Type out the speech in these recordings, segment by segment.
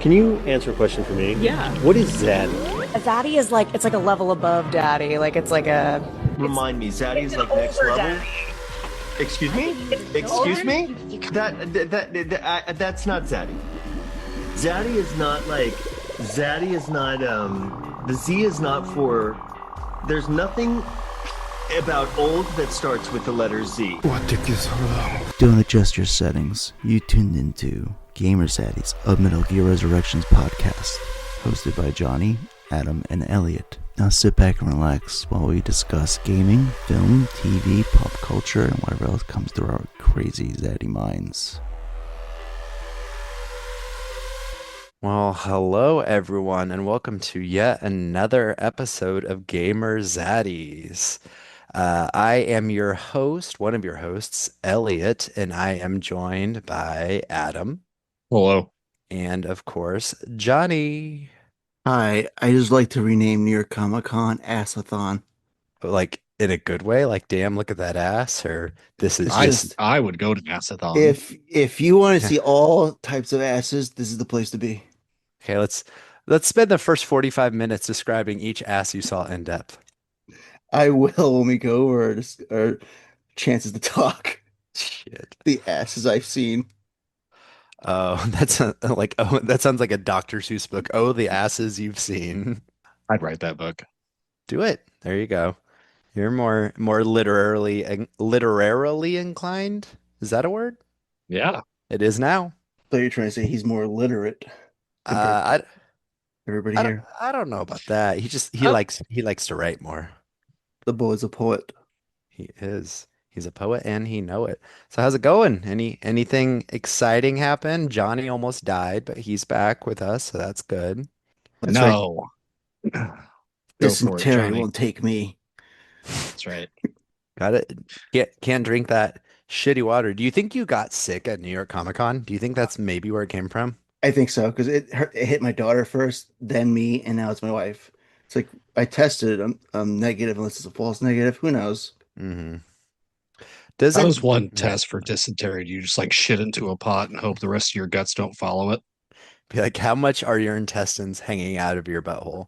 Can you answer a question for me? Yeah. What is Zaddy? A zaddy is like it's like a level above daddy. Like it's like a Remind me, Zaddy it's is an like next older level. daddy. Excuse I me? think it's Excuse children. me? That's not Zaddy. Zaddy is not like Zaddy is not the Z is not for there's nothing about old that starts with the letter Z. What took you so long? Don't adjust your settings. You tuned into Gamer Zaddies, a Metal Gear Resurrections podcast, hosted by Johnny, Adam, and Elliot. Now sit back and relax while we discuss gaming, film, TV, pop culture, and whatever else comes through our crazy Zaddy minds. Well, hello everyone, and welcome to yet another episode of Gamer Zaddies. I am your host, one of your hosts, Elliot, and I am joined by Adam Hello. and, of course, Johnny. Hi, I just like to rename New York Comic-Con Assathon. Like in a good way, like damn, look at that ass, or this is It's I just just I would go to Macedon. if you want to see all types of asses, this is the place to be. okay. Let's spend the first 45 minutes describing each ass you saw in depth. I will when we go over our chances to talk. Shit. The asses I've seen. Oh, that's like oh, that sounds like a Dr. Seuss book. Oh, the asses you've seen. I'd write that book. Do it. There you go. You're more literarily inclined. Is that a word? Yeah. It is now. So you're trying to say he's more literate compared to Uh, everybody I here. I don't know about that. Uh, He likes to write more. The boy's a poet. He is. He's a poet and he know it. So how's it going? Anything exciting happen? Johnny almost died, but he's back with us, so that's good. That's right. No. Go for it, Dysentery Johnny. won't take me. That's right. Got it. Can't drink that shitty water. Do you think you got sick at New York Comic-Con? Do you think that's maybe where it came from? I think so because it hit my daughter first, then me, and now it's my wife. It's like I tested. I'm negative unless it's a false negative. Who knows? Hmm. That Doesn't was one test for dysentery. You just like shit into a pot and hope the rest of your guts don't follow it. be like, how much are your intestines hanging out of your butthole?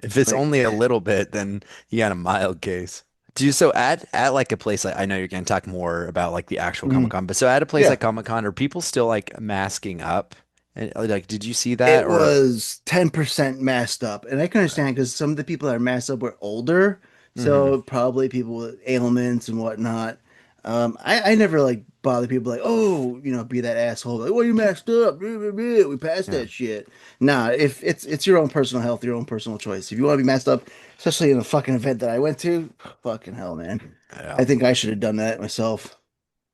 If it's Like only a little bit, then you got a mild case. Do you so at like a place like I know you're gonna talk more about like the actual mm, Comic-Con, but so at a place yeah, like Comic-Con, are people still like masking up? And like, did you see that it or? was 10% masked up, and I can understand because some of the people that are masked up were older, Hmm. so probably people with ailments and whatnot. I never like bother people like, oh, be that asshole. Like, well, you masked up. Blah, blah, blah. We passed Yeah. that shit. Nah, if it's your own personal health, your own personal choice. If you want to be masked up, especially in a fucking event that I went to, fucking hell, man. Yeah. I think I should have done that myself.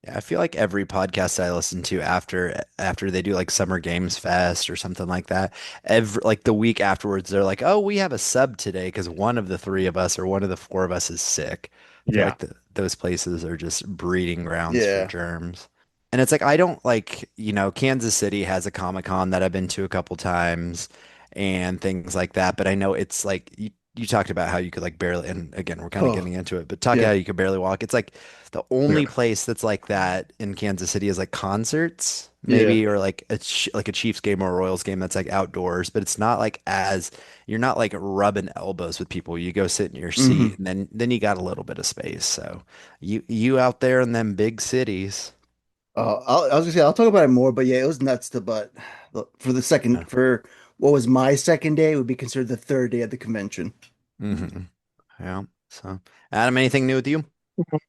Yeah, I feel like every podcast I listen to after they do like Summer Games Fest or something like that, every like the week afterwards, they're like, "Oh, we have a sub today because one of the three of us or one of the four of us is sick." I feel Yeah. like those places are just breeding grounds for Yeah. germs. And it's like I don't like, Kansas City has a Comic-Con that I've been to a couple times and things like that, but I know it's like you talked about how you could like barely, and again, we're kind of Oh, getting into it, but talk yeah. how you could barely walk. It's like the Yeah. only place that's like that in Kansas City is like concerts, Yeah. maybe, or like like a Chiefs game or a Royals game that's like outdoors, but it's not like as you're not like rubbing elbows with people. You go sit in your hmm seat and then you got a little bit of space. So you out there in them big cities. I was gonna say I'll talk about it more, but yeah, it was nuts to but for the Yeah. second for what was my second day would be considered the third day of the convention. Hmm. Yeah. So Adam, anything new with you?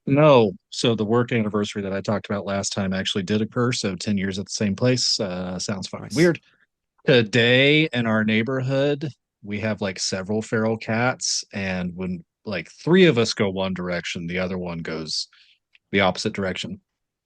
No. So the work anniversary that I talked about last time actually did occur. So 10 years at the same place. Sounds fucking Nice. weird. Today in our neighborhood, we have like several feral cats, and when like three of us go one direction, the other one goes the opposite direction.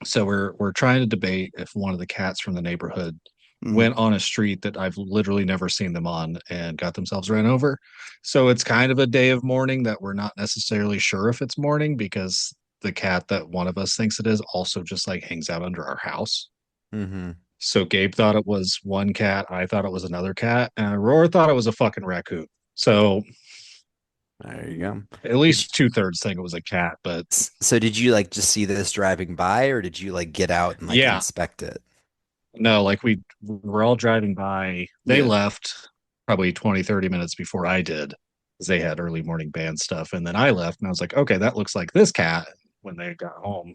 So we're trying to debate if one of the cats from the neighborhood Mm. went on a street that I've literally never seen them on and got themselves ran over. So it's kind of a day of mourning that we're not necessarily sure if it's mourning because the cat that one of us thinks it is also just like hangs out under our house. Hmm. So Gabe thought it was one cat, I thought it was another cat, and Aurora thought it was a fucking raccoon. So There you go. at Did you, least two-thirds think it was a cat, but so did you like just see this driving by or did you like get out and like yeah, inspect it? No, like we're all driving by. They Yeah. left probably 20, 30 minutes before I did because they had early morning band stuff. And then I left and I was like, okay, that looks like this cat. When they got home,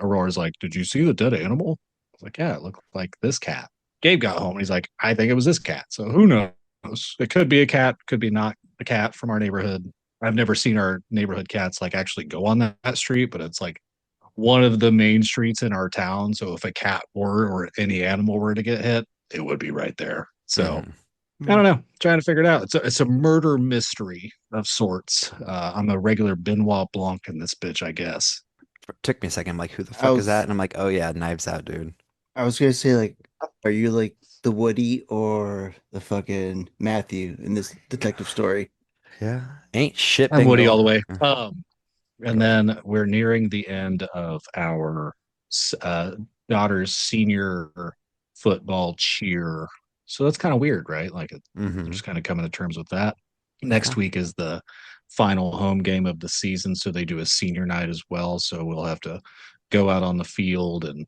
Aurora's like, did you see the dead animal? I was like, yeah, it looked like this cat. Gabe got home and he's like, I think it was this cat. So who knows? It could be a cat, could be not a cat from our neighborhood. I've never seen our neighborhood cats like actually go on that street, but it's like one of the main streets in our town. So if a cat were or any animal were to get hit, it would be right there. So Mhm. I don't know, trying to figure it out. It's a murder mystery of sorts. I'm a regular Benoit Blanc in this bitch, I guess. Took me a second. I'm like, who the I fuck is that? was And I'm like, oh yeah, Knives Out, dude. I was gonna say like, are you like the Woody or the fucking Matthew in this detective story? Yeah, ain't shit I'm been Woody all going. the way. Go And ahead. then we're nearing the end of our uh, daughter's senior football cheer. So that's kind of weird, right? Like they're Hmm. just kind of coming to terms with that. Next Yeah. week is the final home game of the season. So they do a senior night as well. So we'll have to go out on the field and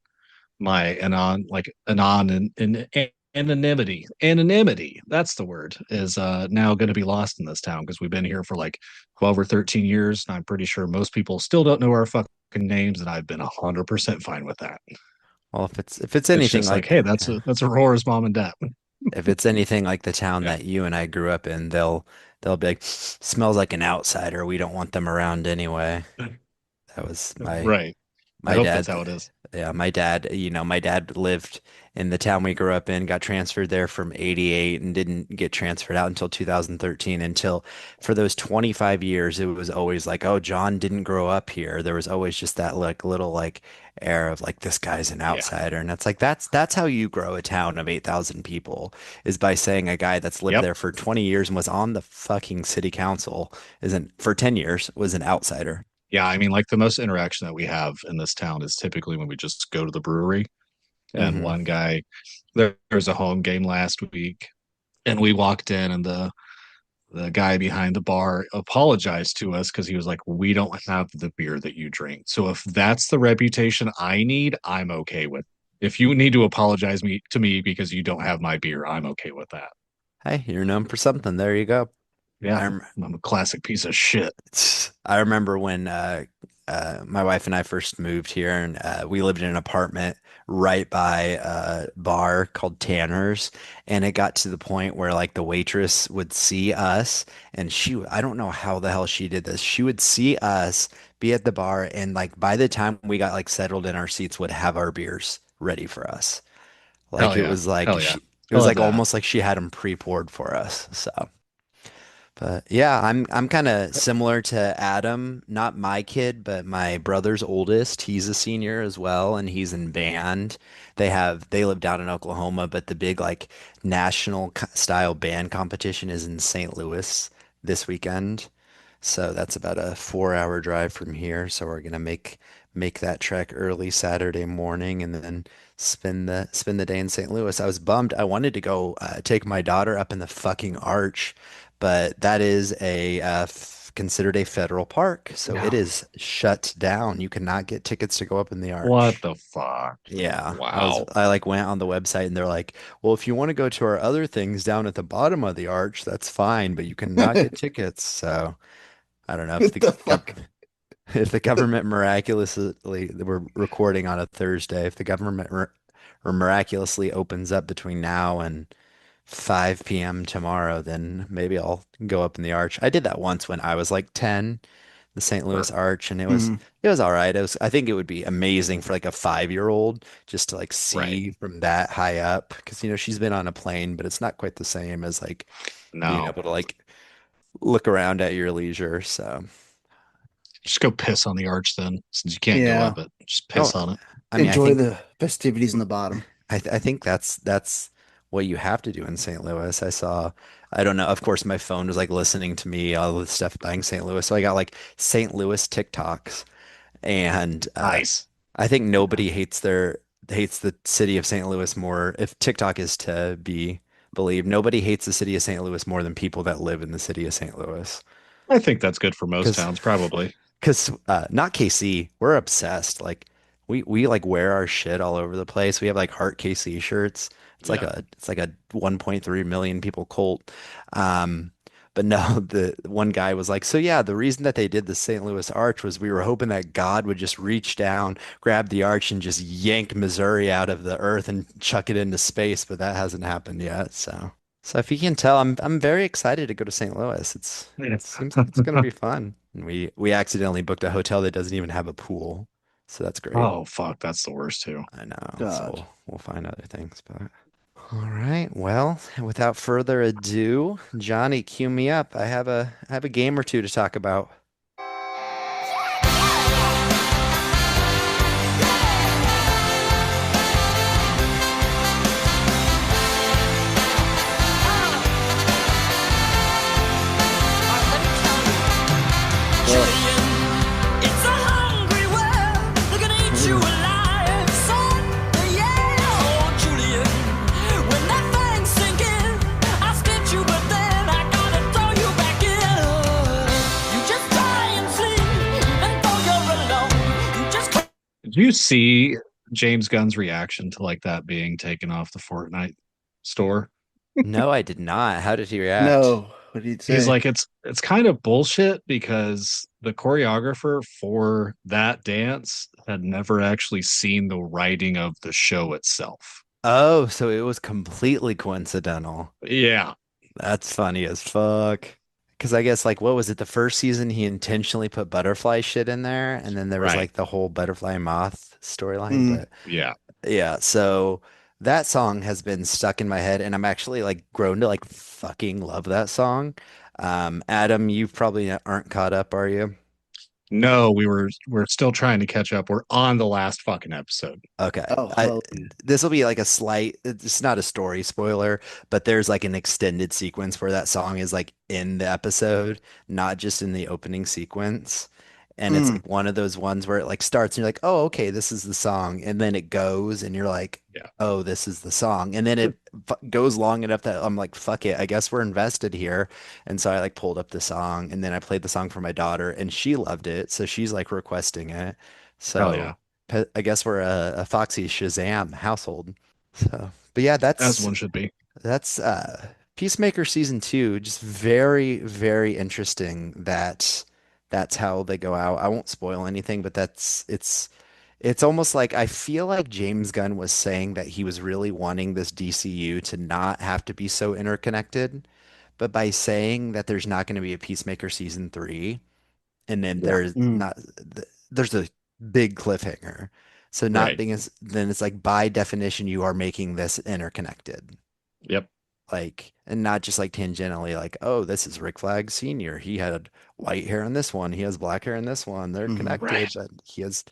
my anon and anonymity, that's the word, is now going to be lost in this town because we've been here for like 12 or 13 years and I'm pretty sure most people still don't know our fucking names and I've been 100% fine with that. Well, if it's It's anything just like, like hey, that's Aurora's mom and dad. if it's anything like the town Yeah, that you and I grew up in, they'll be like, smells like an outsider. We don't want them around anyway. That was right. I my hope that's dad. how it is. Yeah, my dad lived in the town we grew up in, got transferred there from 88 and didn't get transferred out until 2013. Until for those 25 years, it was always like, oh, John didn't grow up here. There was always just that like little like air of like this guy's an Yeah. outsider. And it's like that's how you grow a town of 8,000 people is by saying a guy that's lived Yep. there for 20 years and was on the fucking city council isn't for 10 years was an outsider. Yeah, I mean, like the most interaction that we have in this town is typically when we just go to the brewery and Hmm. one guy there's a home game last week and we walked in and the guy behind the bar apologized to us because he was like, we don't have the beer that you drink. So if that's the reputation I need, I'm okay with. If you need to apologize to me because you don't have my beer, I'm okay with that. Hey, you're known for something. There you go. Yeah, I'm I'm a classic piece of shit. I remember when my wife and I first moved here, and we lived in an apartment right by a bar called Tanner's, and it got to the point where like the waitress would see us, and I don't know how the hell she did this. She would see us be at the bar, and like by the time we got like settled in our seats, would have our beers ready for us. Like Hell yeah. Hell yeah. it I was love like that. almost like she had them pre-poured for us. So. But yeah, I'm kind of similar to Adam, not my kid, but my brother's oldest. He's a senior as well, and he's in band. They live down in Oklahoma, but the big like national style band competition is in St. Louis this weekend. So that's about a 4 hour drive from here. So we're gonna make that trek early Saturday morning and then spend the day in St. Louis. I was bummed. I wanted to go take my daughter up in the fucking Arch, but that is considered a federal park, so it Yeah. is shut down. You cannot get tickets to go up in the What Arch. the fuck? Yeah, Wow. I like went on the website and they're like, well, if you want to go to our other things down at the bottom of the arch, that's fine, but you cannot get What tickets. So I don't know if the fuck? if the government miraculously, we're recording on a Thursday, if the government or miraculously opens up between now and 5 p.m. tomorrow, then maybe I'll go up in the arch. I did that once when I was like 10, the St. Louis Sure. Arch, and Hmm. it was all right. I think it would be amazing for like a 5-year-old just to like Right. see from that high up because she's been on a plane, but it's not quite the same as like being No. able to like look around at your leisure. So, Just go piss on the arch then, since you can't go Yeah. up it. Just oh, piss on it. I mean, Enjoy the festivities in the bottom. I think that's what you have to do in St. Louis. I don't know. Of course, my phone was like listening to me all the stuff buying St. Louis, so I got like St. Louis TikToks, and Nice. I think nobody hates the city of St. Louis more. If TikTok is to be believed, nobody hates the city of St. Louis more than people that live in the city of St. Louis. I think that's good for most Because towns, probably. not KC, we're obsessed. Like We like wear our shit all over the place. We have like Heart KC shirts. Yeah. It's like a 1.3 million people cult. Um, but no, the one guy was like, so yeah, the reason that they did the St. Louis Arch was we were hoping that God would just reach down, grab the arch, and just yank Missouri out of the earth and chuck it into space, but that hasn't happened yet. So if you can tell, I'm very excited to go to St. Louis. It seems like it's gonna be fun. And we accidentally booked a hotel that doesn't even have a pool. So that's great. Oh fuck, that's the worst too. I know. So God. we'll find other things, but all right. Well, without further ado, Johnny, cue me up. I have a game or two to talk about. It's a hungry world. They're gonna eat you alive, son. Yeah, oh, Julian. When that fangs sink in, I stitch you, but then I gotta throw you back in. You just try and sleep, even though you're alone. You just can't. Did you see James Gunn's reaction to like that being taken off the Fortnite store? No, I did not. How did he react? No. What did he He's say? like, it's kind of bullshit because the choreographer for that dance had never actually seen the writing of the show itself. Oh, so it was completely coincidental. Yeah, That's funny as fuck. Because I guess like what was it? The first season he intentionally put butterfly shit in there, and then there was right. like the whole butterfly moth storyline. Mm. But Yeah. yeah, so that song has been stuck in my head, and I'm actually like grown to like fucking love that song. Adam, you probably aren't caught up, are you? No, we're still trying to catch up. We're on the last fucking episode. Okay. Oh, hell yeah. This will be like a slight, it's not a story spoiler, but there's like an extended sequence where that song is like in the episode, not just in the opening sequence. And it's Mm. like one of those ones where it like starts and you're like, oh, okay, this is the song. And then it goes and you're like, Yeah. oh, this is the song. And then it goes long enough that I'm like, fuck it, I guess we're invested here. And so I like pulled up the song and then I played the song for my daughter and she loved it. So she's like requesting it. Hell So yeah. I guess we're a Foxy Shazam household. So, but yeah, As one should be. that's Peacemaker season two. Just very, very interesting that that's how they go out. I won't spoil anything, but it's almost like I feel like James Gunn was saying that he was really wanting this DCU to not have to be so interconnected, but by saying that there's not going to be a Peacemaker season three, and then Yeah. Mm. there's a big cliffhanger. So not Right. being as then it's like by definition you are making this interconnected. Yep. Like and not just like tangentially like, oh, this is Rick Flag Sr. He had white hair in this one, he has black hair in this one. They're Mhm. connected, Right. but he has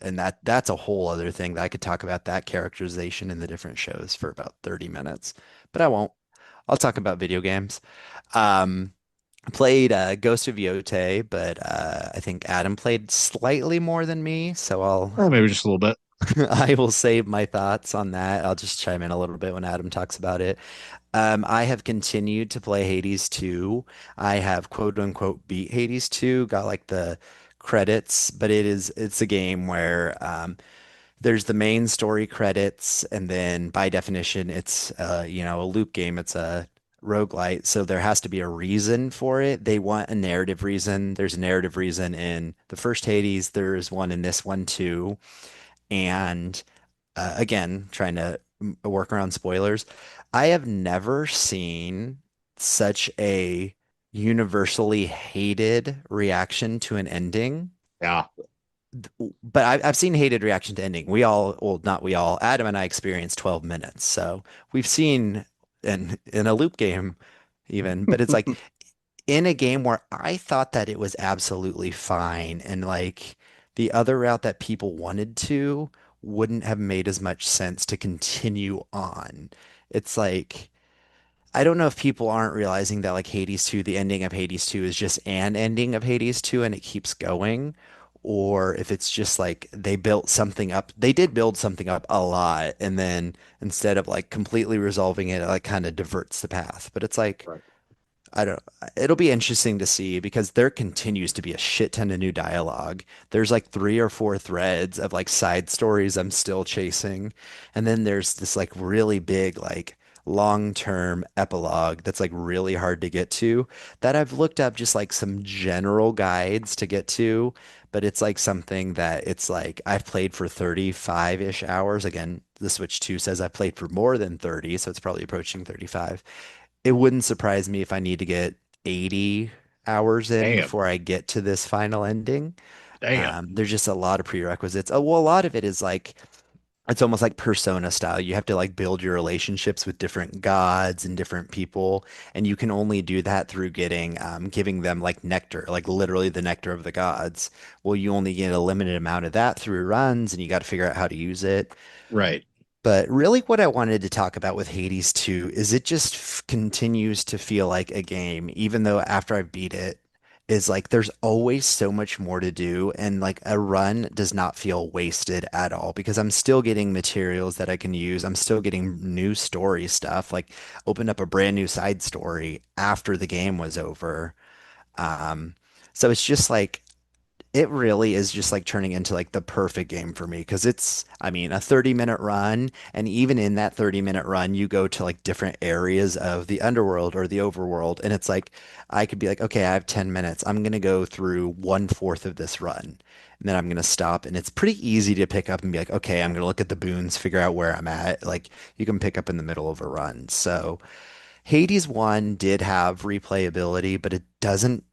and that's a whole other thing that I could talk about that characterization in the different shows for about 30 minutes. But I won't. I'll talk about video games. Um, Played Ghost of Yotei, but I think Adam played slightly more than me, so Or maybe just a little bit. I will save my thoughts on that. I'll just chime in a little bit when Adam talks about it. I have continued to play Hades 2. I have quote unquote beat Hades 2, got like the credits, but it's a game where there's the main story credits, and then by definition, it's a loop game. It's a roguelite, so there has to be a reason for it. They want a narrative reason. There's a narrative reason in the first Hades. There's one in this one too. And again, trying to work around spoilers. I have never seen such a universally hated reaction to an ending, Yeah. but I've seen hated reaction to ending. We all, well, not we all, Adam and I experienced 12 minutes. So we've seen in a loop game even, but it's like in a game where I thought that it was absolutely fine and like the other route that people wanted to wouldn't have made as much sense to continue on. It's like I don't know if people aren't realizing that like Hades 2, the ending of Hades 2 is just an ending of Hades 2 and it keeps going, or if it's just like they built something up. They did build something up a lot, and then instead of like completely resolving it, it like kind of diverts the path. But it's like Right. I don't, it'll be interesting to see because there continues to be a shit ton of new dialogue. There's like three or four threads of like side stories I'm still chasing. And then there's this like really big, like long-term epilogue that's like really hard to get to that I've looked up just like some general guides to get to, but it's like something that it's like I've played for 35-ish hours. Again, the Switch 2 says I've played for more than 30, so it's probably approaching 35. It wouldn't surprise me if I need to get 80 hours in Damn. before I get to this final ending. Damn. There's just a lot of prerequisites. Oh, well, a lot of it is like it's almost like Persona style. You have to like build your relationships with different gods and different people, and you can only do that through getting giving them like nectar, like literally the nectar of the gods. Well, you only get a limited amount of that through runs, and you got to figure out how to use it. Right. But really, what I wanted to talk about with Hades 2 is it just continues to feel like a game, even though after I beat it, is like there's always so much more to do. And like a run does not feel wasted at all because I'm still getting materials that I can use. I'm still getting new story stuff, like opened up a brand new side story after the game was over. Um, so it's just like, it really is just like turning into like the perfect game for me because it's, I mean, a 30-minute run. And even in that 30-minute run, you go to like different areas of the underworld or the overworld. And it's like, I could be like, okay, I have 10 minutes. I'm going to go through 1/4 of this run. And then I'm going to stop. And it's pretty easy to pick up and be like, okay, I'm going to look at the boons, figure out where I'm at. Like you can pick up in the middle of a run. So, Hades 1 did have replayability, but it didn't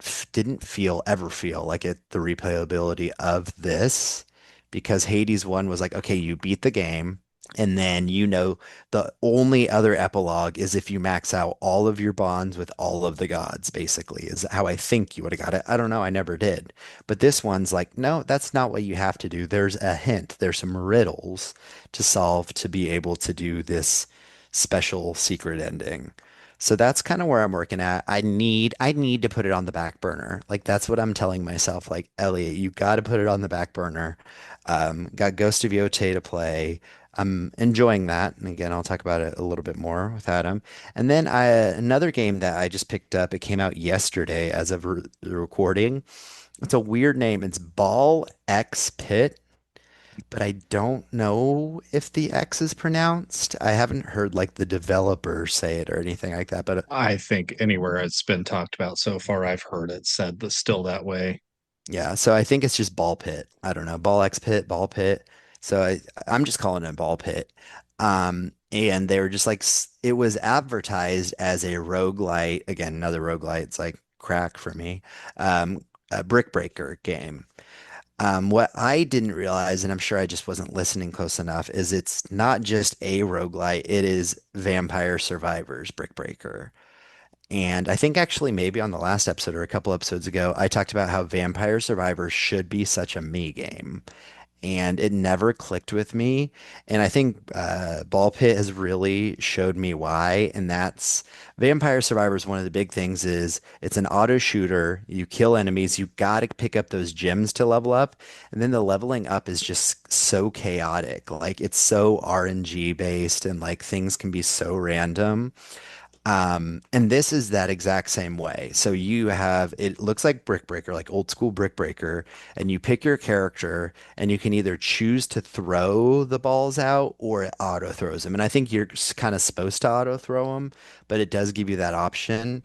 ever feel like the replayability of this because Hades 1 was like, okay, you beat the game, and then the only other epilogue is if you max out all of your bonds with all of the gods, basically, is how I think you would have got it. I don't know, I never did. But this one's like, no, that's not what you have to do. There's a hint, there's some riddles to solve to be able to do this special secret ending. So that's kind of where I'm working at. I need to put it on the back burner. Like that's what I'm telling myself. Like, Elliot, you got to put it on the back burner. Got Ghost of Yotei to play. I'm enjoying that. And again, I'll talk about it a little bit more with Adam. And then another game that I just picked up. It came out yesterday as of the recording. It's a weird name. It's Ball X Pit, but I don't know if the X is pronounced. I haven't heard like the developer say it or anything like that, but I think anywhere it's been talked about so far, I've heard it said that still that way. yeah, so I think it's just Ball Pit. I don't know, Ball X Pit, Ball Pit. So I'm just calling it Ball Pit. And they were just like it was advertised as a roguelite, again, another roguelite. It's like crack for me. A brick breaker game. What I didn't realize, and I'm sure I just wasn't listening close enough, is it's not just a roguelite, it is Vampire Survivors Brick Breaker. And I think actually maybe on the last episode or a couple episodes ago, I talked about how Vampire Survivors should be such a me game, and it never clicked with me. And I think Ball Pit has really showed me why. And that's Vampire Survivors. One of the big things is it's an auto shooter. You kill enemies. You got to pick up those gems to level up. And then the leveling up is just so chaotic. Like it's so RNG based and like things can be so random. And this is that exact same way. So you have, it looks like Brick Breaker, like old school Brick Breaker, and you pick your character and you can either choose to throw the balls out or it auto throws them. And I think you're kind of supposed to auto throw them, but it does give you that option.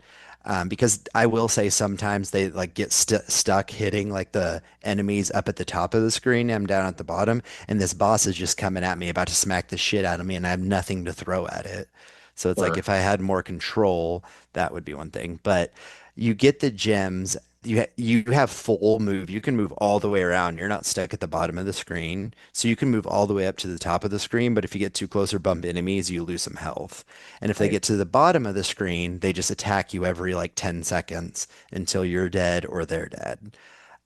Because I will say sometimes they like get stuck hitting like the enemies up at the top of the screen. I'm down at the bottom, and this boss is just coming at me, about to smack the shit out of me, and I have nothing to throw at it. So it's like Or if I had more control, that would be one thing. But you get the gems. You have full move. You can move all the way around. You're not stuck at the bottom of the screen. So you can move all the way up to the top of the screen, but if you get too close or bump enemies, you lose some health. And if they right. get to the bottom of the screen, they just attack you every like 10 seconds until you're dead or they're dead.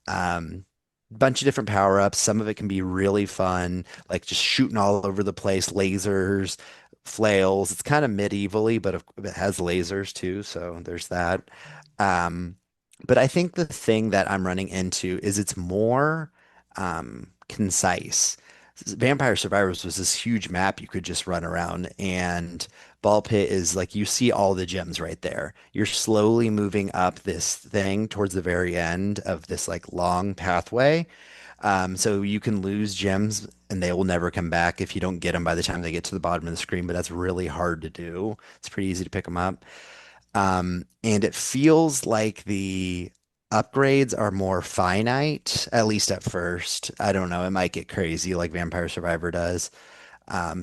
Um, Bunch of different power-ups. Some of it can be really fun, like just shooting all over the place, lasers, flails. It's kind of medievally, but it has lasers too, so there's that. Um, but I think the thing that I'm running into is it's more concise. Vampire Survivors was this huge map you could just run around, and Ball Pit is like you see all the gems right there. You're slowly moving up this thing towards the very end of this like long pathway. So you can lose gems and they will never come back if you don't get them by the time they get to the bottom of the screen, but that's really hard to do. It's pretty easy to pick them up. And it feels like the upgrades are more finite, at least at first. I don't know, it might get crazy like Vampire Survivor does.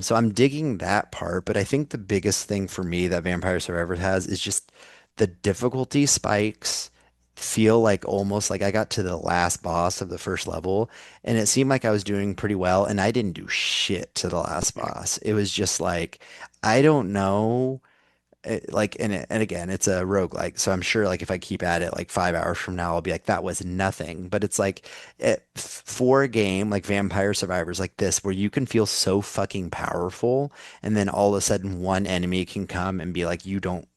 So I'm digging that part, but I think the biggest thing for me that Vampire Survivor has is just the difficulty spikes feel like almost like I got to the last boss of the first level and it seemed like I was doing pretty well and I didn't do shit to the last boss. It was just like I don't know like and again it's a roguelike so I'm sure like if I keep at it like 5 hours from now I'll be like that was nothing but it's like for a game like Vampire Survivors like this where you can feel so fucking powerful and then all of a sudden one enemy can come and be like you don't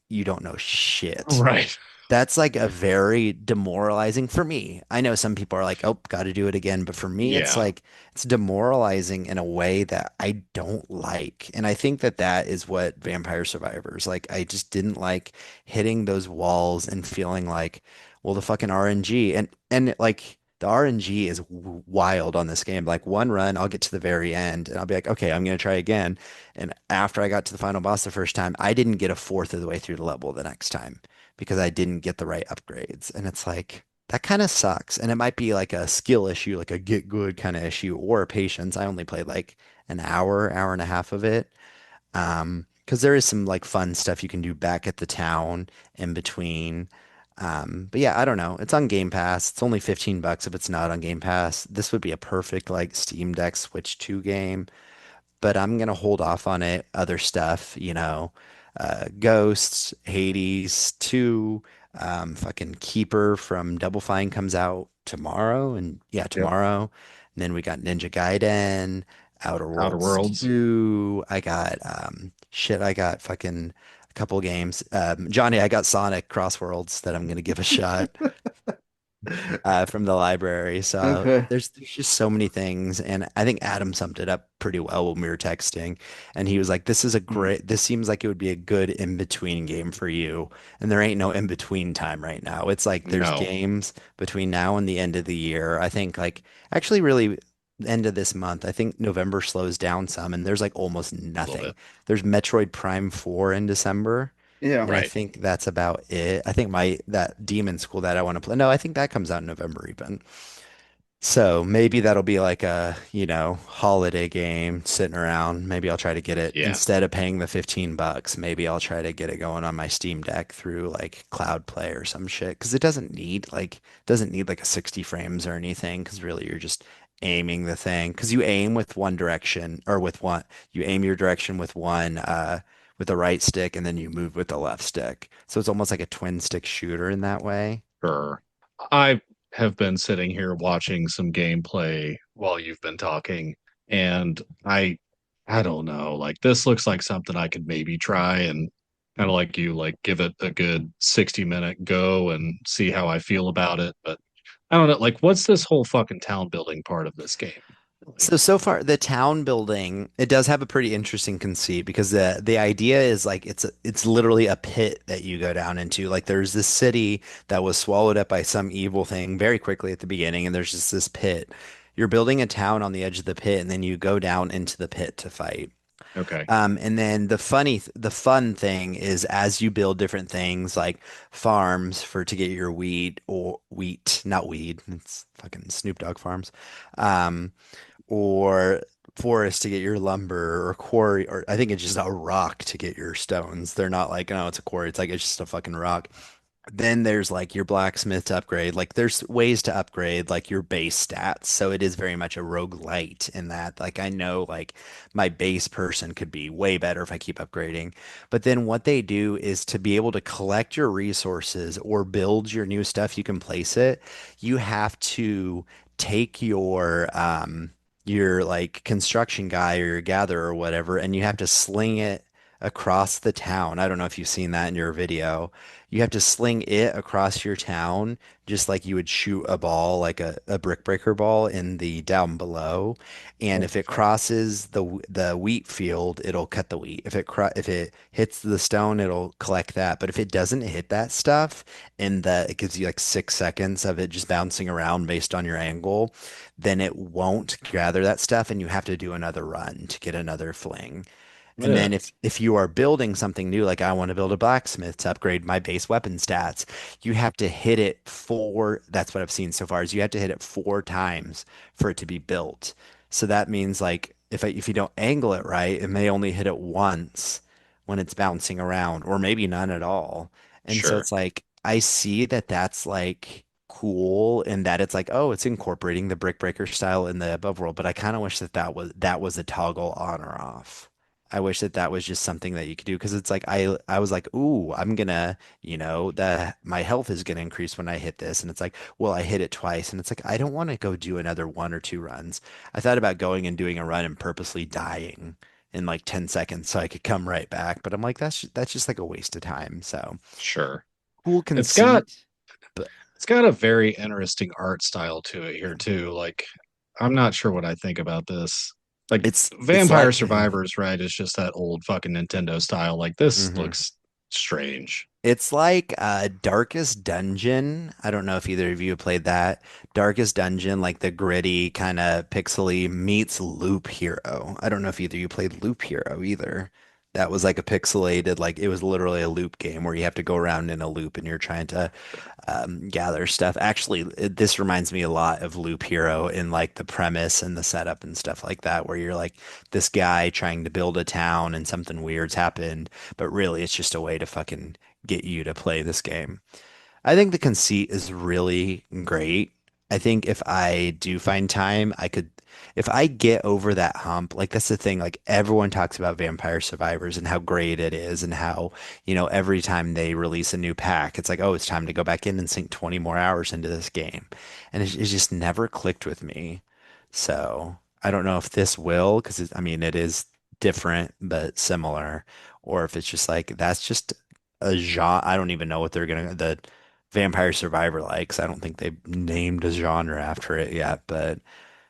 know shit. Right. That's like a very demoralizing for me. I know some people are like, oh, got to do it again. But for me, it's Yeah. like, it's demoralizing in a way that I don't like. And I think that that is what Vampire Survivors, like, I just didn't like hitting those walls and feeling like, well, the fucking RNG and like, the RNG is wild on this game. Like one run, I'll get to the very end and I'll be like, okay, I'm going to try again. And after I got to the final boss the first time, I didn't get a fourth of the way through the level the next time because I didn't get the right upgrades. And it's like, that kind of sucks. And it might be like a skill issue, like a get good kind of issue, or a patience. I only played like an hour and a half of it. Because there is some like fun stuff you can do back at the town in between. But yeah, I don't know. It's on Game Pass. It's only $15 if it's not on Game Pass. This would be a perfect like Steam Deck Switch 2 game but I'm gonna hold off on it. Other stuff, Ghosts, Hades 2, fucking Keeper from Double Fine comes out tomorrow, and yeah, Yep. tomorrow. And then we got Ninja Gaiden, Outer Outer Worlds Worlds. 2. I got shit. I got fucking a couple games. Johnny, I got Sonic Cross Worlds that I'm gonna give a shot from the library. So Okay. there's just so many things, and I think Adam summed it up pretty well when we were texting, and he was like, "This is a great. This seems like it would be a good in between game for you." And there ain't no in between time right now. It's like there's No, games between now and the end of the year. I think like actually really. End of this month. I think November slows down some, and there's like almost a little nothing. bit. There's Metroid Prime 4 in December. Yeah. And I Right. think that's about it. I think my that Demon School that I want to play. No, I think that comes out in November even. So maybe that'll be like a, holiday game sitting around. Maybe I'll try to get it Yeah. instead of paying the $15. Maybe I'll try to get it going on my Steam Deck through like Cloud Play or some shit. Because it doesn't need like a 60 frames or anything. Because really you're just aiming the thing. Because you aim with one direction or you aim your direction with one with the right stick and then you move with the left stick. So it's almost like a twin stick shooter in that way. Sure. I have been sitting here watching some gameplay while you've been talking, and I don't know, like this looks like something I could maybe try and kind of like you, like give it a good 60-minute go and see how I feel about it. But I don't know, like what's this whole fucking town building part of this game? Like, So far the town building, it does have a pretty interesting conceit because the idea is like it's literally a pit that you go down into. Like there's this city that was swallowed up by some evil thing very quickly at the beginning, and there's just this pit. You're building a town on the edge of the pit, and then you go down into the pit to fight. okay. And then the fun thing is as you build different things like farms for to get your wheat, not weed, it's fucking Snoop Dogg farms. Um, or forest to get your lumber or quarry or I think it's just a rock to get your stones. They're not like, no, it's a quarry. It's like it's just a fucking rock. Then there's like your blacksmith to upgrade. Like there's ways to upgrade like your base stats. So it is very much a roguelite in that. Like I know like my base person could be way better if I keep upgrading. But then what they do is to be able to collect your resources or build your new stuff, you can place it. You have to take your like construction guy or your gatherer or whatever, and you have to sling it across the town. I don't know if you've seen that in your video. You have to sling it across your town just like you would shoot a ball, like a brick breaker ball in the down below. And Oh, if it fuck. crosses the wheat field, it'll cut the wheat. If it hits the stone, it'll collect that. But if it doesn't hit that stuff, and it gives you like 6 seconds of it just bouncing around based on your angle, then it won't gather that stuff, and you have to do another run to get another fling. And Yeah, then if you are building something new, like I want to build a blacksmith to upgrade my base weapon stats, you have to hit it that's what I've seen so far, is you have to hit it 4 times for it to be built. So that means like if you don't angle it right, it may only hit it once when it's bouncing around, or maybe none at all. And so sure. it's like I see that that's like cool and that it's like, oh, it's incorporating the brick breaker style in the above world, but I kind of wish that was a toggle on or off. I wish that that was just something that you could do, because it's like I was like, ooh, I'm gonna, my health is gonna increase when I hit this, and it's like, well, I hit it twice, and it's like I don't want to go do another 1 or 2 runs. I thought about going and doing a run and purposely dying in like 10 seconds so I could come right back, but I'm like, that's just like a waste of time. So Sure. cool It's got conceit, but it's got a very interesting art style to it here too. Like, I'm not sure what I think about this. Like, it's Vampire like Survivors, right? It's just that old fucking Nintendo style. Like, this mhm. looks strange. It's like Darkest Dungeon. I don't know if either of you have played that. Darkest Dungeon, like the gritty kind of pixely meets Loop Hero. I don't know if either of you played Loop Hero either. That was like a pixelated, like it was literally a loop game where you have to go around in a loop and you're trying to gather stuff. Actually, this reminds me a lot of Loop Hero in like the premise and the setup and stuff like that, where you're like this guy trying to build a town and something weird's happened, but really it's just a way to fucking get you to play this game. I think the conceit is really great. I think if I do find time, if I get over that hump, like that's the thing, like everyone talks about Vampire Survivors and how great it is and how, every time they release a new pack, it's like, oh, it's time to go back in and sink 20 more hours into this game. And it just never clicked with me. So I don't know if this will, because I mean, it is different but similar, or if it's just like, that's just a genre. I don't even know what the Vampire Survivor likes. I don't think they've named a genre after it yet, but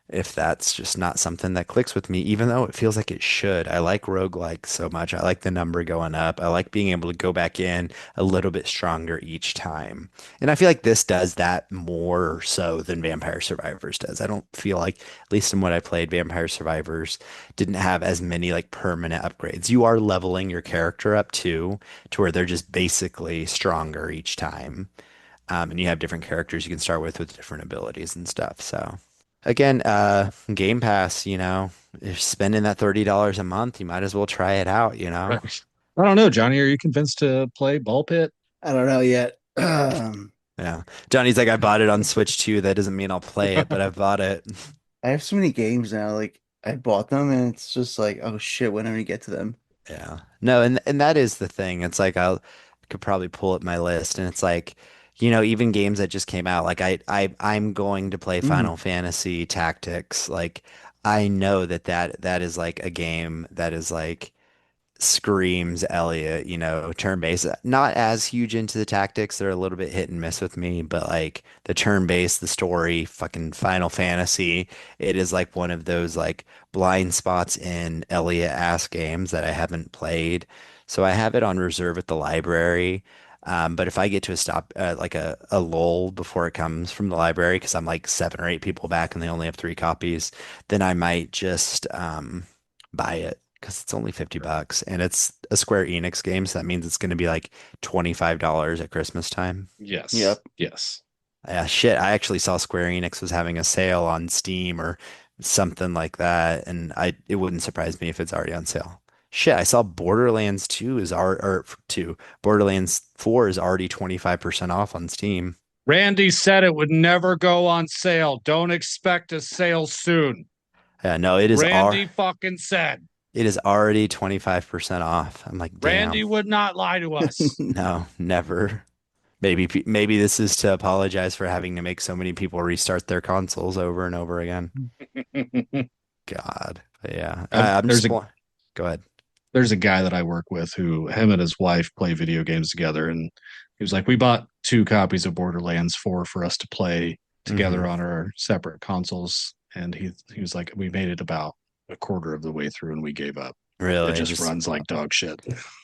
if that's just not something that clicks with me, even though it feels like it should. I like roguelikes so much. I like the number going up. I like being able to go back in a little bit stronger each time. And I feel like this does that more so than Vampire Survivors does. I don't feel like, at least in what I played, Vampire Survivors didn't have as many like permanent upgrades. You are leveling your character up too, to where they're just basically stronger each time. And you have different characters you can start with different abilities and stuff. So again, Game Pass, if you're spending that $30 a month, you might as well try it out. Right. I don't know, Johnny. Are you convinced to play Ball Pit? I don't know yet. Yeah. Johnny's like, I bought it on Switch too. That doesn't mean I'll play it, but I bought it. I have so many games now. Like I bought them, and it's just like, oh shit, when am I gonna get to them? Yeah. No, and that is the thing. It's like I could probably pull up my list, and it's like, even games that just came out, like I'm going to play Mm. Final Fantasy Tactics. Like I know that is like a game that is like screams Elliot, turn-based. Not as huge into the tactics. They're a little bit hit and miss with me, but like the turn-based, the story, fucking Final Fantasy, it is like one of those like blind spots in Elliot-ass games that I haven't played. So I have it on reserve at the library. But if I get to a stop, like a lull before it comes from the library, because I'm like 7 or 8 people back and they only have 3 copies, then I might just buy it because it's only $50 and it's a Square Enix game, so that means it's going to be like $25 at Christmas time. Yes. Yep. Yes. Yeah, shit, I actually saw Square Enix was having a sale on Steam or something like that, and it wouldn't surprise me if it's already on sale. Shit, I saw Borderlands 2 is our or 2, Borderlands 4 is already 25% off on Steam. Randy said it would never go on sale. Don't expect a sale soon. Yeah, no, it is Randy fucking said. it is already 25% off. I'm like, Randy damn. would not lie to us. No, never. Maybe this is to apologize for having to make so many people restart their consoles over and over again. God. But yeah. I'm just There's a more. Go ahead. there's a guy that I work with who him and his wife play video games together, and he was like, we bought 2 copies of Borderlands 4 for us to play Hmm. together on our separate consoles, and he was like, we made it about a quarter of the way through and we gave up. It Really? just Just runs like dog shit.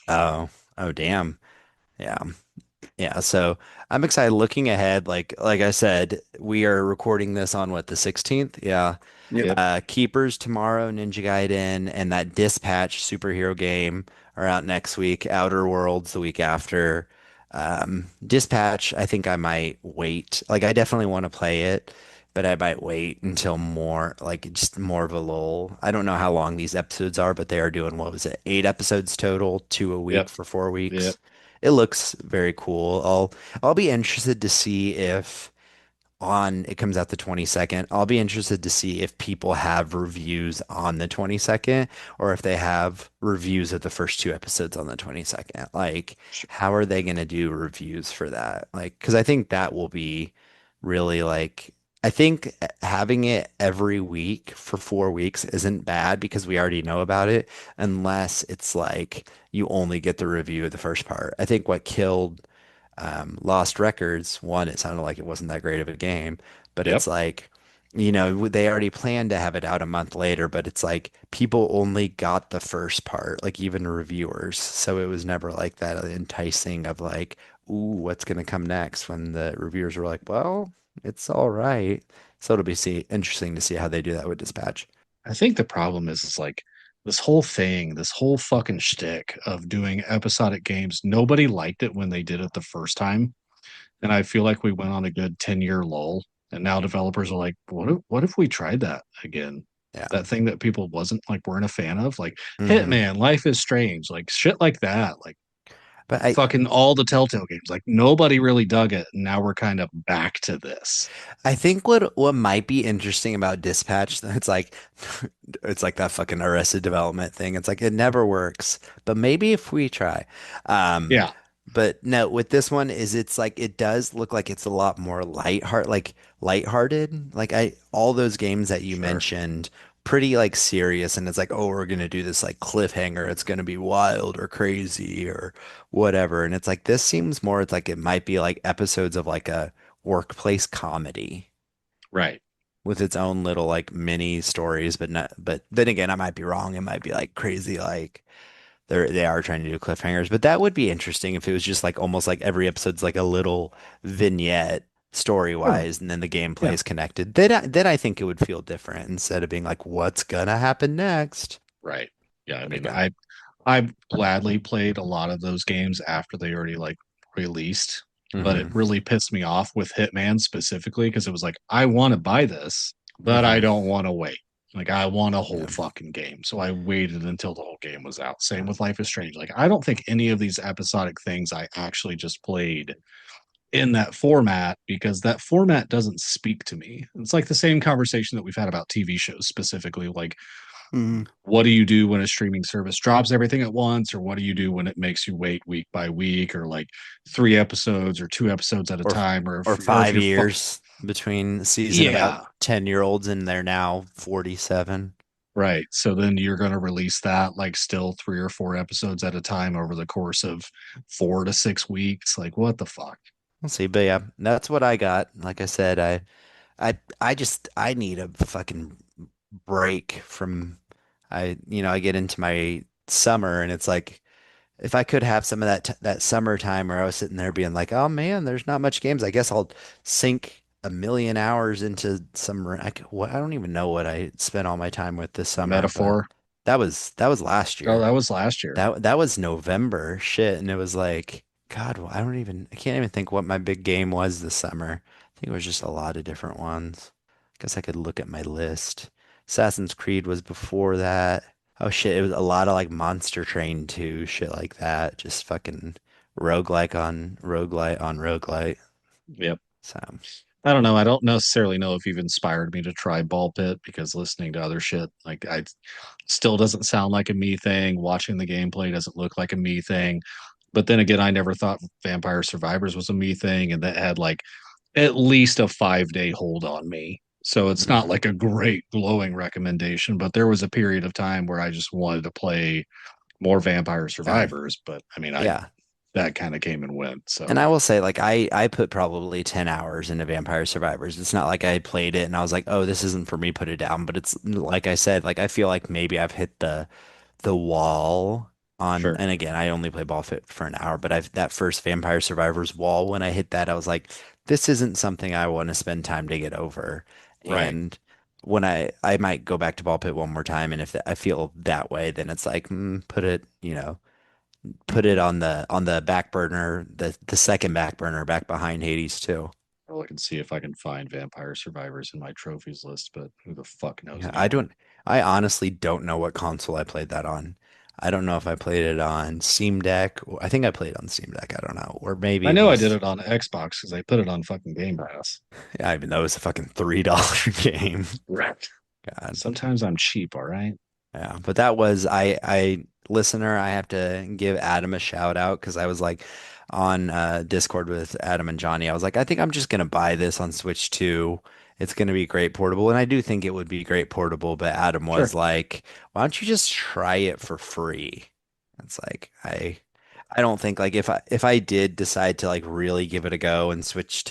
oh, oh, damn. Yeah. Yeah, so I'm excited looking ahead. Like I said, we are recording this on what, the 16th? Yeah. Yep. Keepers tomorrow, Ninja Gaiden, and that Dispatch superhero game are out next week. Outer Worlds the week after. Dispatch, I think I might wait. Like I definitely want to play it, but I might wait until more like just more of a lull. I don't know how long these episodes are, but they are doing what was it, 8 episodes total, 2 a week Yep. for 4 weeks. Yep. It looks very cool. I'll be interested to see if on it comes out the 22nd. I'll be interested to see if people have reviews on the 22nd or if they have reviews of the first 2 episodes on the 22nd. Like, how are they going to do reviews for that? Like, because I think that will be really like, I think having it every week for 4 weeks isn't bad because we already know about it, unless it's like you only get the review of the first part. I think what killed Lost Records, one, it sounded like it wasn't that great of a game, but it's Yep. like, they already planned to have it out a month later, but it's like people only got the first part, like even reviewers. So it was never like that enticing of like, ooh, what's going to come next when the reviewers were like, well, it's all right. So it'll be interesting to see how they do that with Dispatch. I think the problem is like this whole thing, this whole fucking shtick of doing episodic games. Nobody liked it when they did it the first time. And I feel like we went on a good 10-year lull. And now developers are like, what if we tried that again? Yeah. That thing that people weren't a fan of, like Hmm. Hitman, Life is Strange, like shit like that. Like But I, fucking all the Telltale games. Like nobody really dug it. And now we're kind of back to this. I think what might be interesting about Dispatch, it's like it's like that fucking Arrested Development thing. It's like it never works, but maybe if we try. Um, Yeah, but no, with this one is it's like it does look like it's a lot more lighthearted. Like I all those games that you sure. mentioned, pretty like serious, and it's like, oh, we're gonna do this like cliffhanger. It's gonna be wild or crazy or whatever. And it's like this seems more, it's like it might be like episodes of like a workplace comedy Right. with its own little like mini stories, but not, but then again, I might be wrong. It might be like crazy, like they are trying to do cliffhangers, but that would be interesting if it was just like almost like every episode's like a little vignette story Oh, wise, and then the gameplay yeah. is connected. Then I think it would feel different instead of being like, what's gonna happen next? Right. Yeah. I But mean, again, I gladly played a lot of those games after they already like released, but it hmm really pissed me off with Hitman specifically because it was like, I want to buy this, but I hmm don't want to wait. Like I want a whole yeah, fucking game. So I waited until the whole game was out. Same with Life is Strange. Like I don't think any of these episodic things I actually just played in that format because that format doesn't speak to me. It's like the same conversation that we've had about TV shows specifically. Like hmm what do you do when a streaming service drops everything at once, or what do you do when it makes you wait week by week, or like 3 episodes or 2 episodes at a or time, or or if five you're years between season about yeah, 10-year-olds and they're now 47. right. So then you're going to release that like still 3 or 4 episodes at a time over the course of 4 to 6 weeks. Like what the fuck? We'll see, but yeah, that's what I got. Like I said, I need a fucking break from I get into my summer and it's like if I could have some of that summertime where I was sitting there being like, oh man, there's not much games. I guess I'll sink a million hours into some I don't even know what I spent all my time with this summer, but Metaphor. that was last Oh, year. that was last year. That was November shit, and it was like, God, well, I can't even think what my big game was this summer. I think it was just a lot of different ones. Guess I could look at my list. Assassin's Creed was before that. Oh shit, it was a lot of like Monster Train 2, shit like that. Just fucking roguelike on roguelite on roguelite. Yep. So, I don't know. I don't necessarily know if you've inspired me to try Ball Pit because listening to other shit, like I still doesn't sound like a me thing. Watching the gameplay doesn't look like a me thing. But then again, I never thought Vampire Survivors was a me thing, and that had like at least a 5 day hold on me. So it's not mhm. like a great glowing recommendation, but there was a period of time where I just wanted to play more Vampire Survivors, but I mean, I Yeah. that kind of came and went. So And I will say, like, I put probably 10 hours into Vampire Survivors. It's not like I played it and I was like, oh, this isn't for me, put it down. But it's like I said, like I feel like maybe I've hit the wall on, sure, and again, I only play Ball Fit for an hour, but I've that first Vampire Survivors wall, when I hit that, I was like, this isn't something I want to spend time to get over. right. And when I might go back to Ball Pit one more time, and if I feel that way, then it's like, put it, put it on the back burner, the second back burner, back behind Hades too. I'll look and see if I can find Vampire Survivors in my trophies list, but who the fuck knows Yeah, anymore? I honestly don't know what console I played that on. I don't know if I played it on Steam Deck. I think I played it on Steam Deck. I don't know. Or maybe I it know I did was, it on Xbox because I put it on fucking Game Pass. yeah, even though it was a fucking $3 game. Right. God. Sometimes I'm cheap, all right? Yeah, but that was listener, I have to give Adam a shout out because I was like on Discord with Adam and Johnny. I was like, I think I'm just gonna buy this on Switch 2. It's gonna be great portable, and I do think it would be great portable, but Adam was Sure. like, why don't you just try it for free? It's like I don't think like if I did decide to like really give it a go and switch,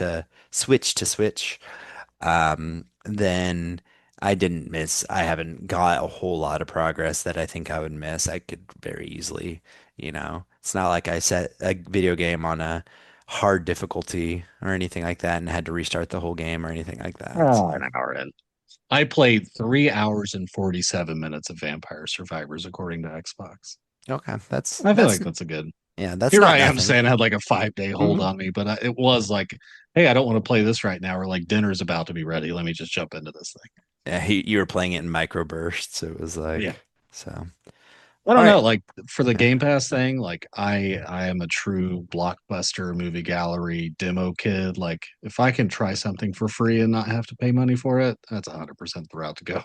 then I haven't got a whole lot of progress that I think I would miss. I could very easily, it's not like I set a video game on a hard difficulty or anything like that and had to restart the whole game or anything like that. Oh, So, an hour in. I played 3 hours and 47 minutes of Vampire Survivors according to Xbox. okay, I feel like that's a good. that's Here not I am nothing. saying I had like a 5 day hold Hmm. on me, but it was like, hey, I don't want to play this right now, or like dinner's about to be ready. Let me just jump into this thing. Yeah, you were playing it in microbursts. It was Yeah. like, so, I all don't right. know. Like for the Yeah. Game Pass thing, like I am a true blockbuster movie gallery demo kid. Like if I can try something for free and not have to pay money for it, that's 100% the route to go.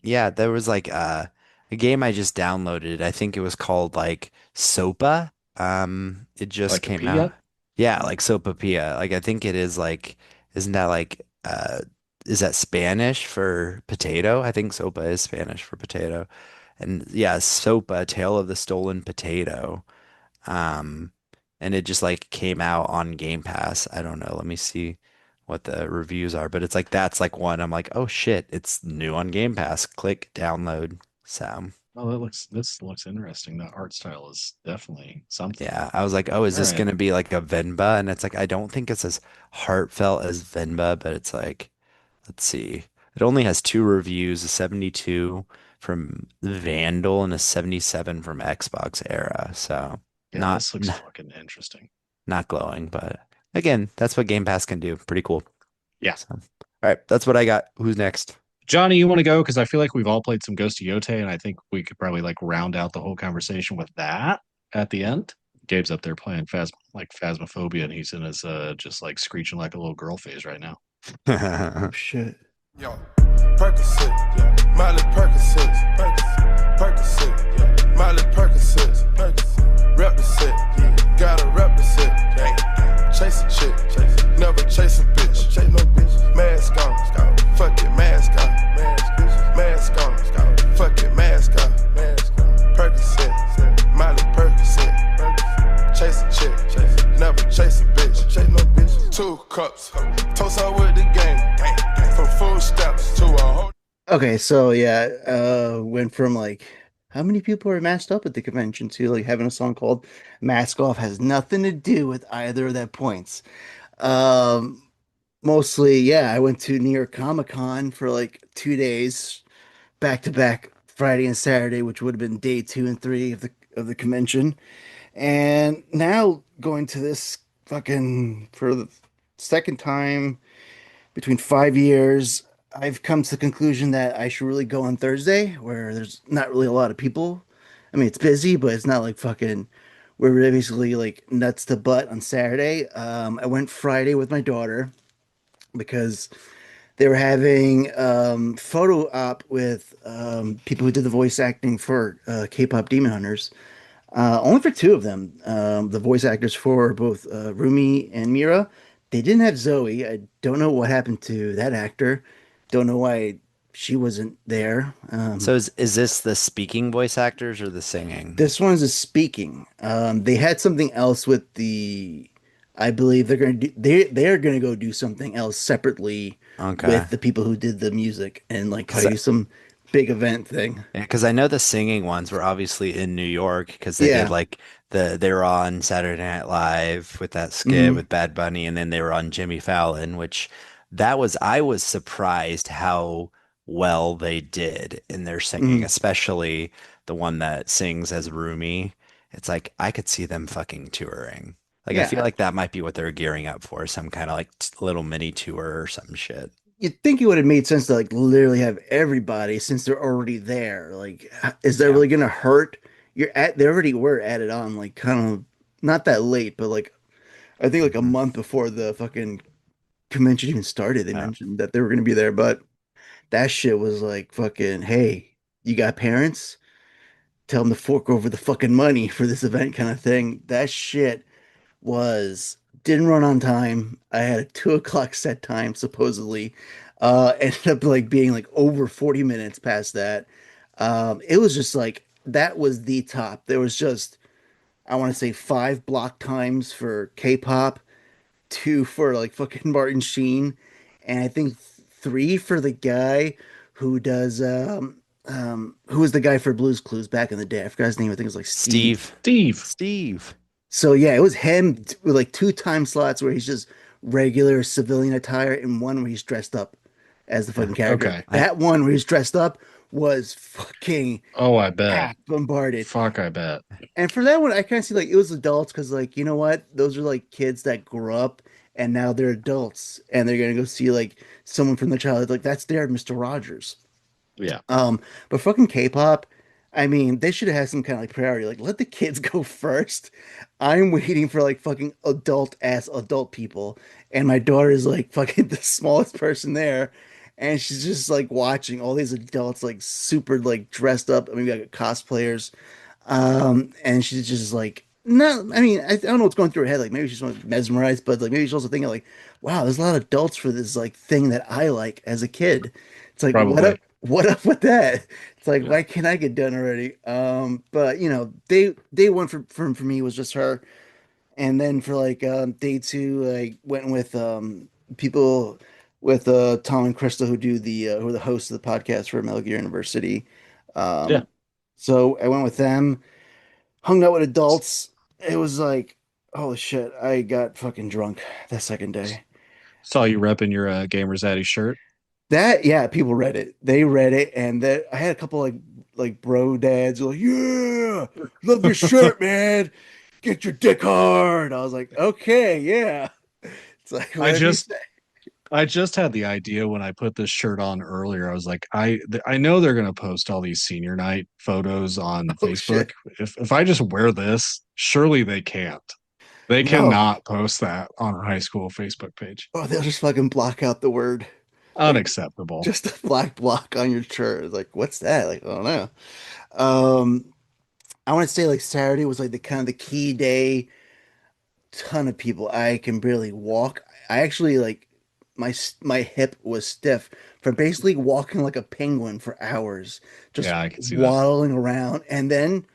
Yeah, there was like a game I just downloaded. I think it was called like Sopa. It just Like a came out. Pia? Yeah, like Sopapilla. Like I think it is like, isn't that like is that Spanish for potato? I think sopa is Spanish for potato. And yeah, Sopa, Tale of the Stolen Potato. Um, and it just like came out on Game Pass. I don't know. Let me see what the reviews are, but it's like that's like one. I'm like, oh shit, it's new on Game Pass. Click download. So Oh, this looks interesting. That art style is definitely something. yeah, I was like, oh, is All this right. gonna be like a Venba? And it's like I don't think it's as heartfelt as Venba, but it's like, let's see. It only has two reviews, a 72 from Vandal and a 77 from Xbox Era. So Yeah, not this looks fucking interesting. not glowing, but again, that's what Game Pass can do. Pretty cool. Yeah. So, all right, that's what I got. Who's next? Johnny, you want to go? Because I feel like we've all played some Ghost of Yotei, and I think we could probably like round out the whole conversation with that at the end. Gabe's up there playing Phasmophobia, and he's in his just like screeching like a little girl phase right now. Oh shit. Yo, Percocet, yeah. Miley Percocet, Percocet, yeah. Miley Percocet, rep the set, yeah. Gotta rep the set, yeah. Chase a chick, never chase a bitch, chase no bitch. Mask on, fuck it, mask on, mask on, fuck it, mask on, Percocet, Miley Percocet, chase a chick, never chase a bitch, chase no bitch. 2 cups, toast out with the gang. From food stamps to a whole. Okay, so yeah, went from like how many people are masked up at the convention to like having a song called Mask Off has nothing to do with either of that points. Um, Mostly, yeah, I went to New York Comic-Con for like 2 days, back to back, Friday and Saturday, which would have been day 2 and 3 of the convention. And now going to this fucking for the second time between 5 years, I've come to the conclusion that I should really go on Thursday, where there's not really a lot of people. I mean, it's busy, but it's not like fucking. We're basically like nuts to butt on Saturday. I went Friday with my daughter because they were having photo op with people who did the voice acting for K-pop Demon Hunters. Only for two of them. The voice actors for both Rumi and Mira. They didn't have Zoe. I don't know what happened to that actor. Don't know why she wasn't there. So is this the speaking voice actors or the singing? This one's a speaking. They had something else with the. I believe they're gonna go do something else separately Okay. with the people who did the music and like Because probably do some big event thing. because I know the singing ones were obviously in New York because they did Yeah. like they were on Saturday Night Live with that skit Hmm. with Bad Bunny, and then they were on Jimmy Fallon, which I was surprised how well they did in their singing, Hmm. especially the one that sings as Rumi. It's like I could see them fucking touring. Like I feel Yeah. like that might be what they're gearing up for, some kind of like little mini tour or some shit. You'd think it would have made sense to like literally have everybody since they're already there. Like, is that Yeah. really gonna hurt? They already were added on, like kind of not that late, but like I think like a Mhm. month before the fucking convention even started, they Yeah. mentioned that they were gonna be there. But that shit was like fucking, hey, you got parents? Tell them to fork over the fucking money for this event kind of thing. That shit was didn't run on time. I had a 2 o'clock set time supposedly. Ended up like being like over 40 minutes past that. It was just like that was the top. There was just I want to say five block times for K-pop, two for like fucking Martin Sheen, and I think three for the guy who does who was the guy for Blue's Clues back in the day. I forgot his name. I think it was like Steve. Steve. Steve. Steve. So yeah, it was him with like two time slots where he's just regular civilian attire and one where he's dressed up as the Yeah. fucking character. Okay. I That one where he's dressed up was fucking Oh, I bet. packed, bombarded. Fuck, I bet. And for that one, I kind of see like it was adults because like you know what, those are like kids that grew up and now they're adults and they're gonna go see like someone from their childhood. Like that's their Mr. Rogers. Yeah. But fucking K-pop, I mean, they should have had some kind of like priority. Like, let the kids go first. I'm waiting for like fucking adult people, and my daughter is like fucking the smallest person there, and she's just like watching all these adults like super like dressed up. I mean, we got cosplayers, and she's just like, no, I mean, I don't know what's going through her head. Like, maybe she's mesmerized, but like maybe she's also thinking like, wow, there's a lot of adults for this like thing that I like as a kid. It's like, Probably. what up with that? It's like, Yeah. why can't I get done already? But you know, day one for me was just her, and then for like day two, I went with people with Tom and Krista who are the hosts of the podcast for Metal Gear University. Yeah. Um, so I went with them, hung out with adults. It was like, holy shit, I got fucking drunk that second day. Saw you repping your Gamer's Addy shirt. That yeah, people read it. They read it, and that I had a couple like bro dads who were like, yeah, love your shirt, man. Get your dick hard. I was like, okay, yeah. It's like I whatever you just say. I just had the idea when I put this shirt on earlier. I was like, I know they're gonna post all these senior night photos on Oh Facebook. shit. If I just wear this, surely they can't. They No. cannot post that on a high school Facebook page. Oh, they'll just fucking block out the word. Like Unacceptable. just a black block on your shirt. It's like, what's that? Like, I don't know. Um, I want to say like Saturday was like the kind of the key day. Ton of people. I can barely walk. I actually like my hip was stiff from basically walking like a penguin for hours, just Yeah, I can see that. waddling around. And then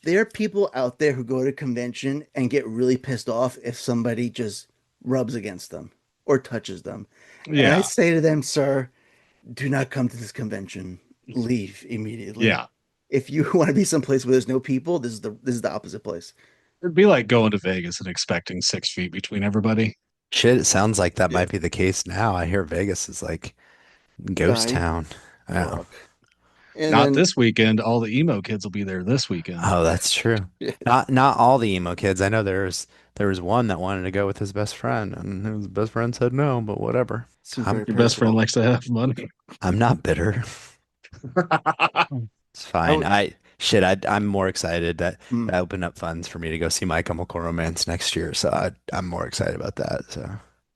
there are people out there who go to convention and get really pissed off if somebody just rubs against them or touches them. And I Yeah, say to them, sir, do not come to this convention. Leave immediately. yeah. If you want to be someplace where there's no people, this is the opposite place. It'd be like going to Vegas and expecting 6 feet between everybody. Shit, it sounds like that Yeah. might be the case now. I hear Vegas is like ghost Dying. town. Yeah. Fuck. And Not then this weekend. All the emo kids will be there this weekend. Oh, that's true. yeah, Not all the emo kids. I know there was one that wanted to go with his best friend, and his best friend said no, but whatever. seems I'm very Your best friend personal. likes to have money. I'm not bitter. It's I fine. would, I'm more excited that mm. that opened up funds for me to go see My Chemical Romance next year, so I'm more excited about that. So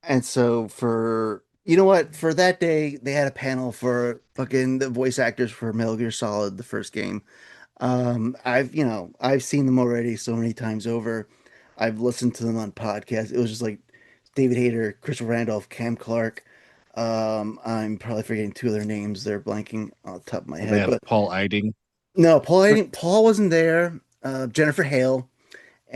And so for you know what, for that day they had a panel for fucking the voice actors for Metal Gear Solid, the first game. I've seen them already so many times over. I've listened to them on podcasts. It was just like David Hayter, Christopher Randolph, Cam Clark. I'm probably forgetting two of their names. They're blanking on the top of my They head, have but Paul Eiding. no, Paul wasn't there. Jennifer Hale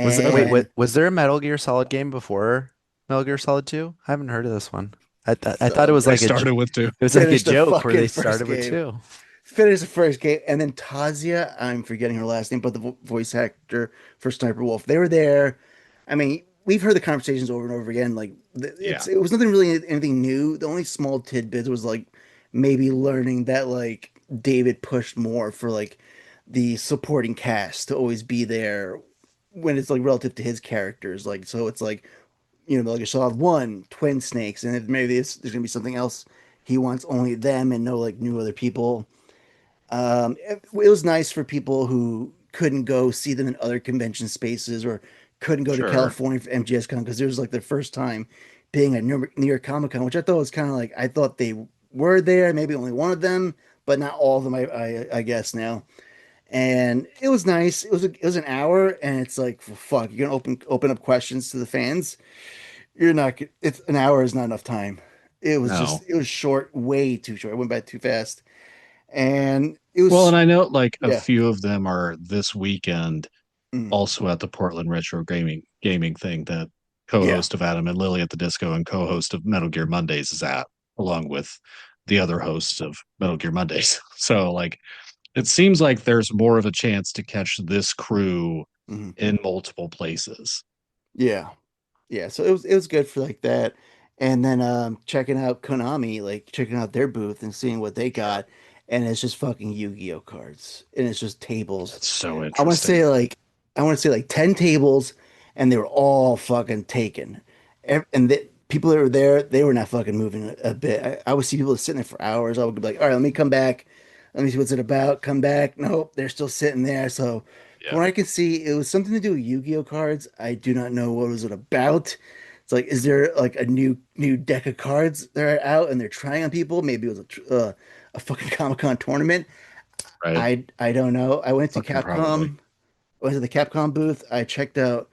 Was it, wait, and was there a Metal Gear Solid game before Metal Gear Solid 2? I haven't heard of this one. I thought it was They like started with two. it was like a finished the joke where fucking they first started with game. two. Finished the first game, and then Tazia, I'm forgetting her last name, but the voice actor for Sniper Wolf, they were there. I mean, we've heard the conversations over and over again. Like, Yeah, it was nothing really anything new. The only small tidbits was like maybe learning that like David pushed more for like the supporting cast to always be there when it's like relative to his characters. Like, so it's like like a Solid One, Twin Snakes, and if maybe there's gonna be something else he wants only them and no like new other people. It was nice for people who couldn't go see them in other convention spaces or couldn't go to sure. California for MGSCon because it was like their first time being at New York Comic-Con, which I thought was kind of like I thought they were there, maybe only one of them, but not all of them. I guess now, and it was nice. It was an hour, and it's like fuck, you're gonna open up questions to the fans. You're not. It's an hour is not enough time. No. It was short, way too short. It went by too fast, and it Well, and was I know like a yeah. few of them are this weekend Mm. also at the Portland Retro Gaming thing that Yeah, co-host of Adam and Lily at the Disco and co-host of Metal Gear Mondays is at, along with the other hosts of Metal Gear Mondays. So like it seems like there's more of a chance to catch this crew hmm in multiple places. yeah, yeah. So it was good for like that, and then checking out Konami, like checking out their booth and seeing what they Yeah, got, and it's just fucking Yu-Gi-Oh cards, and it's just tables. that's so I want to interesting. say like I want to say like 10 tables, and they were all fucking taken, and the people that were there, they were not fucking moving a bit. I would see people sitting there for hours. I would be like, all right, let me come back. Let me see what's it about. Come back. Nope, they're still sitting there. So from Yeah, what I can see, it was something to do with Yu-Gi-Oh cards. I do not know what was it about. It's like, is there like a new deck of cards that are out and they're trying on people? Maybe it was a fucking Comic-Con tournament. right. I don't know. I went to Fucking probably. Capcom. I went to the Capcom booth. I checked out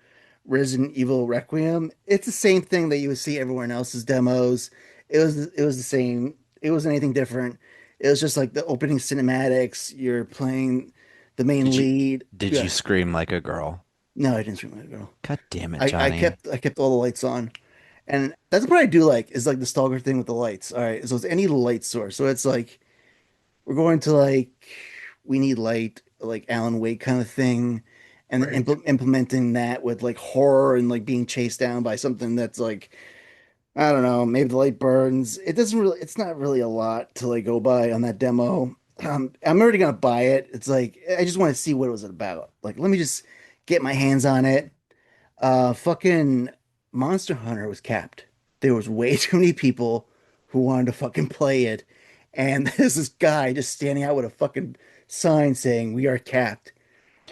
Resident Evil Requiem. It's the same thing that you would see everyone else's demos. It was the same. It wasn't anything different. It was just like the opening cinematics. You're playing the main Did you lead. did you Yeah. scream like a girl? No, I didn't scream at a girl. God damn it, Johnny. I kept all the lights on. And that's what I do like is like the stalker thing with the lights. All right. So it's any light source. So it's like we're going to like we need light, like Alan Wake kind of thing, and then Right. implementing that with like horror and like being chased down by something that's like I don't know, maybe the light burns. It doesn't really, it's not really a lot to like go by on that demo. I'm already gonna buy it. It's like I just want to see what it was about. Like, let me just get my hands on it. Fucking Monster Hunter was capped. There was way too many people who wanted to fucking play it, and there's this guy just standing out with a fucking sign saying "We are capped."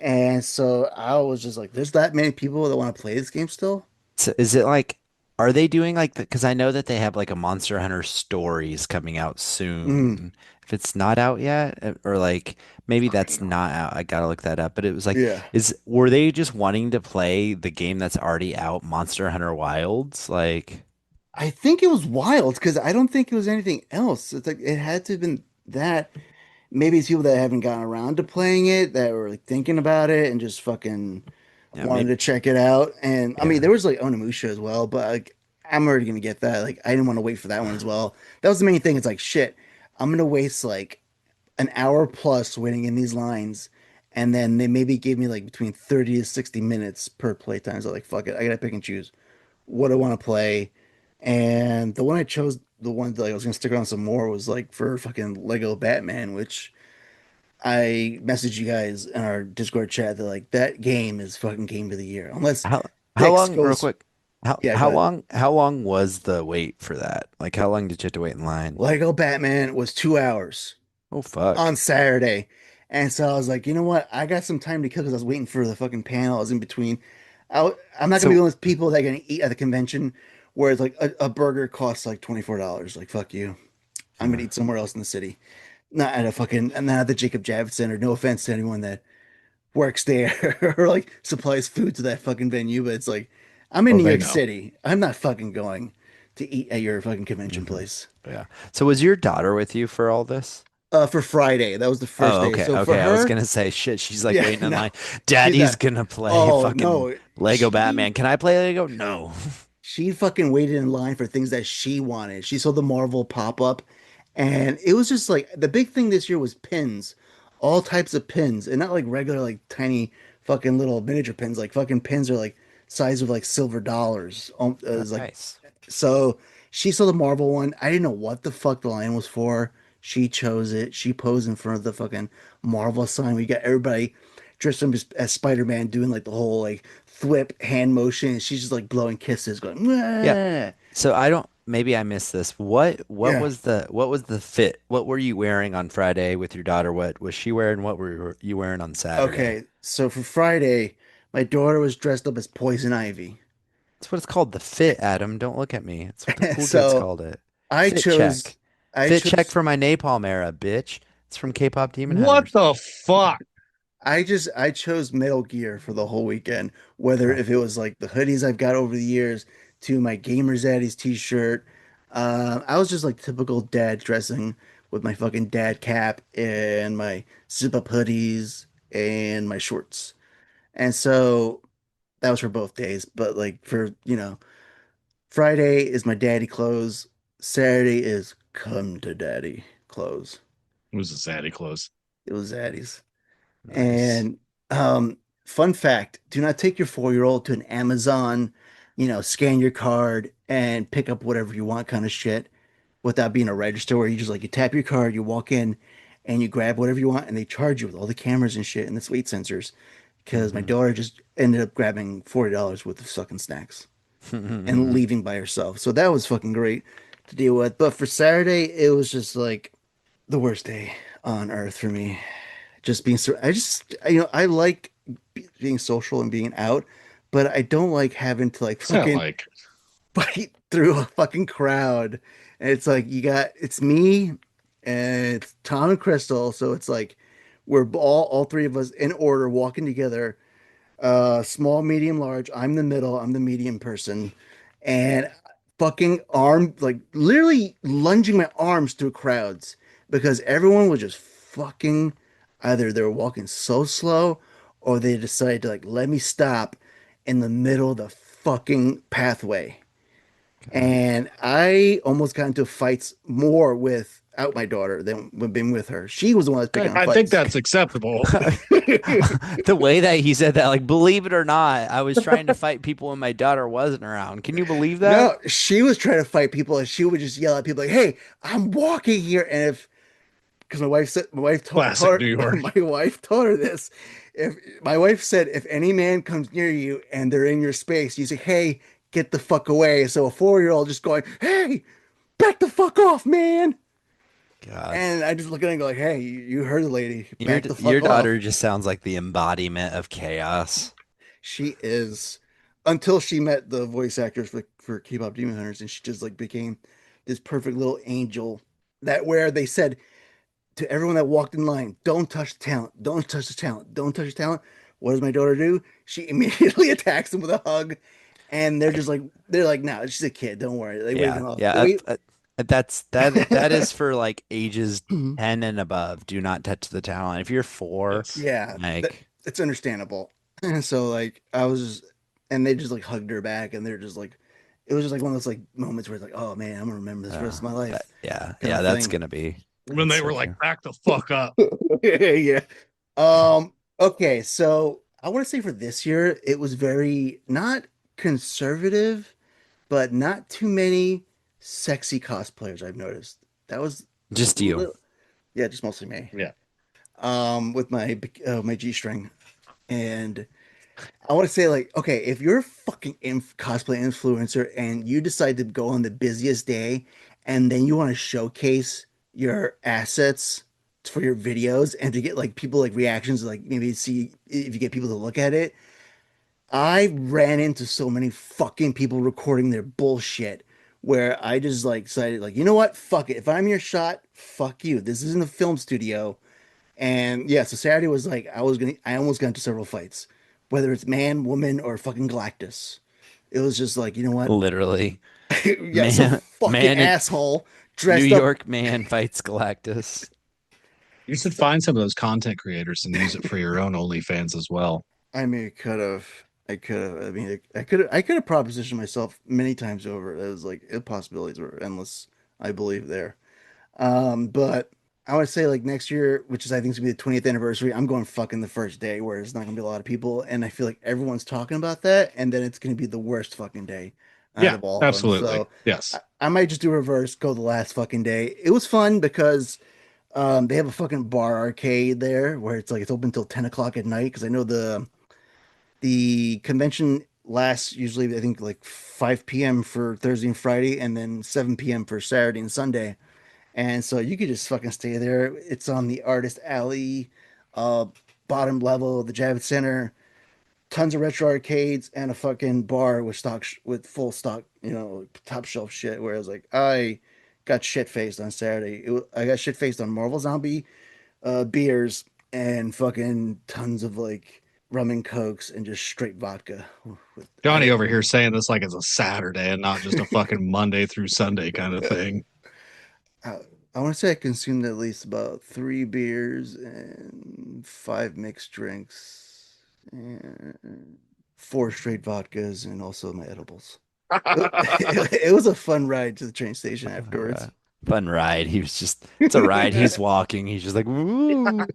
And so I was just like, "There's that many people that want to play this game still." So is it like, are they doing like the, because I know that they have like a Monster Hunter Stories coming out Mm, soon. If it's not out yet, or like maybe that's not out, I gotta look that up. But it was like, yeah. were they just wanting to play the game that's already out, Monster Hunter Wilds? Like, I think it was wild because I don't think it was anything else. It's like it had to have been that. Maybe it's people that haven't gotten around to playing it that were like thinking about it and just fucking yeah, wanted maybe, to check it out. And I mean, yeah. there was like Onimusha as well, but like I'm already gonna get that. Like I didn't want to wait for that one as well. That was the main thing. It's like shit. I'm gonna waste like an hour plus waiting in these lines, and then they maybe gave me like between 30 to 60 minutes per playtime. So like fuck it, I gotta pick and choose what I want to play. And the one I chose, the one that like, I was gonna stick around some more was like for fucking Lego Batman, which I messaged you guys in our Discord chat that like that game is fucking game of the year. Unless How Dix long, real goes, quick, yeah, go ahead. how long was the wait for that? Like, how long did you have to wait in line? Lego Batman was 2 hours Oh fuck. on Saturday. And so I was like, you know what? I got some time to kill because I was waiting for the fucking panel. I was in between. I'm not gonna be So one of those people that are gonna eat at the convention where it's like a burger costs like $24. Like fuck you. I'm gonna uh, eat somewhere else in the city. Not at a fucking not at the Jacob Javits Center. No offense to anyone that works there or like supplies food to that fucking venue, but it's like I'm in Oh, New they York know. City. I'm not fucking going to eat at your fucking convention Hmm. place. Yeah. So was your daughter with you for all this? For Friday, that was the first Oh, day. okay. So for Okay. I was her, gonna say shit. She's like yeah, waiting in no, line. she's Daddy's not. gonna play Oh fucking no, Lego she Batman. Can I play Lego? No. she fucking waited in line for things that she wanted. She saw the Marvel pop up, and it was just like the big thing this year was pins, all types of pins, and not like regular like tiny fucking little miniature pins. Like fucking pins are like size of like silver dollars. It's like Nice. so. She saw the Marvel one. I didn't know what the fuck the line was for. She chose it. She posed in front of the fucking Marvel sign. We got everybody dressed up as Spider-Man doing like the whole like thwip hand motion. And she's just like blowing kisses, going, Yeah. "Mwah." So I don't. Maybe I missed this. What Yeah. was the fit? What were you wearing on Friday with your daughter? What was she wearing? What were you wearing on Saturday? Okay. So for Friday, my daughter was dressed up as Poison Ivy. That's what it's called. The fit, Adam. Don't look at me. It's what the cool kids So called it. I Fit chose, check. I Fit check chose, for my Napalm era, bitch. It's from K-pop Demon What Hunters. the fuck? I chose Metal Gear for the whole weekend. Whether Oh. if it was like the hoodies I've got over the years to my Gamer Zaddies t-shirt, I was just like typical dad dressing with my fucking dad cap and my zip-up hoodies and my shorts. And so that was for both days. But like for, Friday is my daddy clothes. Saturday is come to daddy clothes. It was a Zaddy close. It was Zaddies. Nice. And fun fact, do not take your 4-year-old to an Amazon, scan your card and pick up whatever you want kind of shit without being a register where you just like you tap your card, you walk in and you grab whatever you want and they charge you with all the cameras and shit and the weight sensors. Because my daughter just ended up grabbing $40 worth of sucking snacks and Hmm. leaving by herself. So that was fucking great to deal with. But for Saturday, it was just like the worst day on earth for me. Just being so, I just, I like being social and being out, but I don't like having to like It's not fucking like fight through a fucking crowd. And it's like, it's me and it's Tom and Crystal. So it's like, we're all three of us in order walking together, small, medium, large. I'm the middle. I'm the medium person, and fucking like literally lunging my arms through crowds because everyone was just fucking either they were walking so slow or they decided to like let me stop in the middle of the fucking pathway. God. And I almost got into fights more without my daughter than with being with her. She was the one that's picking on I think fights. that's acceptable. The way that he said that, like, believe it or not, I was trying to fight people when my daughter wasn't around. Can you believe that? No, she was trying to fight people and she would just yell at people like, "Hey, I'm walking here." And if because my wife Classic New York. my wife told her this. If my wife said if any man comes near you and they're in your space, you say, "Hey, get the fuck away." So a 4-year-old just going, "Hey, back the fuck off, man." God. And I just look at her and go like, "Hey, you heard the lady. Your Back the your fuck off." daughter just sounds like the embodiment of chaos. She is until she met the voice actors for K-pop Demon Hunters, and she just like became this perfect little angel. That where they said to everyone that walked in line, "Don't touch the talent. Don't touch the talent. Don't touch the talent." What does my daughter do? She immediately attacks them with a hug, and I, they're like, "No, she's a kid. Don't worry." They wave yeah, him off. yeah. They wait. That is for like ages 10 and above. Do not touch the talent. If you're four, Yes. Yeah, like, it's understandable. And so like I was just, and they just like hugged her back, and they're just like, it was just like one of those like moments where it's like, oh man, I'm gonna remember this for the rest of my life, yeah, kind yeah, of that's thing. gonna be. When That's they so were true. like, back the fuck up. Yeah. Okay, so I want to say for this year, it was very not conservative, but not too many sexy cosplayers I've noticed. That was a Just you. little, yeah, just mostly me. Yeah. With my G-string. And I want to say, like, okay, if you're a fucking cosplay influencer and you decide to go on the busiest day and then you want to showcase your assets for your videos and to get like people like reactions, like maybe see if you get people to look at it. I ran into so many fucking people recording their bullshit where I just like decided, like, you know what? Fuck it. If I'm your shot, fuck you. This isn't a film studio. And yeah, so Saturday was like I almost got into several fights, whether it's man, woman, or fucking Galactus. It was just like, you know what? Literally. Yeah, some fucking Man in asshole New dressed up. York man fights Galactus. You should find some of those content creators and use it for your own OnlyFans as well. I mean, it could have. I could have. I mean, I could have propositioned myself many times over. It was like the possibilities were endless. I believe there. But I would say like next year, which is I think is gonna be the 20th anniversary. I'm going fucking the first day where there's not gonna be a lot of people, and I feel like everyone's talking about that, and then it's gonna be the worst fucking day out Yeah, of all of them. absolutely. So Yes. I might just do reverse, go the last fucking day. It was fun because they have a fucking bar arcade there where it's like it's open till 10 o'clock at night. Because I know the convention lasts usually I think like 5 p.m. for Thursday and Friday, and then 7 p.m. for Saturday and Sunday. And so you could just fucking stay there. It's on the artist alley, uh, bottom level of the Javits Center. Tons of retro arcades and a fucking bar with with full stock, top shelf shit. Whereas like I got shit faced on Saturday. I got shit faced on Marvel Zombie beers and fucking tons of like rum and cokes and just straight vodka. Johnny over here saying this like it's a Saturday and not just a fucking Monday through Sunday kind of thing. I, I want to say I consumed at least about 3 beers and 5 mixed drinks and 4 straight vodkas and also my edibles. It was a fun ride to the train station afterwards. Fun ride. It's a ride. He's walking. He's just like, woo.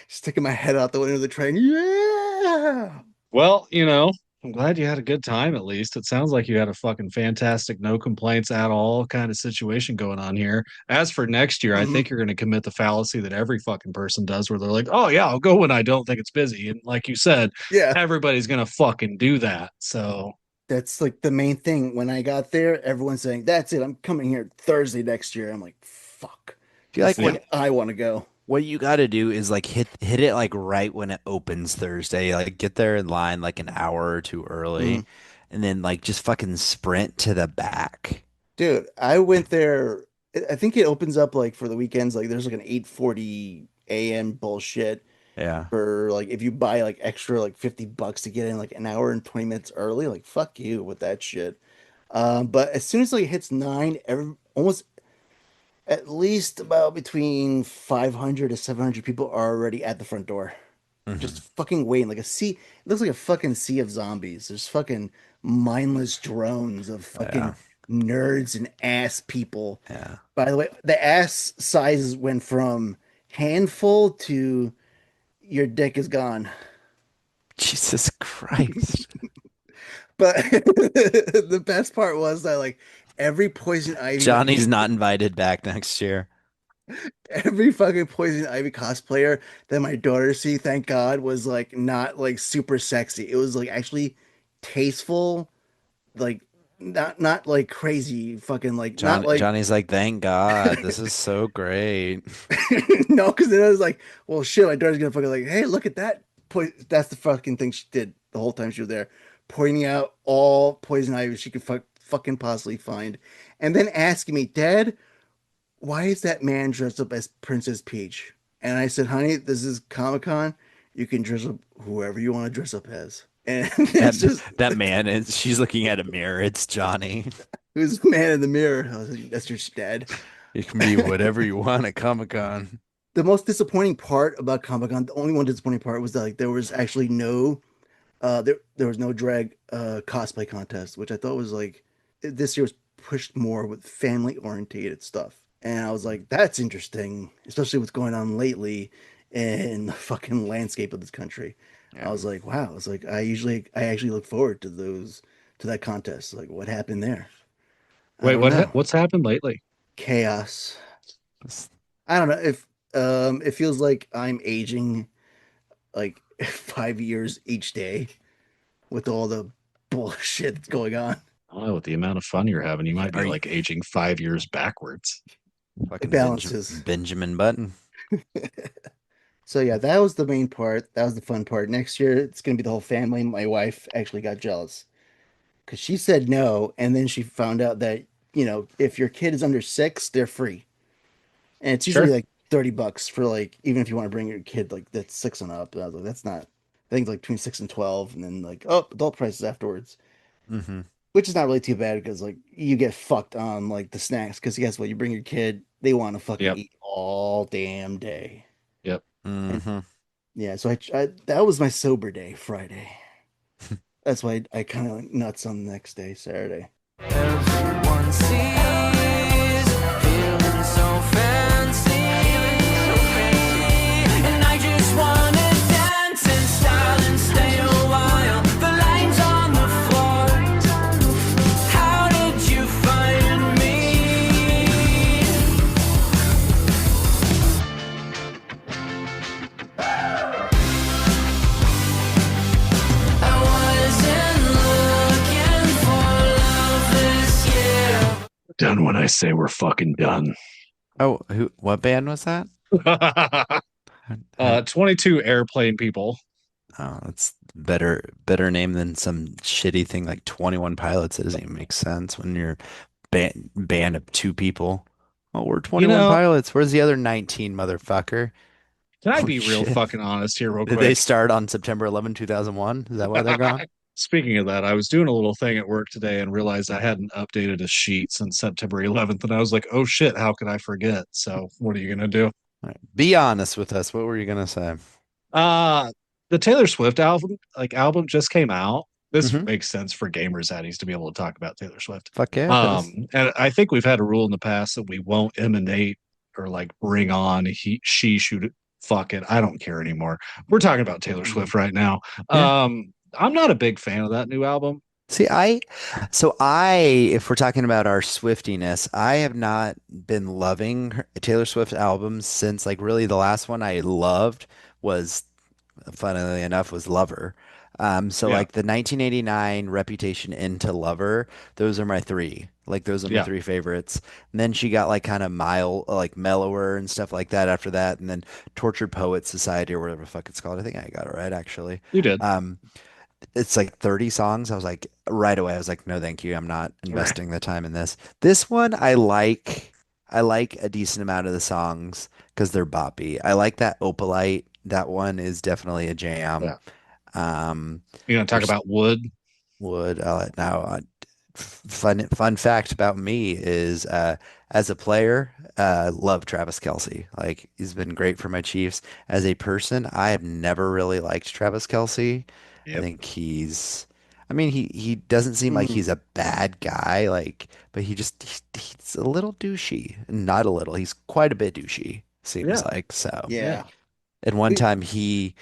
Sticking my head out the window of the train. Yeah. Well, I'm glad you had a good time at least. It sounds like you had a fucking fantastic, no complaints at all kind of situation going on here. As for next year, I Mhm. think you're going to commit the fallacy that every fucking person does where they're like, oh, yeah, I'll go when I don't think it's busy. And like you said, Yeah. everybody's going to fucking do that. So, That's like the main thing. When I got there, everyone's saying, "That's it. I'm coming here Thursday next year." I'm like, "Fuck." I feel This like is like I want to go. what you got to do is like hit it like right when it opens Thursday. Like get there in line like an hour or two early, Mhm. and then like just fucking sprint to the back. Dude, I went there. I think it opens up like for the weekends. Like there's like an 8:40 a.m. bullshit Yeah. for like if you buy like extra like $50 to get in like an hour and 20 minutes early. Like fuck you with that shit. But as soon as like it hits 9, almost at least about between 500 to 700 people are already at the front door. Hmm. Just fucking waiting like a sea. It looks like a fucking sea of zombies. There's fucking mindless drones of Yeah. fucking nerds and ass people. Yeah. By the way, the ass sizes went from handful to your dick is gone. Jesus Christ. But the best part was that like every poison ivy Johnny's not invited back next year. every fucking poison ivy cosplayer that my daughter see, thank God, was like not like super sexy. It was like actually tasteful, like not like crazy fucking like not like Johnny's like, thank God, this is so great. no, because then I was like, well shit, my daughter's gonna fucking like, hey, look at that. That's the fucking thing she did the whole time she was there, pointing out all poison ivy she could fucking possibly find, and then asking me, Dad, why is that man dressed up as Princess Peach? And I said, honey, this is Comic-Con. You can dress up whoever you want to dress up as. And That it's just that man is she's looking at a mirror. It's Johnny. who's the man in the mirror? I was like, that's your dad. You can be whatever you want at Comic-Con. The most disappointing part about Comic-Con, the only one disappointing part was that like there was actually no there was no drag cosplay contest, which I thought was like this year was pushed more with family orientated stuff. And I was like, that's interesting, especially what's going on lately in the fucking landscape of this country. I Yeah. was like, wow. I was like, I actually look forward to that contest. Like, what happened there? I wait, don't know. what's happened lately? Chaos. I don't know if it feels like I'm aging like 5 years each day with all the bullshit that's going on. I don't know, with the amount of fun you're having, you might be Are you like aging 5 years backwards. It fucking balances. Benjamin Button? So yeah, that was the main part. That was the fun part. Next year, it's gonna be the whole family. My wife actually got jealous because she said no, and then she found out that if your kid is under 6, they're free, and it's usually Sure. like $30 for like even if you want to bring your kid like that's 6 and up. I was like, that's not. I think it's like between 6 and 12, and then like adult prices afterwards. Hmm. which is not really too bad because like you get fucked on like the snacks because guess what? You bring your kid, they want to fucking Yep. eat all damn day. Yep. And Hmm. yeah, so I that was my sober day, Friday. That's why I kind of went nuts on the next day, Saturday. Everyone sees, feeling so fancy, and I just wanna dance in style and stay a while. The lines on the floor. How did you find me? I wasn't looking for love this year. Done when I say we're fucking done. Oh, what band was that? I- 22 airplane people. Oh, that's better name than some shitty thing like 21 Pilots. It doesn't even make sense when you're band of two people. Oh, we're You 21 know, Pilots. Where's the other 19, motherfucker? can I Oh be real shit. fucking honest here, real Did they quick? start on September 11, 2001? Is that why they're gone? Speaking of that, I was doing a little thing at work today and realized I hadn't updated a sheet since September 11th. And I was like, oh shit, how could I forget? So, what are you going to do? All right. Be honest with us. What were you gonna say? Uh, the Taylor Swift album just came out. This Hmm. makes sense for gamers addies to be able to talk about Taylor Swift. Fuck yeah, it does. And I think we've had a rule in the past that we won't emanate or like bring on she, shoot it, fuck it. I don't care anymore. We're talking about Taylor Swift right now. Yeah. I'm not a big fan of that new album. See, if we're talking about our Swiftiness, I have not been loving Taylor Swift albums since like really the last one I loved was, funnily enough, was Lover. So Yeah, like the 1989 Reputation into Lover, those are my three. Like those are my yeah, three favorites. And then she got like kind of mild, like mellower and stuff like that after that. And then Tortured Poet Society or whatever the fuck it's called. I think I got it right actually. you did. Um, it's like 30 songs. I was like, right away, I was like, no, thank you. I'm not Right. investing the time in this. This one, I like. I like a decent amount of the songs because they're boppy. I like that Opalite. That one is definitely a jam. Yeah. Um, You know, talk there's about wood. Wood. Now, fun fact about me is as a player, love Travis Kelce. Like he's been great for my Chiefs. As a person, I have never really liked Travis Kelce. I Yep. think I mean, he doesn't seem like Mhm. he's a bad guy, like, but he's a little douchey. Not a little, he's quite a bit douchey, seems Yeah. like. So, Yeah. Yeah. and one time he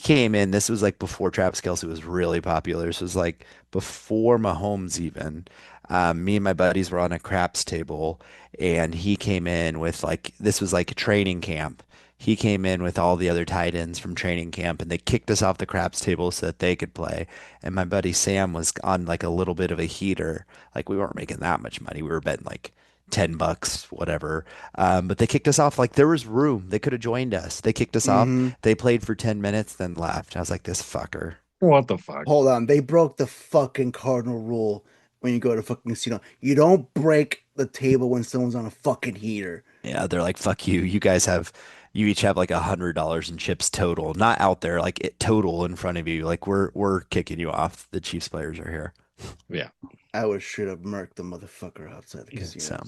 came in, this was like before Travis Kelce was really popular. This was like before Mahomes even. Me and my buddies were on a craps table and he came in with like this was like a training camp. He came in with all the other tight ends from training camp and they kicked us off the craps table so that they could play. And my buddy Sam was on like a little bit of a heater. Like we weren't making that much money. We were betting like $10, whatever. But they kicked us off like there was room. They could have joined us. They kicked us off. Hmm. They played for 10 minutes, then left. I was like, this fucker. What the fuck? Hold on, they broke the fucking cardinal rule when you go to fucking casino. You don't break the table when someone's on a fucking heater. Yeah, they're like, fuck you. You each have like $100 in chips total, not out there, like it total in front of you. Like we're kicking you off. The Chiefs players are here. Yeah. I would should have murked the motherfucker outside the Yeah, casino.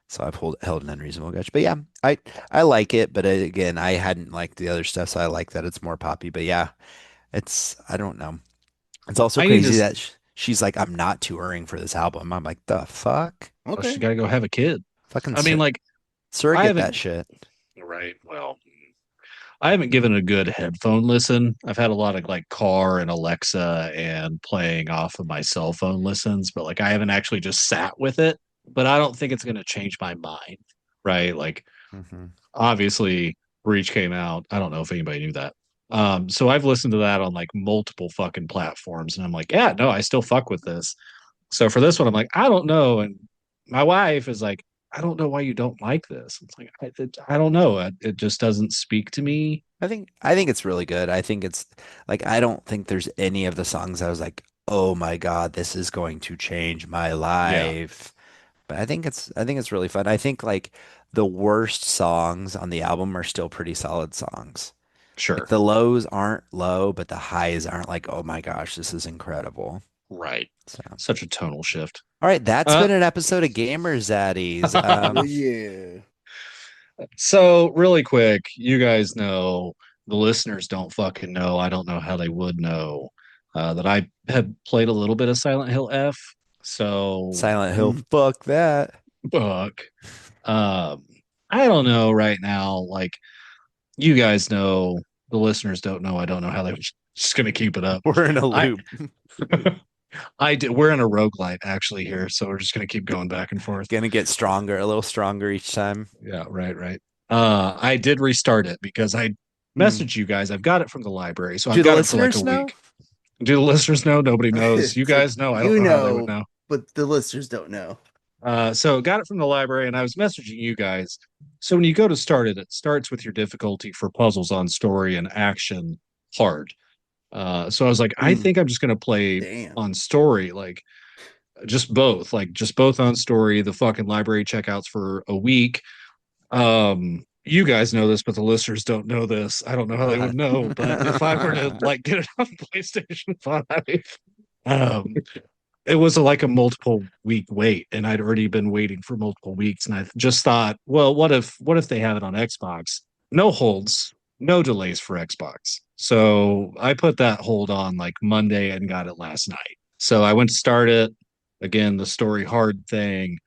so I've held an unreasonable grudge. But yeah, I like it. But again, I hadn't liked the other stuff, so I like that it's more poppy. But yeah, I don't know. It's also I need crazy to. that she's like, I'm not touring for this album. I'm like, the fuck? Well, she Okay. got to go have a kid. Fucking I mean, like, I surrogate that haven't. shit. Right. Well, I haven't given a good headphone listen. I've had a lot of like car and Alexa and playing off of my cell phone listens, but like I haven't actually just sat with it. But I don't think it's going to change my mind. Right. Like, Hmm. obviously, Breach came out. I don't know if anybody knew that. So I've listened to that on like multiple fucking platforms, and I'm like, yeah, no, I still fuck with this. So for this one, I'm like, I don't know. And my wife is like, I don't know why you don't like this. It's like, I don't know. It just doesn't speak to me. I think it's really good. I think it's like I don't think there's any of the songs I was like, oh my God, this is going to change my Yeah, life. But I think it's really fun. I think like the worst songs on the album are still pretty solid songs. Like sure. the lows aren't low, but the highs aren't like, oh my gosh, this is incredible. Right. So, Such a tonal shift. all right, that's Uh, been an episode of Gamer Zaddies. Yeah. So really quick, you guys know, the listeners don't fucking know. I don't know how they would know that I have played a little bit of Silent Hill F. So Silent Hill, fuck that. fuck. Um, I don't know right now. Like you guys know, the listeners don't know. I don't know how they just gonna keep it up. We're in a I loop. I did. We're in a roguelite actually here, so we're just gonna keep going back and forth. Gonna get stronger, a little stronger each time. Yeah, right. I did restart it because I messaged you guys. I've got it from the library, so Do I've the got it for like a listeners know? week. Do the listeners know? Nobody knows. You It's like, guys know. I you don't know how they would know, know. but the listeners don't know. So got it from the library, and I was messaging you guys. So when you go to start it, it starts with your difficulty for puzzles on story and action hard. So I was like, I think I'm just gonna play Damn. on story, like just both on story. The fucking library checkouts for a week. You guys know this, but the listeners don't know this. I don't know how they would know, but if I were to like get it on PlayStation 5, um, it was like a multiple week wait, and I'd already been waiting for multiple weeks, and I just thought, well, what if they have it on Xbox? No holds, no delays for Xbox. So I put that hold on like Monday and got it last night. So I went to start it again, the story hard thing.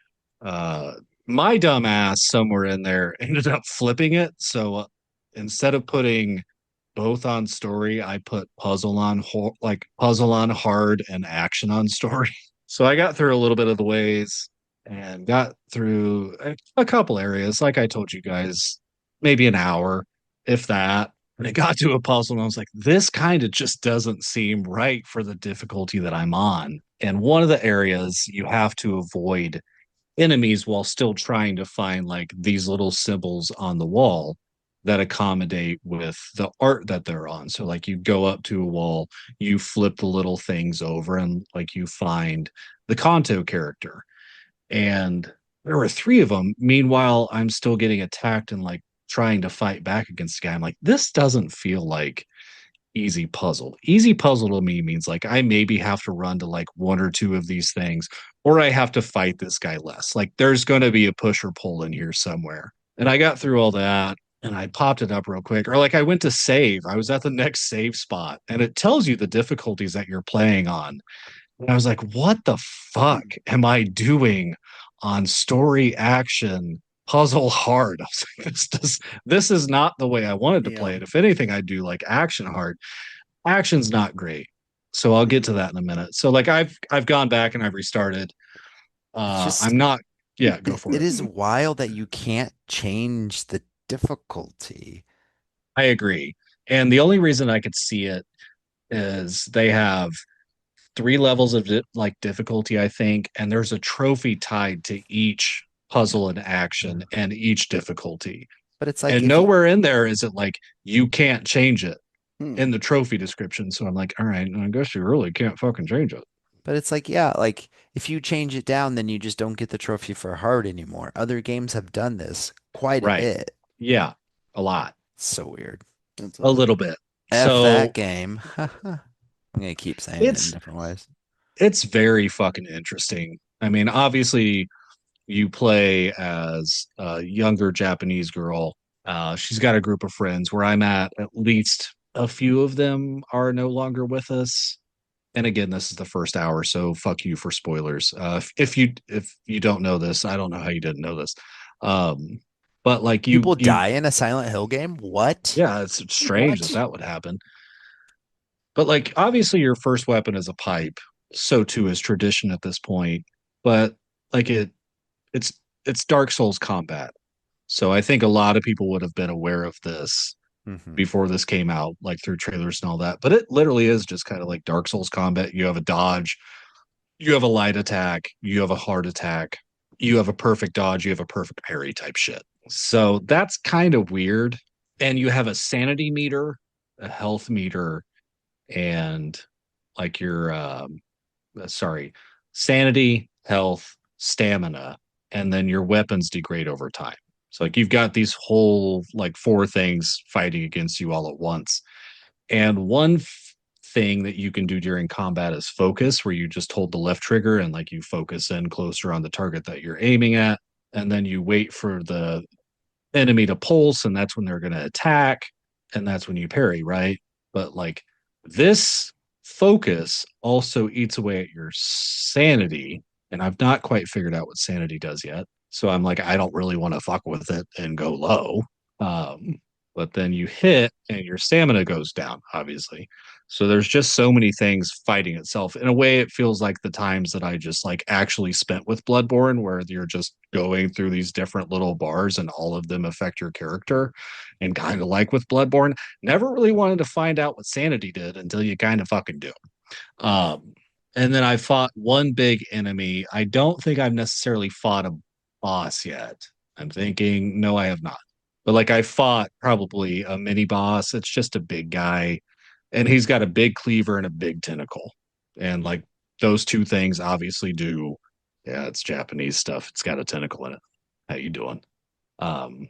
Uh, my dumb ass somewhere in there ended up flipping it. So instead of putting both on story, I put puzzle on hard and action on story. So I got through a little bit of the ways and got through a couple areas. Like I told you guys, maybe an hour, if that. And it got to a puzzle, and I was like, this kind of just doesn't seem right for the difficulty that I'm on. And one of the areas you have to avoid enemies while still trying to find like these little symbols on the wall that accommodate with the art that they're on. So like you go up to a wall, you flip the little things over, and like you find the Kanto character. And there were three of them. Meanwhile, I'm still getting attacked and like trying to fight back against the guy. I'm like, this doesn't feel like easy puzzle. Easy puzzle to me means like I maybe have to run to like one or two of these things, or I have to fight this guy less. Like there's going to be a push or pull in here somewhere. And I got through all that, and I popped it up real quick. Or like I went to save. I was at the next save spot, and it tells you the difficulties that you're playing on. And I was like, what the fuck am I doing on story action puzzle hard? I was like, this is not the way I wanted to play it. If anything, I'd do like action hard. Action's not great. So I'll get to that in a minute. So like I've gone back and I've restarted. I'm not go for it. It is wild that you can't change the difficulty. I agree. And the only reason I could see it is they have three levels of difficulty, I think, and there's a trophy tied to each puzzle and action and each difficulty. But it's like and nowhere in there is it like you can't change it in the trophy description. So I'm like, all right, I guess you really can't fucking change it. But it's like, yeah, like if you change it down, then you just don't get the trophy for hard anymore. Other games have done this quite a bit. Yeah, a lot. So weird. A little bit. F that game. I'm gonna keep saying it in different ways. It's very fucking interesting. I mean, obviously, you play as a younger Japanese girl. She's got a group of friends. Where I'm at least a few of them are no longer with us. And again, this is the first hour, so fuck you for spoilers. If you don't know this, I don't know how you didn't know this. But like people die in a Silent Hill game. What? Yeah, it's strange that would happen. But like obviously your first weapon is a pipe. So too is tradition at this point. But like it's Dark Souls combat. So I think a lot of people would have been aware of this before this came out, like through trailers and all that. But it literally is just kind of like Dark Souls combat. You have a dodge, you have a light attack, you have a hard attack, you have a perfect dodge, you have a perfect parry type shit. So that's kind of weird. And you have a sanity meter, a health meter, and like your sanity, health, stamina, and then your weapons degrade over time. So like you've got these whole like four things fighting against you all at once. And one thing that you can do during combat is focus, where you just hold the left trigger and like you focus in closer on the target that you're aiming at, and then you wait for the enemy to pulse, and that's when they're going to attack, and that's when you parry, right? But like this focus also eats away at your sanity, and I've not quite figured out what sanity does yet. So I'm like, I don't really want to fuck with it and go low. But then you hit and your stamina goes down, obviously. So there's just so many things fighting itself. In a way, it feels like the times that I just like actually spent with Bloodborne, where you're just going through these different little bars and all of them affect your character. And kind of like with Bloodborne, never really wanted to find out what sanity did until you kind of fucking do. And then I fought one big enemy. I don't think I've necessarily fought a boss yet. I'm thinking, no, I have not. But like I fought probably a mini boss. It's just a big guy, and he's got a big cleaver and a big tentacle. And like those two things obviously do. Yeah, it's Japanese stuff. It's got a tentacle in it. How you doing? Um,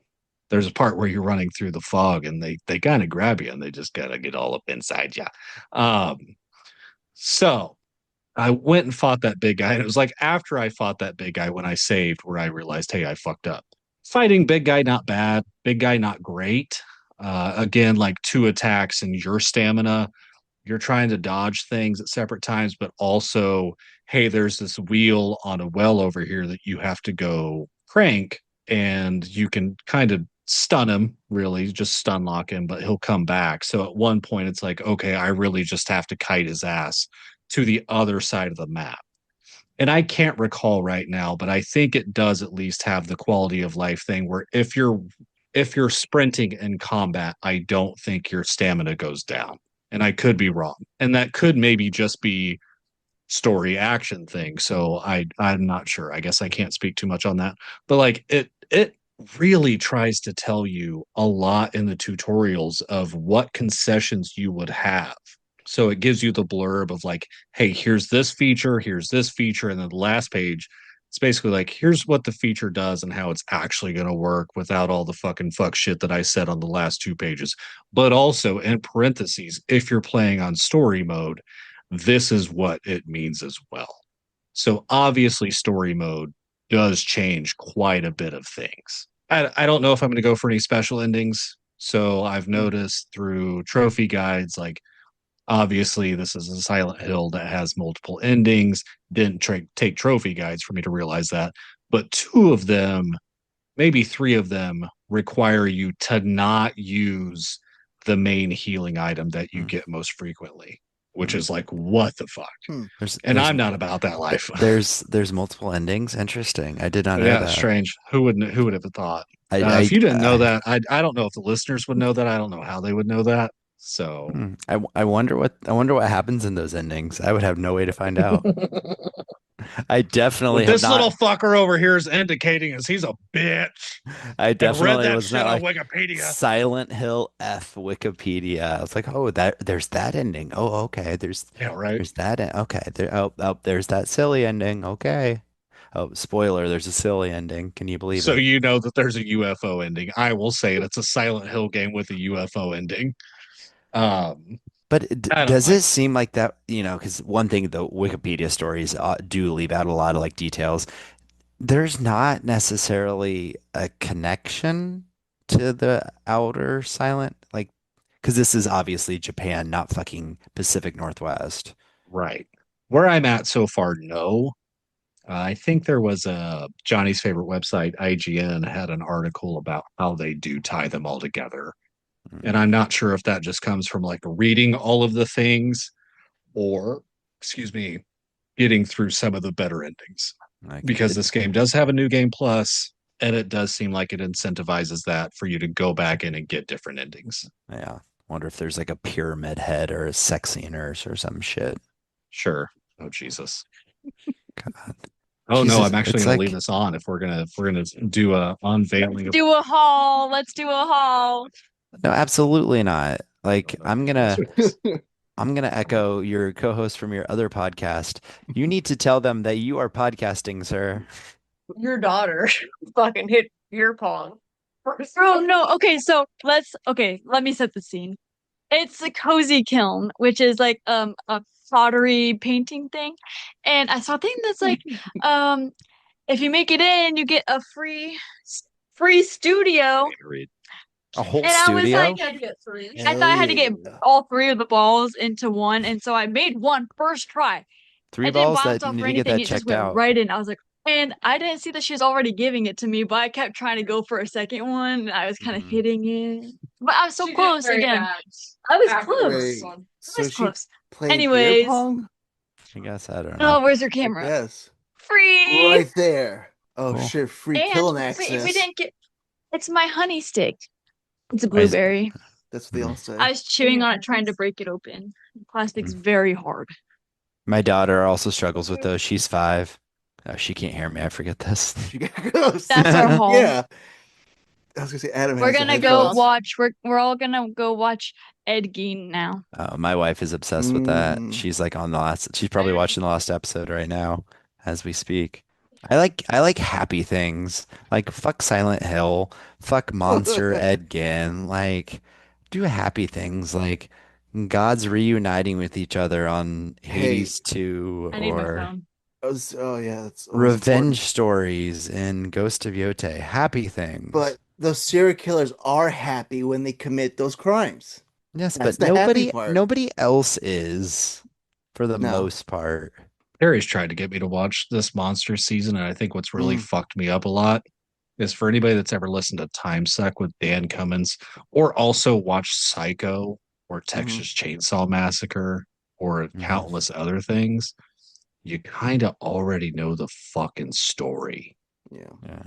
there's a part where you're running through the fog and they kind of grab you and they just gotta get all up inside you. Um, so I went and fought that big guy, and it was like after I fought that big guy when I saved, where I realized, hey, I fucked up. Fighting big guy, not bad. Big guy, not great. Again, like two attacks and your stamina, you're trying to dodge things at separate times, but also, hey, there's this wheel on a well over here that you have to go crank, and you can kind of stun him, really, just stun lock him, but he'll come back. So at one point, it's like, okay, I really just have to kite his ass to the other side of the map. And I can't recall right now, but I think it does at least have the quality of life thing where if you're sprinting in combat, I don't think your stamina goes down. And I could be wrong. And that could maybe just be story action thing. So I'm not sure. I guess I can't speak too much on that. But like it really tries to tell you a lot in the tutorials of what concessions you would have. So it gives you the blurb of like, hey, here's this feature, and then the last page, it's basically like, here's what the feature does and how it's actually going to work without all the fucking fuck shit that I said on the last 2 pages. But also in parentheses, if you're playing on story mode, this is what it means as well. So obviously, story mode does change quite a bit of things. I don't know if I'm going to go for any special endings. So I've noticed through trophy guides, like, obviously, this is a Silent Hill that has multiple endings. Didn't take trophy guides for me to realize that. But two of them, maybe three of them, require you to not use the main healing item that you get most frequently, which is like, what the fuck? And I'm not about that life. There's multiple endings. Interesting. I did not know Yeah, that. strange. Who would have thought? I If you didn't know that, I don't know if the listeners would know that. I don't know how they would know that. So I wonder what happens in those endings. I would have no way to find out. I definitely what have this not. little fucker over here is indicating is he's a bitch. I I've read definitely that was shit not on like Wikipedia. Silent Hill F Wikipedia. I was like, oh, there's that ending. Oh, okay. There's that. Okay. There's that silly ending. Okay. Oh, spoiler. There's a silly ending. Can you believe So it? you know that there's a UFO ending. I will say it. It's a Silent Hill game with a UFO ending. But I don't does like. it seem like that, because one thing the Wikipedia stories do leave out a lot of like details. There's not necessarily a connection to the outer silent, like, because this is obviously Japan, not fucking Pacific Northwest. Right. Where I'm at so far, no. I think there was a Johnny's favorite website, IGN, had an article about how they do tie them all together. And I'm not sure if that just comes from like reading all of the things or, excuse me, getting through some of the better endings. Like, Because this game does have a new game plus, and it does seem like it incentivizes that for you to go back in and get different endings. yeah. Wonder if there's like a pyramid head or a sexy nurse or some shit. Sure. Oh Jesus. God. Oh no, Jesus, I'm actually it's going to like leave this on if we're gonna do a unveiling of Do a haul. Let's do a haul. no, absolutely not. Like I'm gonna echo your co-host from your other podcast. You need to tell them that you are podcasting, sir. Your daughter fucking hit ear pong. Bro, no. Okay, so let me set the scene. It's a cozy kiln, which is like a pottery painting thing. And I saw a thing that's like um if you make it in, you get a free studio. Read. A whole And I was like, studio? I thought I had to get all three of the balls into one, and so I made one first try. Three I didn't balls? bounce That you off need or to get anything. that It just checked went out. right in. I was like, and I didn't see that she was already giving it to me, but I kept trying to go for a second one. And I was kind of Mhm. hitting it, but I was so close again. I was close. Wait, I so was she close. played beer Anyways, pong? I guess I don't know. oh, where's your I camera? guess. Free. Right there. Oh Cool. shit, free And killing if we access. didn't get, it's my honey stick. It's a Why is- blueberry. That's what they all say. I was chewing on it, trying to break it open. Plastic's very hard. My daughter also struggles with those. She's 5. Oh, she can't hear me. I forget this. She got ghosts. That's our haul. Yeah. I was gonna say Adam We're has the gonna go headphones. watch. We're all gonna go watch Ed Gein now. My wife is obsessed with that. Mm. She's like on the last. She's probably watching the last episode right now as we speak. I like happy things. Like fuck Silent Hill, fuck Monster Ed Gein. Like do happy things. Like gods reuniting with each other on Hey. Hades 2 I need my or phone. Oh yeah, that's always revenge important. stories in Ghost of Yotei. Happy things. But those serial killers are happy when they commit those crimes. yes, That's but the happy part. nobody else is for the No. most part. Harry's tried to get me to watch this monster season, and I think what's really Mm. fucked me up a lot is for anybody that's ever listened to Time Suck with Dan Cummins, or also watched Psycho or Texas Chainsaw Massacre or Mhm. countless other things, you kind of already know the fucking story. Yeah. Yeah.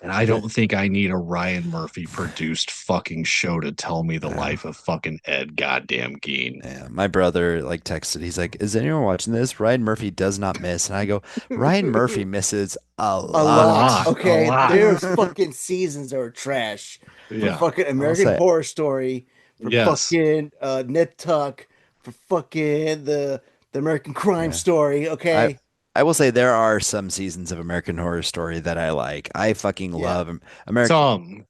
And I don't think I need a Ryan Murphy produced fucking show to tell me the Yeah. life of fucking Ed goddamn Gein. Yeah, my brother like texted. He's like, "Is anyone watching this? Ryan Murphy does not miss." And I go, "Ryan Murphy misses a A lot." lot. A Okay. lot. There's fucking seasons that are trash. For Yeah. fucking American say- Horror Story, for Yes. fucking Nip Tuck, for fucking the American Crime Yeah. Story, okay? I will say there are some seasons of American Horror Story that I like. I fucking Yeah. love American Some.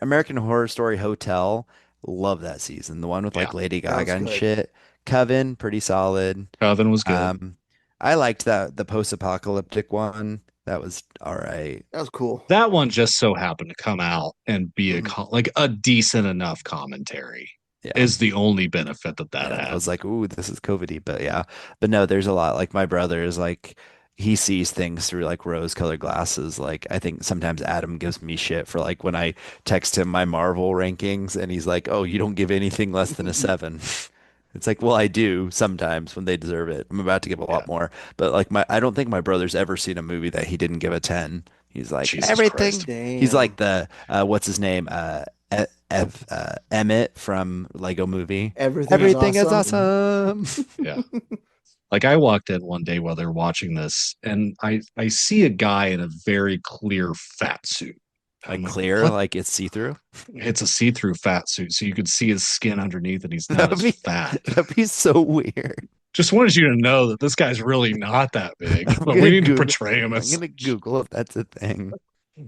American Horror Story Hotel. Love that season. The one with like Yeah. Lady That was Gaga and good. shit. Coven, pretty solid. Coven was good. I liked the post-apocalyptic one. That was all right. That was cool. That one just so happened to come out and be Mhm. like a decent enough commentary. Yeah. Is the only benefit that Yeah, had. I was like, ooh, this is COVID-y, but yeah. But no, there's a lot. Like my brother is like he sees things through like rose-colored glasses. Like I think sometimes Adam gives me shit for like when I text him my Marvel rankings and he's like, "Oh, you don't give anything less than a 7." It's like, well, I do sometimes when they deserve it. I'm about to give a lot more, but like I don't think my brother's ever seen a movie that he didn't give a 10. He's like Jesus everything. Christ. He's Damn. like the what's his name? Emmett from Lego Movie. Everything is awesome. Yeah. Like I walked in one day while they're watching this, and I see a guy in a very clear fat suit. Like I'm clear, what? like it's see-through. It's a see-through fat suit, so you could see his skin underneath, and he's not That'd as be fat. that'd be so weird. Just wanted you to know that this guy's really not that big, I'm but gonna we need to Google- portray him I'm as. gonna Google if that's a thing.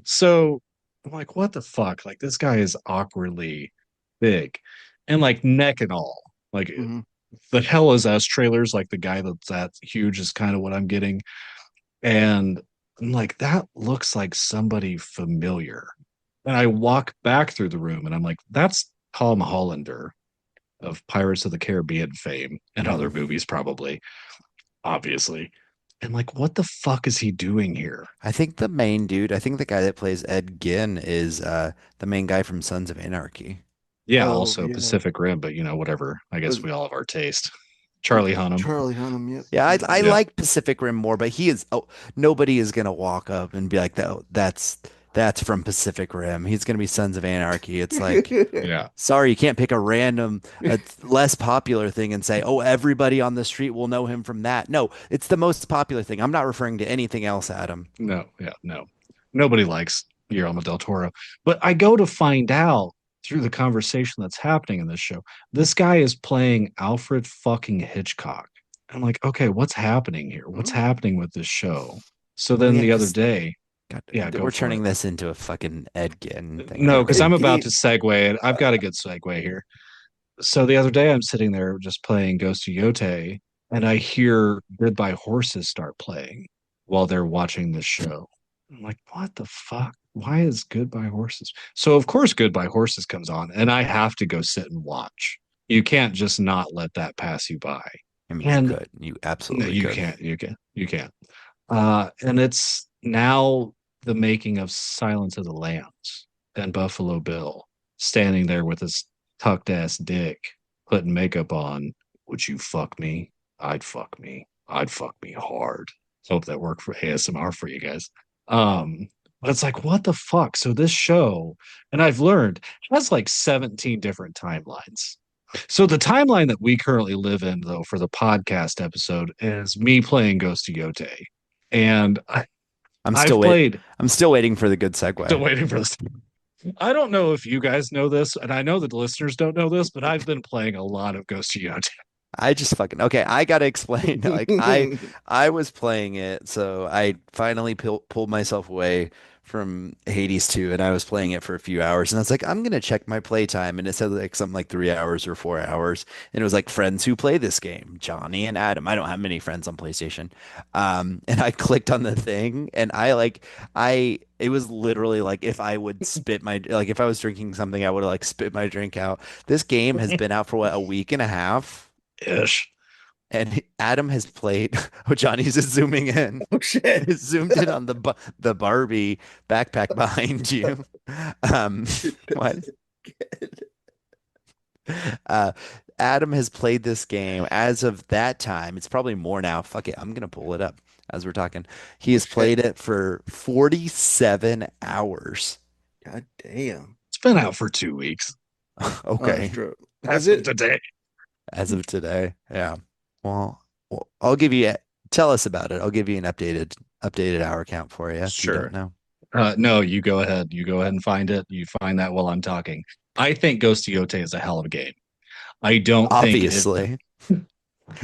So I'm like, what the fuck? Like this guy is awkwardly big, and like neck and all. Like Mhm. the Hell is Us trailers, like the guy that's that huge is kind of what I'm getting, and I'm like, that looks like somebody familiar. And I walk back through the room, and I'm like, that's Tom Hollander of Pirates of the Caribbean fame and other movies, probably, obviously. And like, what the fuck is he doing here? I think the main dude, I think the guy that plays Ed Gein is the main guy from Sons of Anarchy. Yeah, Oh, also yeah. Pacific Rim, but whatever. I guess Was- we all have our taste. Charlie Hunnam. Charlie Hunnam, yep. Yeah, I Yeah. like Pacific Rim more, but he is nobody is gonna walk up and be like, that's from Pacific Rim. He's gonna be Sons of Anarchy. It's like Yeah. sorry, you can't pick a random, less popular thing and say, oh, everybody on the street will know him from that. No, it's the most popular thing. I'm not referring to anything else, Adam. No, yeah, no. Nobody likes Guillermo del Toro. But I go to find out through the conversation that's happening in this show, this guy is playing Alfred fucking Hitchcock. I'm like, okay, what's happening here? What's happening with this show? So then yeah, the other 'cause- day, God, Yeah, go we're for turning it. this into a fucking Ed Gein thing. no, because I'm Ed about Gein. to segue, and I've got a good segue here. So the other day I'm sitting there just playing Ghost of Yotei, and I hear Goodbye Horses start playing while they're watching the show. I'm like, what the fuck? Why is Goodbye Horses? So of course Goodbye Horses comes on, and I have to go sit and watch. You can't just not let that pass you by. I mean, you And could. You no, absolutely you could. can't. You can't. And it's now the making of Silence of the Lambs and Buffalo Bill standing there with his tucked ass dick, putting makeup on. Would you fuck me? I'd fuck me. I'd fuck me hard. Hope that worked for ASMR for you guys. But it's like, what the fuck? So this show, and I've learned, has like 17 different timelines. So the timeline that we currently live in, though, for the podcast episode is me playing Ghost of Yotei. And I'm I've still wait. played, I'm still waiting for the good still segue. waiting for this. I don't know if you guys know this, and I know that the listeners don't know this, but I've been playing a lot of Ghost of Yotei. I just fucking okay. I gotta explain. I was playing it, so I finally pulled myself away from Hades 2, and I was playing it for a few hours, and I was like, I'm gonna check my playtime, and it said like something like 3 hours or 4 hours, and it was like friends who play this game, Johnny and Adam. I don't have many friends on PlayStation, and I clicked on the thing, and I it was literally like if I would spit my like if I was drinking something, I would like spit my drink out. This game has been out for what, a week and a half. Ish. And Adam has played. Oh, Johnny's just zooming in. Oh shit. He's zoomed in on the Barbie backpack behind you. What? Uh, Adam has played this game as of that time. It's probably more now. Fuck it, I'm gonna pull it up as we're talking. He has played it for 47 hours. God damn. It's been out for 2 weeks. Okay, Has it? Today. as of today. Yeah. Well, I'll give you. Tell us about it. I'll give you an updated hour count for you if you Sure. don't know. No, you go ahead. You go ahead and find it. You find that while I'm talking. I think Ghost of Yotei is a hell of a game. I don't think Obviously.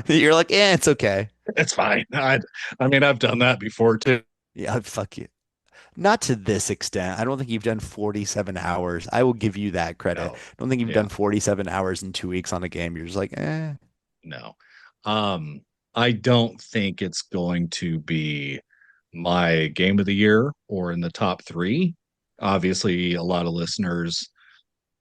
You're like, it's okay. it's fine. I mean, I've done that before too. Yeah, fuck you. Not to this extent. I don't think you've done 47 hours. I will give you that credit. No. I don't think you've Yeah. done 47 hours in 2 weeks on a game. You're just like, eh. No. I don't think it's going to be my game of the year or in the top three. Obviously, a lot of listeners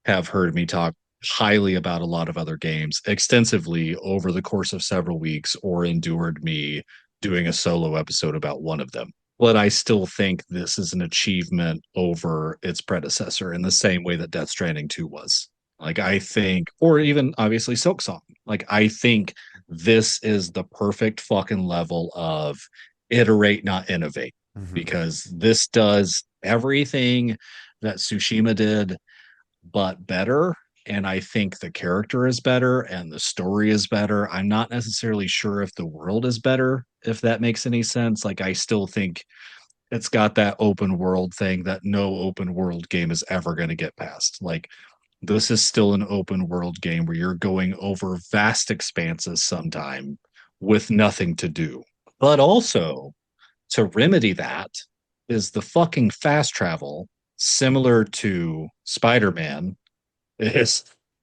have heard me talk highly about a lot of other games extensively over the course of several weeks or endured me doing a solo episode about one of them. But I still think this is an achievement over its predecessor in the same way that Death Stranding 2 was. Like, I think, or even obviously Silk Song, like, I think this is the perfect fucking level of iterate, not innovate, Mhm. because this does everything that Tsushima did, but better. And I think the character is better and the story is better. I'm not necessarily sure if the world is better, if that makes any sense. Like, I still think it's got that open world thing that no open world game is ever going to get past. Like, this is still an open world game where you're going over vast expanses sometime with nothing to do. But also, to remedy that is the fucking fast travel, similar to Spider-Man,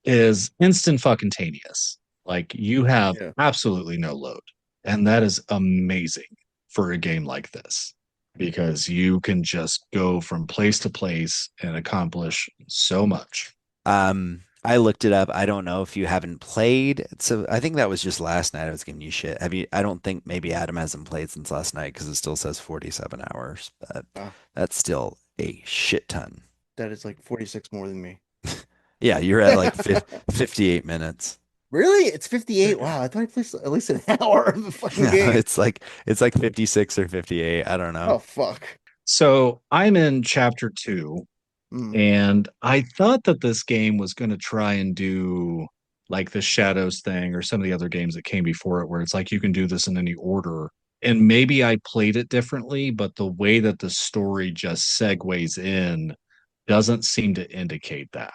is instant fucking taneous. Like, you have Yeah. absolutely no load. And that is amazing for a game like this because you can just go from place to place and accomplish so much. I looked it up. I don't know if you haven't played. So I think that was just last night I was giving you shit. Have you? I don't think maybe Adam hasn't played since last night because it still says 47 hours, but Wow. that's still a shit ton. That is like 46 more than me. Yeah, you're at like 58 minutes. Really? It's 58. Wow, I thought I played at least an hour of the fucking No, game. it's like 56 or 58. I don't know. Oh fuck. So I'm in chapter 2, Mm. and I thought that this game was going to try and do like the Shadows thing or some of the other games that came before it, where it's like you can do this in any order. And maybe I played it differently, but the way that the story just segues in doesn't seem to indicate that.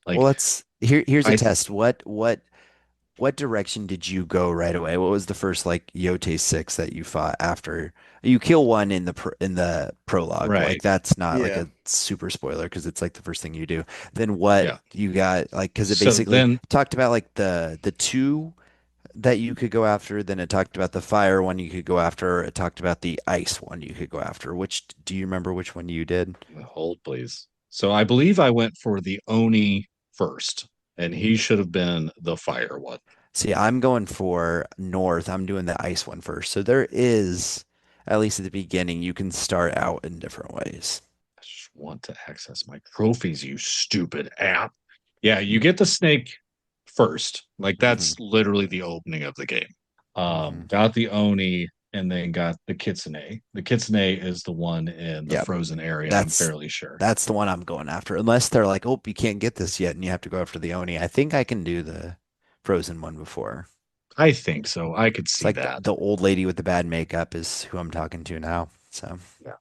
Like, Well, here's a I test. What what direction did you go right away? What was the first like Yotei 6 that you fought after you kill one in the prologue? Like Right. that's not like Yeah. a super spoiler because it's like the first thing you do. Then what Yeah. you got like because it So basically then, talked about like the two that you could go after. Then it talked about the fire one you could go after. It talked about the ice one you could go after. Which do you remember which one you did? hold please. So I believe I went for the Oni first, and he should have been the fire one. See, I'm going for north. I'm doing the ice one first. So there is, at least at the beginning, you can start out in different ways. I just want to access my trophies, you stupid app. Yeah, you get the snake first. Like Hmm. that's literally the opening of the game. Hmm. Got the Oni and then got the Kitsune. The Kitsune is the one in the Yep, frozen area, I'm that's fairly sure. that's the one I'm going after. Unless they're like, oh, you can't get this yet, and you have to go after the Oni. I think I can do the frozen one before. I think so. I could It's see like that. the old lady with the bad makeup is who I'm talking to now. So, Yeah.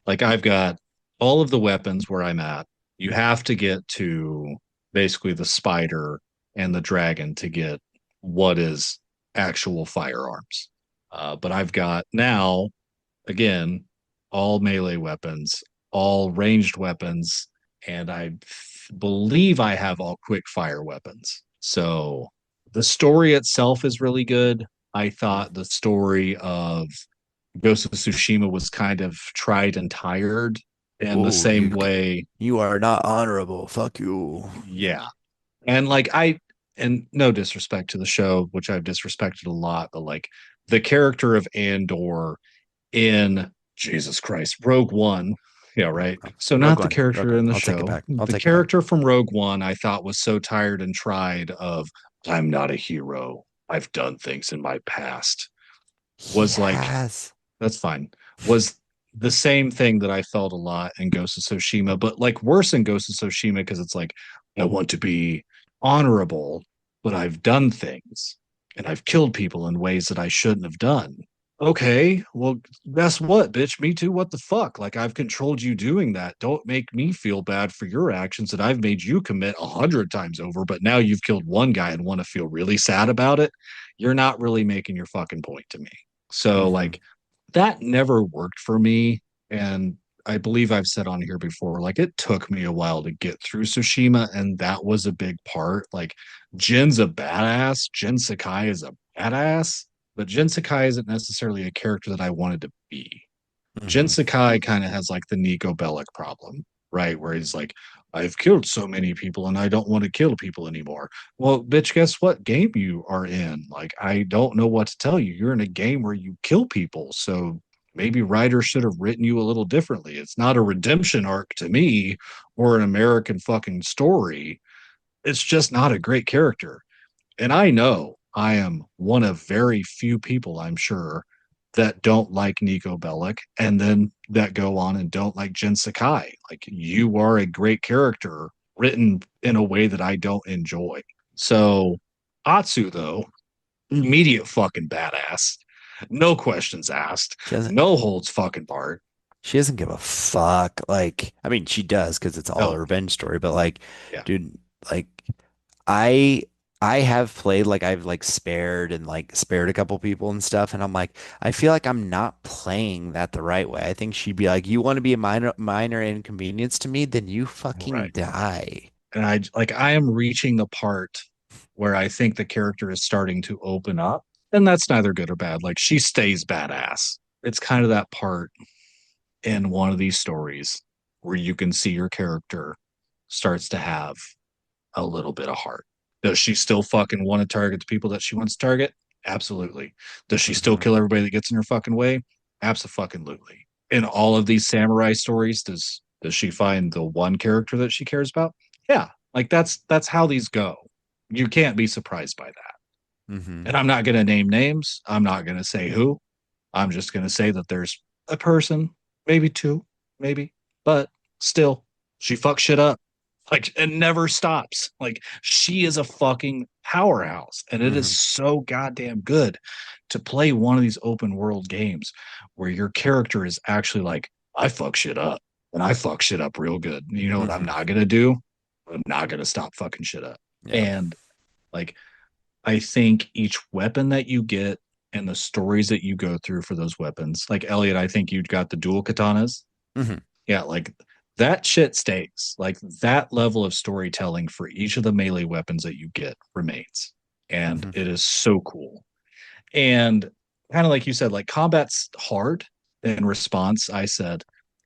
Like I've got all of the weapons where I'm at. You have to get to basically the spider and the dragon to get what is actual firearms. But I've got now, again, all melee weapons, all ranged weapons, and I believe I have all quick fire weapons. So the story itself is really good. I thought the story of Ghost of Tsushima was kind of tried and tired in the whoa, same way. you are not honorable. Fuck you. Yeah. And like and no disrespect to the show, which I've disrespected a lot, but like the character of Andor in Jesus Christ, Rogue One. Yeah, right. So Rogue not the One, Rogue character One. in the I'll take it show. back. I'll The take it back. character from Rogue One I thought was so tired and tried of I'm not a hero. I've done things in my past. He Was like has. that's fine. Was the same thing that I felt a lot in Ghost of Tsushima, but like worse in Ghost of Tsushima because it's like I want to be honorable, but I've done things and I've killed people in ways that I shouldn't have done. Okay, well, guess what, bitch? Me too. What the fuck? Like I've controlled you doing that. Don't make me feel bad for your actions that I've made you commit 100 times over, but now you've killed one guy and want to feel really sad about it. You're not really making your fucking point to me. So Hmm. like that never worked for me. And I believe I've said on here before, like it took me a while to get through Tsushima, and that was a big part. Like Jin's a badass, Jin Sakai is a badass, but Jin Sakai isn't necessarily a character that I wanted to be. Jin Hmm. Sakai kind of has like the Nico Bellic problem, right? Where he's like, I've killed so many people and I don't want to kill people anymore. Well, bitch, guess what game you are in? Like, I don't know what to tell you. You're in a game where you kill people. So maybe writers should have written you a little differently. It's not a redemption arc to me or an American fucking story. It's just not a great character. And I know I am one of very few people, I'm sure, that don't like Nico Bellic and then that go on and don't like Jin Sakai. Like, you are a great character written in a way that I don't enjoy. So, Atsu, though, immediate fucking badass. No questions asked. She doesn't. No holds fucking barred. She doesn't give a fuck. Like, I mean, she does because it's all a No. revenge story. But like, Yeah. dude, like, I I have played like I've like spared a couple people and stuff, and I'm like, I feel like I'm not playing that the right way. I think she'd be like, you want to be a minor inconvenience to me, then you fucking Right. die. And I am reaching the part where I think the character is starting to open up, and that's neither good or bad. Like she stays badass. It's kind of that part in one of these stories where you can see your character starts to have a little bit of heart. Does she still fucking want to target the people that she wants to target? Absolutely. Does she still Hmm. kill everybody that gets in her fucking way? Absolutely. In all of these samurai stories, does she find the one character that she cares about? Yeah. Like that's how these go. You can't be surprised by that. Hmm. And I'm not gonna name names. I'm not gonna say who. I'm just gonna say that there's a person, maybe two, maybe, but still, she fucks shit up. Like it never stops. Like she is a fucking powerhouse, and it is Hmm. so goddamn good to play one of these open world games where your character is actually like, I fuck shit up, and I fuck shit up real good. You know what I'm Hmm. not gonna do? I'm not gonna stop fucking shit up. Yeah. And like I think each weapon that you get and the stories that you go through for those weapons, like Elliot, I think you got the dual katanas. Hmm. Yeah, like that shit stays. Like that level of storytelling for each of the melee weapons that you get remains. And Hmm. it is so cool. And kind of like you said, like combat's hard. In response, I said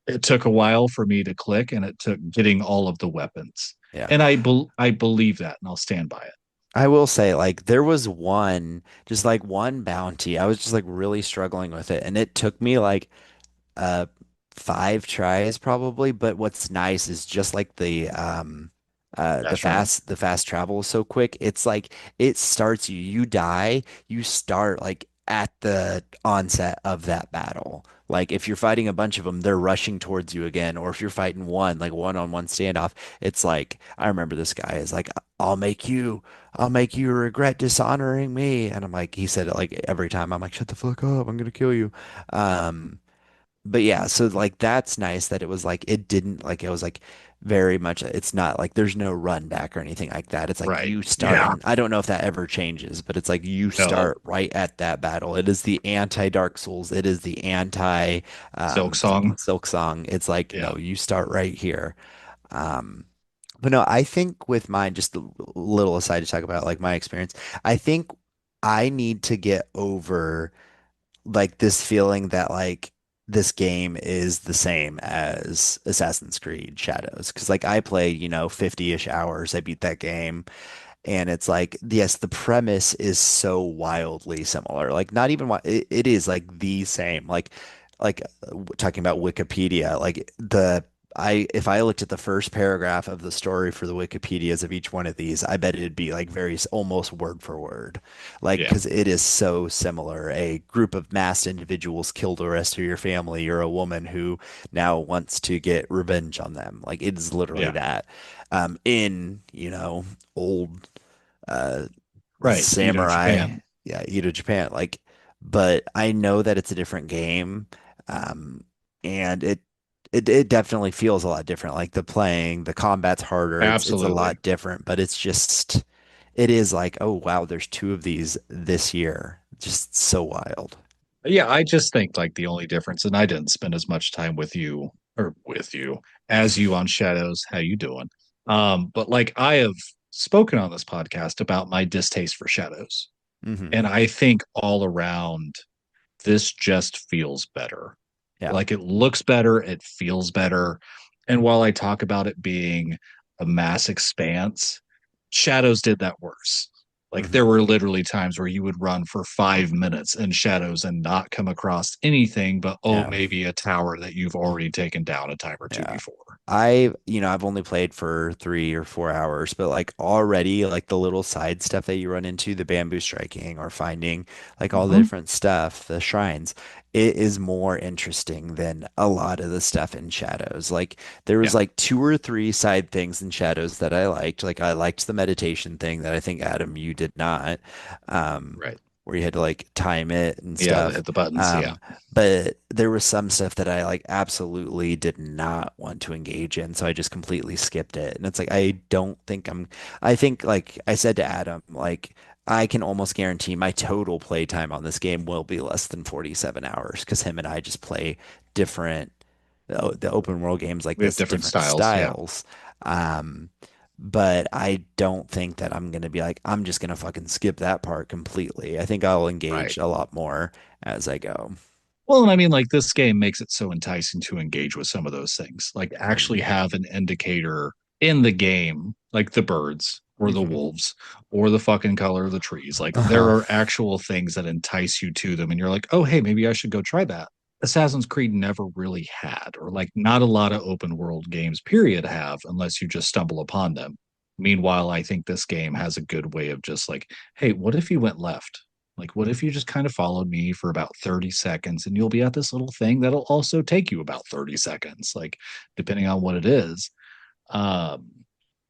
it took a while for me to click, and it took getting all of the weapons. Yeah. And I believe that, and I'll stand by it. I will say, like, there was one, just like one bounty. I was just like really struggling with it. And it took me like uh 5 tries probably. But what's nice is just like Fast travel. the fast travel is so quick. It's like it starts you die, you start like at the onset of that battle. Like if you're fighting a bunch of them, they're rushing towards you again. Or if you're fighting one, like one-on-one standoff, it's like I remember this guy is like, I'll make you regret dishonoring me. And I'm like, he said it like every time. I'm like, shut the fuck up, I'm gonna kill you. Um, but yeah, so like that's nice that it was like it didn't like it was like very much it's not like there's no run back or anything like that. It's like Right. you start Yeah. and I don't know if that ever changes, but it's like you No. start right at that battle. It is the anti Dark Souls. It is the anti Silk Song. Silk Song. It's like Yeah. no, you start right here. Um but no, I think with mine, just a little aside to talk about like my experience, I think I need to get over like this feeling that like this game is the same as Assassin's Creed Shadows. Because like I played, 50-ish hours. I beat that game. And it's like, yes, the premise is so wildly similar. Like not even what it is like the same. Talking about Wikipedia, like the I if I looked at the first paragraph of the story for the Wikipedias of each one of these, I bet it'd be like almost word for word. Like Yeah. because it is so similar. A group of masked individuals killed the rest of your family. You're a woman who now wants to get revenge on them. Like it's literally Yeah. that. In, old uh Right. Edo, samurai, Japan. yeah, Edo Japan. Like, but I know that it's a different game, um, and it definitely feels a lot different. Like the combat's harder. It's a Absolutely. lot different, but it's just it is like, oh wow, there's two of these this year. Just so wild. Yeah, I just think like the only difference, and I didn't spend as much time with you or with you as you on Shadows. How you doing? But like I have spoken on this podcast about my distaste for Shadows. Hmm. And I think all around this just feels better. Yeah. Like it looks better, it feels better. And while I talk about it being a mass expanse, Shadows did that worse. Like Hmm. there were literally times where you would run for 5 minutes in Shadows and not come across anything but, oh, Yeah. maybe a tower that you've already taken down a time or two Yeah. before. I've only played for 3 or 4 hours, but like already, like the little side stuff that you run into, the bamboo striking or finding like all the Mhm. different stuff, the shrines, it is more interesting than a lot of the stuff in Shadows. Like there was Yeah, like 2 or 3 side things in Shadows that I liked. Like I liked the meditation thing that I think Adam, you did not, um, right. where you had to like time it and Yeah, stuff. hit the buttons. Yeah, Um, but there was some stuff that I like absolutely did not want to engage in, so I just completely skipped it. And it's like I don't think I think like I said to Adam, like I can almost guarantee my total play time on this game will be less than 47 hours because him and I just play different the open world games like we have this, different different styles. Yeah, styles. Um, but I don't think that I'm gonna be like, I'm just gonna fucking skip that part completely. I think I'll right. engage a lot more as I go. Well, and I mean, like this game makes it so enticing to engage with some of those things. Like actually Hmm. have an indicator in the game, like the birds or the Hmm. wolves or the fucking color of the trees. Like there Uh-huh. are actual things that entice you to them, and you're like, oh, hey, maybe I should go try that. Assassin's Creed never really had, or like not a lot of open world games, period, have, unless you just stumble upon them. Meanwhile, I think this game has a good way of just like, hey, what if you went left? Like, what if you just kind of followed me for about 30 seconds and you'll be at this little thing that'll also take you about 30 seconds, like, depending on what it is. Um,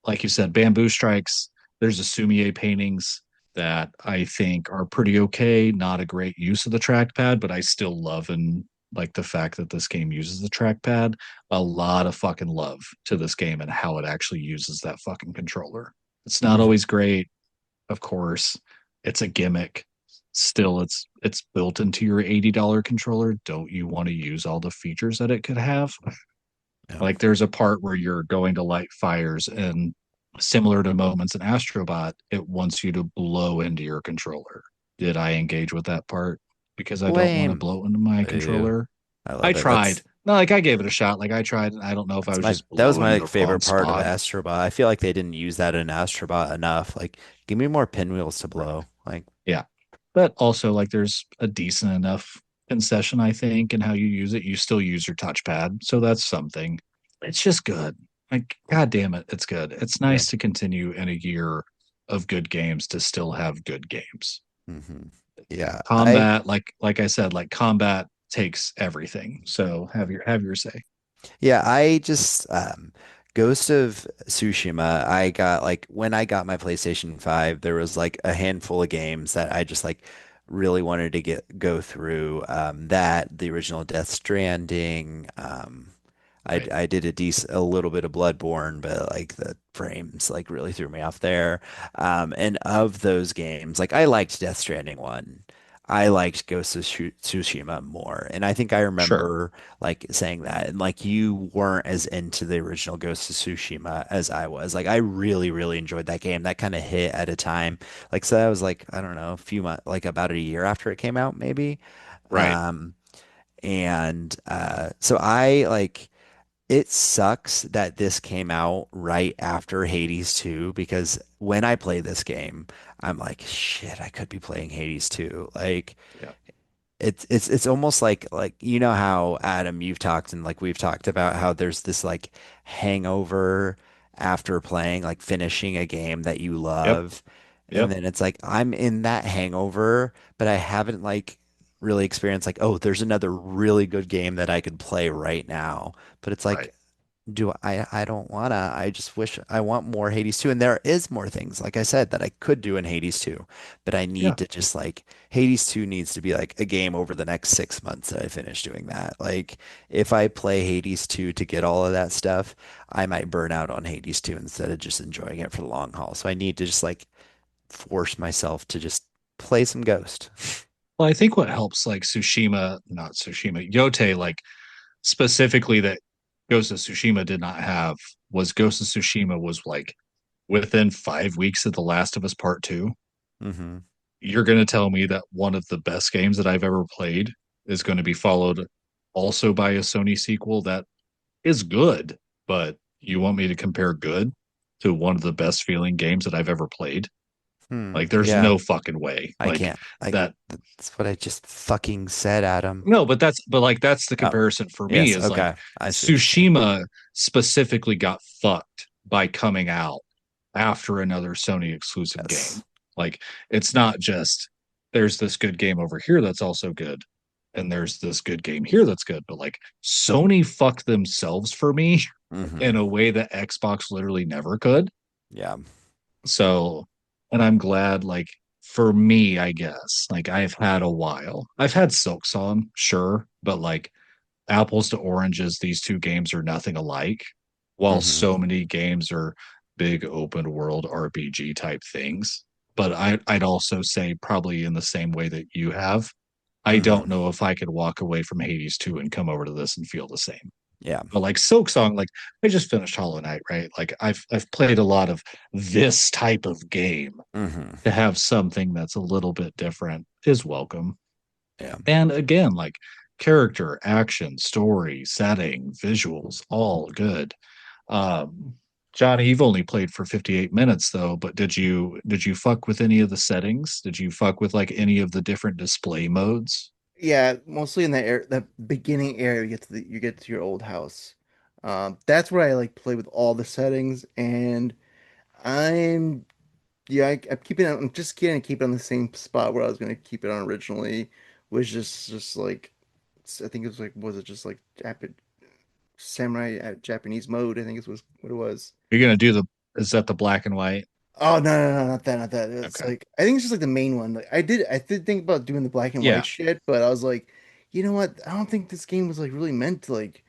like you said, bamboo strikes, there's a Sumier paintings that I think are pretty okay. Not a great use of the trackpad, but I still love and like the fact that this game uses the trackpad. A lot of fucking love to this game and how it actually uses that fucking controller. It's not Hmm. always great, of course. It's a gimmick. Still, it's built into your $80 controller. Don't you want to use all the features that it could have? Yeah. Like there's a part where you're going to light fires, and similar to moments in Astrobot, it wants you to blow into your controller. Did I engage with that part because I don't want to Lame. blow into my Ew. controller? I I love it. tried. No, like I gave it a shot. Like I tried, and I don't know if I That's was my just that was blowing my in like, the wrong favorite part of spot. Astrobot. I feel like they didn't use that in Astrobot enough. Like, give me more pinwheels to Right. blow. Like, Yeah. But also like there's a decent enough concession, I think, in how you use it. You still use your touchpad. So that's something. It's just good. Like, god damn it, it's good. It's yeah. nice to continue in a year of good games to still have good games. hmm Yeah. I Combat, like I said, like combat takes everything. So have your say. Yeah, I just Ghost of Tsushima, I got like when I got my PlayStation 5, there was like a handful of games that I just like really wanted to get go through. That the original Death Stranding, Right. I did a little bit of Bloodborne, but like the frames like really threw me off there. And of those games, like I liked Death Stranding 1. I liked Ghost of Tsushima more. And I think I Sure. remember like saying that. And like you weren't as into the original Ghost of Tsushima as I was. Like I really, really enjoyed that game. That kind of hit at a time. Like so that was like, I don't know, a few months, like about a year after it came out, maybe. Right. Um, and so I like it sucks that this came out right after Hades 2 because when I play this game, I'm like, shit, I could be playing Hades 2. Like Yeah. it's almost like you know how Adam you've talked and like we've talked about how there's this like hangover after playing like finishing a game that you Yep. love and Yep. then it's like I'm in that hangover but I haven't like really experienced like oh there's another really good game that I could play right now but it's Right. like do I don't wanna. I just wish I want more Hades 2. And there is more things, like I said, that I could do in Hades 2. But I Yeah. need to just like Hades 2 needs to be like a game over the next 6 months that I finish doing that. Like if I play Hades 2 to get all of that stuff, I might burn out on Hades 2 instead of just enjoying it for the long haul. So I need to just like force myself to just play some Ghost. Well, I think what helps like Tsushima, not Tsushima, Yotei, like specifically that Ghost of Tsushima did not have was Ghost of Tsushima was like within 5 weeks of The Last of Us Part Two. hmm You're going to tell me that one of the best games that I've ever played is going to be followed also by a Sony sequel that is good, but you want me to compare good to one of the best feeling games that I've ever played? Like, there's Yeah, no fucking way. I Like can't. I that. That's what I just fucking said, Adam. No, but like that's the Oh, comparison for me yes. is like Okay. I see what you're saying. Tsushima specifically got fucked by coming out after another Sony exclusive Yes. game. Like it's not just there's this good game over here that's also good, and there's this good game here that's good, but like Sony fucked themselves for me in hmm a way that Xbox literally never could. Yeah. So, and I'm glad, like, for me, I guess, like, I've had a while. I've had Silk Song, sure, but like, apples to oranges, these two games are nothing alike. While hmm so many games are big open world RPG type things. But I'd also say, probably in the same way that you have, I hmm don't know if I could walk away from Hades 2 and come over to this and feel the same. Yeah. But like Silk Song, like I just finished Hollow Knight, right? Like I've played a lot of this type of game. hmm To have something that's a little bit different is welcome. Yeah. And again, like character, action, story, setting, visuals, all good. Um, Johnny, you've only played for 58 minutes though, but did you fuck with any of the settings? Did you fuck with like any of the different display modes? Yeah, mostly in the beginning area, you get to your old house. That's where I like play with all the settings, and I'm yeah, I'm keeping it. I'm just gonna keep it on the same spot where I was gonna keep it on originally, which just like I think it was like was it just like samurai Japanese mode? I think it was what it was. You're gonna do the is that the black and white? Oh no, not that, not that. It's Okay. like I think it's just like the main one. Like I did think about doing the black and white Yeah, shit, but I was like, you know what? I don't think this game was like really meant to like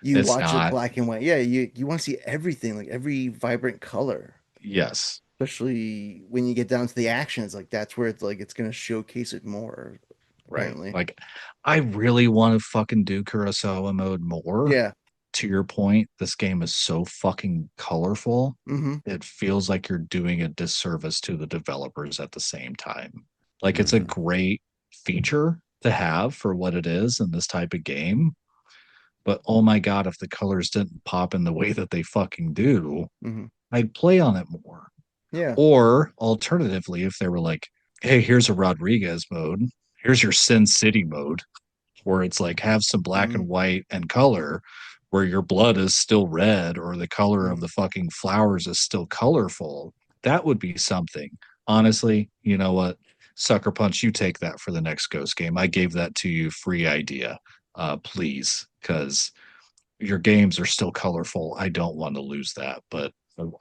you it's watch it not. black and white. Yeah, you want to see everything, like every vibrant color. Yes. especially when you get down to the action. It's like that's where it's like it's gonna showcase it more, Right. apparently. Like, I really want to fucking do Kurosawa mode more. Yeah. To your point, this game is so fucking colorful. Mm-hmm. It feels like you're doing a disservice to the developers at the same time. Like, it's a Hmm. great feature to have for what it is in this type of game. But oh my God, if the colors didn't pop in the way that they fucking do, Mm-hmm. I'd play on it more. Yeah. Or alternatively, if they were like, hey, here's a Rodriguez mode, here's your Sin City mode, where it's like have some black Mm-hmm. and white and color, where your blood is still red or the color of Mm-hmm. the fucking flowers is still colorful, that would be something. Honestly, you know what? Sucker Punch, you take that for the next Ghost game. I gave that to you, free idea. Please, because your games are still colorful. I don't want to lose that, but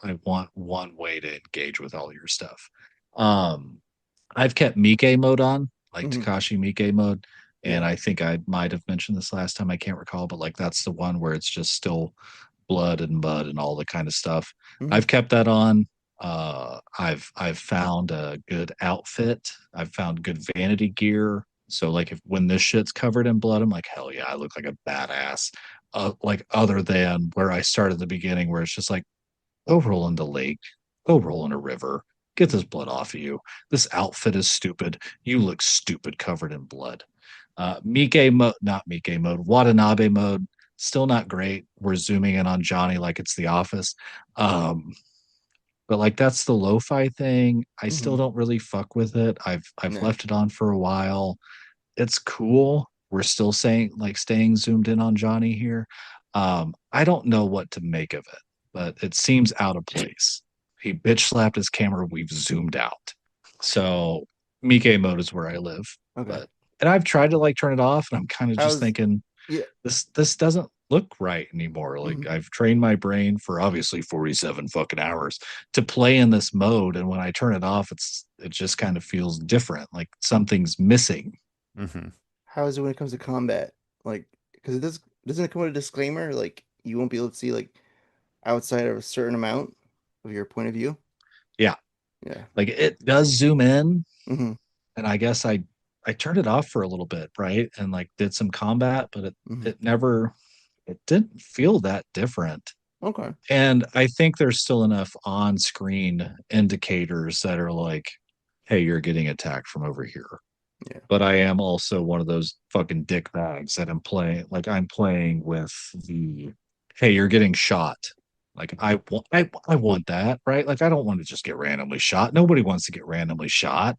I want one way to engage with all your stuff. Um, I've kept Mike mode on, like Mm-hmm. Takashi Mike mode, and Yeah. I think I might have mentioned this last time. I can't recall, but like that's the one where it's just still blood and mud and all the kind of stuff. Mm-hmm. I've kept that on. I've found a good outfit. I've found good vanity gear. So like if when this shit's covered in blood, I'm like, hell yeah, I look like a badass. Like other than where I started at the beginning, where it's just like, go roll in the lake, go roll in a river, get this blood off of you. This outfit is stupid. You look stupid covered in blood. Mike mode, not Mike mode, Watanabe mode, still not great. We're zooming in on Johnny like it's The Office. Um, but like that's the lo-fi thing. I Mm-hmm. still don't really fuck with it. I've Nah. left it on for a while. It's cool. We're still saying like staying zoomed in on Johnny here. I don't know what to make of it, but it seems out of place. He bitch slapped his camera. We've zoomed out. So Mike mode is where I live, Okay. but and I've tried to like turn it off, and I'm kind of just How's thinking yeah. this doesn't look right anymore. Mm-hmm. Like I've trained my brain for obviously 47 fucking hours to play in this mode, and when I turn it off, it just kind of feels different. Like something's missing. Hmm. How is it when it comes to combat? Like, because it doesn't it come with a disclaimer? Like, you won't be able to see like outside of a certain amount of your point of view. Yeah, Yeah. like it does zoom in, Mm-hmm. and I guess I turned it off for a little bit, right? And like did some combat, but Mm-hmm. it never it didn't feel that different. Okay. And I think there's still enough on-screen indicators that are like, hey, you're getting attacked from over here. Yeah. But I am also one of those fucking dick bags that I'm playing with the hey, you're getting shot. Like I want that, right? Like I don't want to just get randomly shot. Nobody wants to get randomly shot.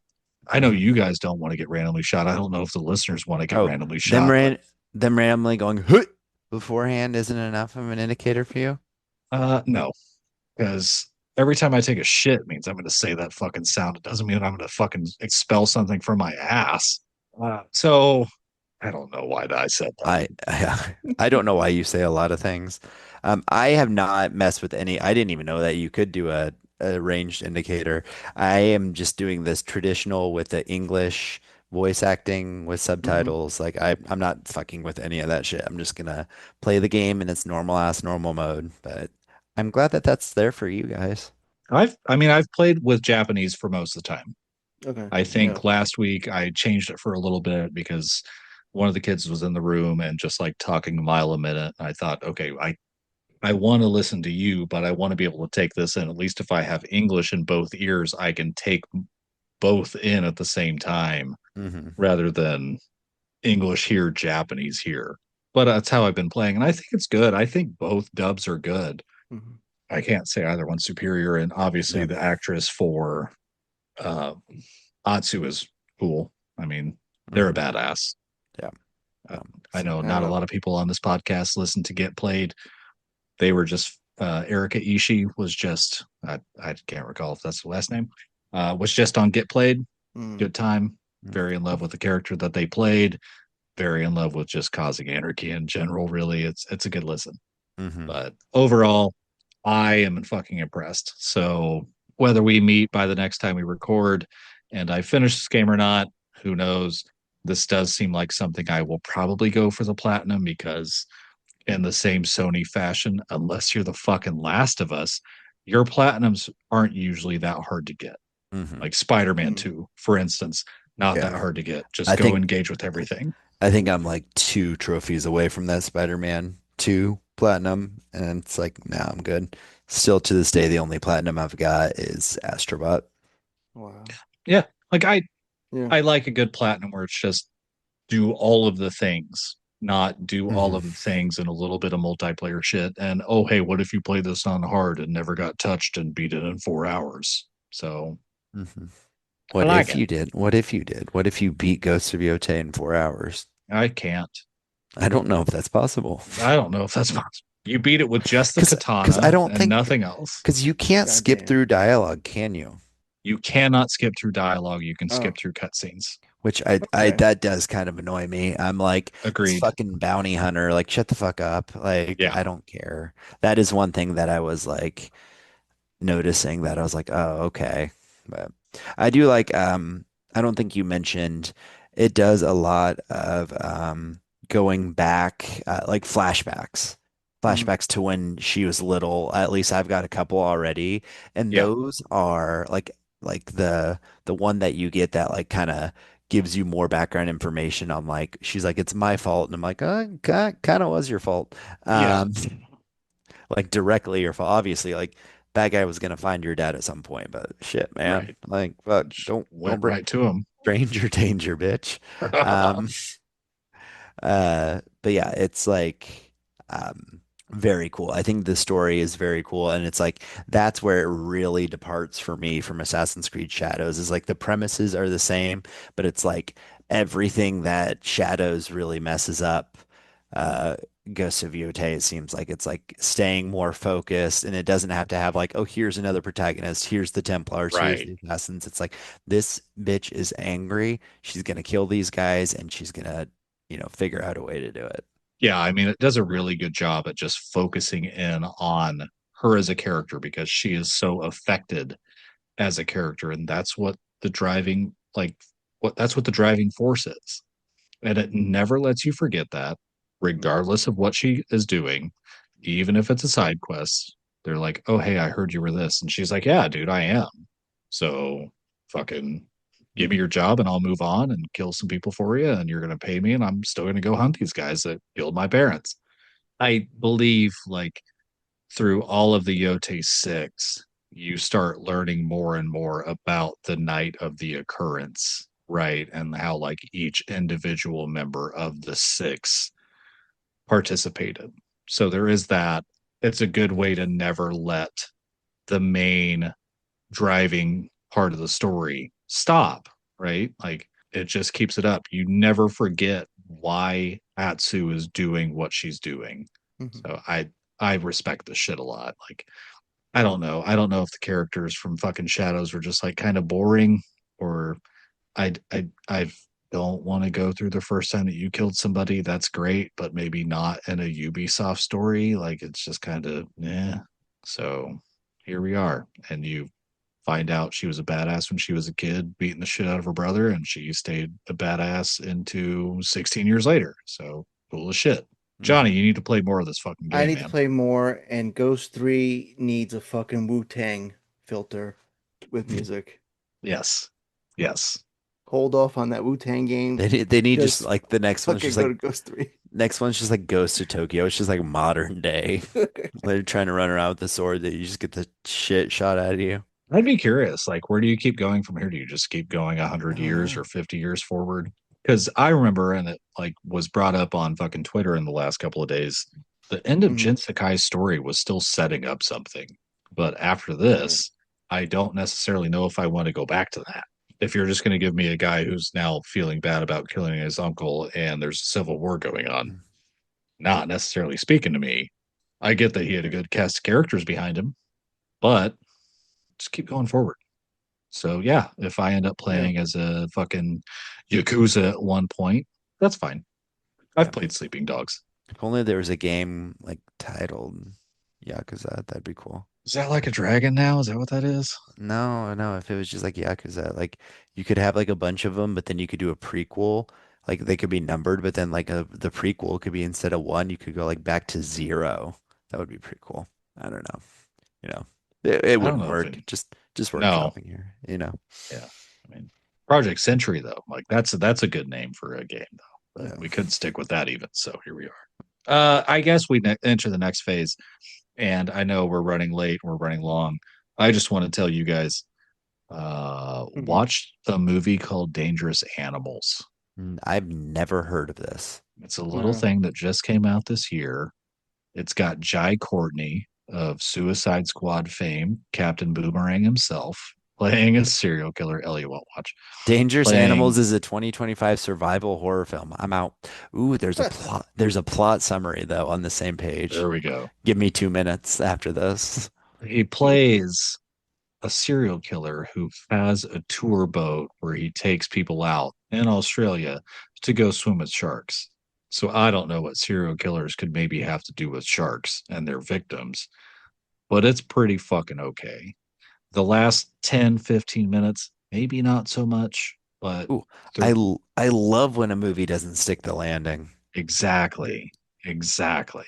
I know Hmm. you guys don't want to get randomly shot. I don't know if the listeners want to get Oh, randomly them shot, but ran them randomly going "Huh!" beforehand isn't enough of an indicator for you. no, because every time I take a shit means I'm going to say that fucking sound. It doesn't mean I'm going to fucking expel something from my ass. So I don't know why I said that. I don't know why you say a lot of things. I have not messed with any. I didn't even know that you could do a ranged indicator. I am just doing this traditional with the English voice acting with Mm-hmm. subtitles. Like I'm not fucking with any of that shit. I'm just gonna play the game in its normal ass normal mode. But I'm glad that that's there for you guys. I've played with Japanese for most of the time. Okay. I Yeah. think last week I changed it for a little bit because one of the kids was in the room and just like talking a mile a minute. I thought, okay, I want to listen to you, but I want to be able to take this in. At least if I have English in both ears, I can take both in at the same time Hmm. rather than English here, Japanese here. But that's how I've been playing, and I think it's good. I think both dubs are good. Mm-hmm. I can't say either one's superior, and obviously Yeah. the actress for uh, Atsu is cool. I mean, they're a Hmm. badass. Yeah. Uh, Um, I know not a Uh, lot of people on this podcast listen to Get Played. They were just Erika Ishii was just I can't recall if that's the last name. Was just on Get Played. mm, Good time. mm, Very in love with the character that they played. Very in love with just causing anarchy in general. Really, it's a good listen. mhm. But overall, I am fucking impressed. So whether we meet by the next time we record and I finish this game or not, who knows? This does seem like something I will probably go for the platinum because in the same Sony fashion, unless you're the fucking Last of Us, your platinums aren't usually that hard to get. Hmm. Like Spider-Man Mm. 2, for instance, not that Yeah. hard to get. Just I go think engage with everything. I think I'm like 2 trophies away from that Spider-Man 2 platinum, and it's like, nah, I'm good. Still to this day, the only platinum I've got is Astrobot. Wow. Yeah. Like Yeah. I like a good platinum where it's just do all of the things, not do all Hmm. of the things and a little bit of multiplayer shit. And oh, hey, what if you play this on hard and never got touched and beat it in 4 hours? So Hmm. I What like if it. you did? What if you did? What if you beat Ghost of Yotei in 4 hours? I can't. I don't know if that's possible. I don't know if that's possible. You beat it with just the Because I katana don't and think nothing else. because you can't God skip damn. through dialogue, can you? You cannot skip through dialogue. You can Oh, skip through cutscenes. Which I okay. that does kind of annoy me. I'm like this Agreed. fucking bounty hunter. Like, shut the fuck up. Like, Yeah. I don't care. That is one thing that I was like noticing that I was like, oh, okay. But I do like I don't think you mentioned it does a lot of going back like flashbacks. Hmm. Flashbacks to when she was little. At least I've got a couple already. And Yeah. those are like the one that you get that like kind of gives you more background information on like she's like it's my fault and I'm like, oh, kind of was your fault. Yeah. Um like directly your fault. Obviously, like that guy was gonna find your dad at some point, but shit, man. Right. Like, fuck, Just don't went bring right to him. stranger danger, bitch. Um, but yeah, it's like very cool. I think the story is very cool, and it's like that's where it really departs for me from Assassin's Creed Shadows. Is like the premises are the same, but it's like everything that Shadows really messes up. Uh, Ghost of Yotei, it seems like it's like staying more focused, and it doesn't have to have like, oh, here's another protagonist, here's the Templars, here's Right. the Assassins. It's like this bitch is angry. She's gonna kill these guys, and she's gonna figure out a way to do it. Yeah, I mean, it does a really good job at just focusing in on her as a character because she is so affected as a character, and that's what the driving like what that's what the driving force is. And it never lets you forget that, regardless of what she is doing, even if it's a side quest. They're like, "Oh, hey, I heard you were this," and she's like, "Yeah, dude, I am." So, fucking give me your job and I'll move on and kill some people for you and you're going to pay me and I'm still going to go hunt these guys that killed my parents. I believe like through all of the Yotei 6, you start learning more and more about the night of the occurrence, right? And how like each individual member of the 6 participated. So there is that. It's a good way to never let the main driving part of the story stop, right? Like it just keeps it up. You never forget why Atsu is doing what she's doing. Hmm. So I respect this shit a lot. Like I don't know. I don't know if the characters from fucking Shadows were just like kind of boring or I don't want to go through the first time that you killed somebody. That's great, but maybe not in a Ubisoft story. Like it's just kind of yeah. So here we are, and you find out she was a badass when she was a kid, beating the shit out of her brother, and she stayed a badass into 16 years later. So cool as shit. Johnny, Mhm. you need to play more of this fucking I game, need to man. play more, and Ghost 3 needs a fucking Wu-Tang filter with music. Yes. Yes. Hold off on that Wu-Tang game. They need just Just like the next one's fucking just go like to Ghost 3. next one's just like Ghost of Tokyo. It's just like modern day. They're trying to run around with the sword that you just get the shit shot out of you. I'd be curious, like, where do you keep going from here? Do you just keep going 100 years Uh, or 50 years forward? Because I remember, and it like was brought up on fucking Twitter in the last couple of days, the end of mhm. Jin Sakai's story was still setting up something. But after Right. this, I don't necessarily know if I want to go back to that. If you're just going to give me a guy who's now feeling bad about killing his uncle and there's a civil war going on, not necessarily speaking to me. I get that he had a good cast of characters behind him, but just keep going forward. So yeah, if I end up Yeah. playing as a fucking Yakuza at one point, that's fine. I've Yeah. played Sleeping Dogs. If only there was a game like titled Yakuza, that'd be cool. Is that like a dragon now? Is that what that is? No, no, if it was just like Yakuza, like you could have like a bunch of them, but then you could do a prequel. Like they could be numbered, but then like the prequel could be instead of one, you could go like back to zero. That would be pretty cool. I don't know, you know. It I don't wouldn't know if work. it, Just no, workshopping here, you know. yeah. I mean, Project Century though, like that's a good name for a game though. But Yeah. we couldn't stick with that even, so here we are. I guess we enter the next phase, and I know we're running late, we're running long. I just want to tell you guys, Mhm. watch the movie called Dangerous Animals. I've never heard of this. It's a little No. thing that just came out this year. It's got Jai Courtney of Suicide Squad fame, Captain Boomerang himself, playing a serial killer. Ellie won't watch. Dangerous Playing, Animals is a 2025 survival horror film. I'm out. Ooh, there's a plot. There's a plot summary though on the same page. there we go. Give me 2 minutes after this. He plays a serial killer who has a tour boat where he takes people out in Australia to go swim with sharks. So I don't know what serial killers could maybe have to do with sharks and their victims, but it's pretty fucking okay. The last 10, 15 minutes, maybe not so much, but Ooh, they're I love when a movie doesn't stick the landing. Yeah. exactly, exactly.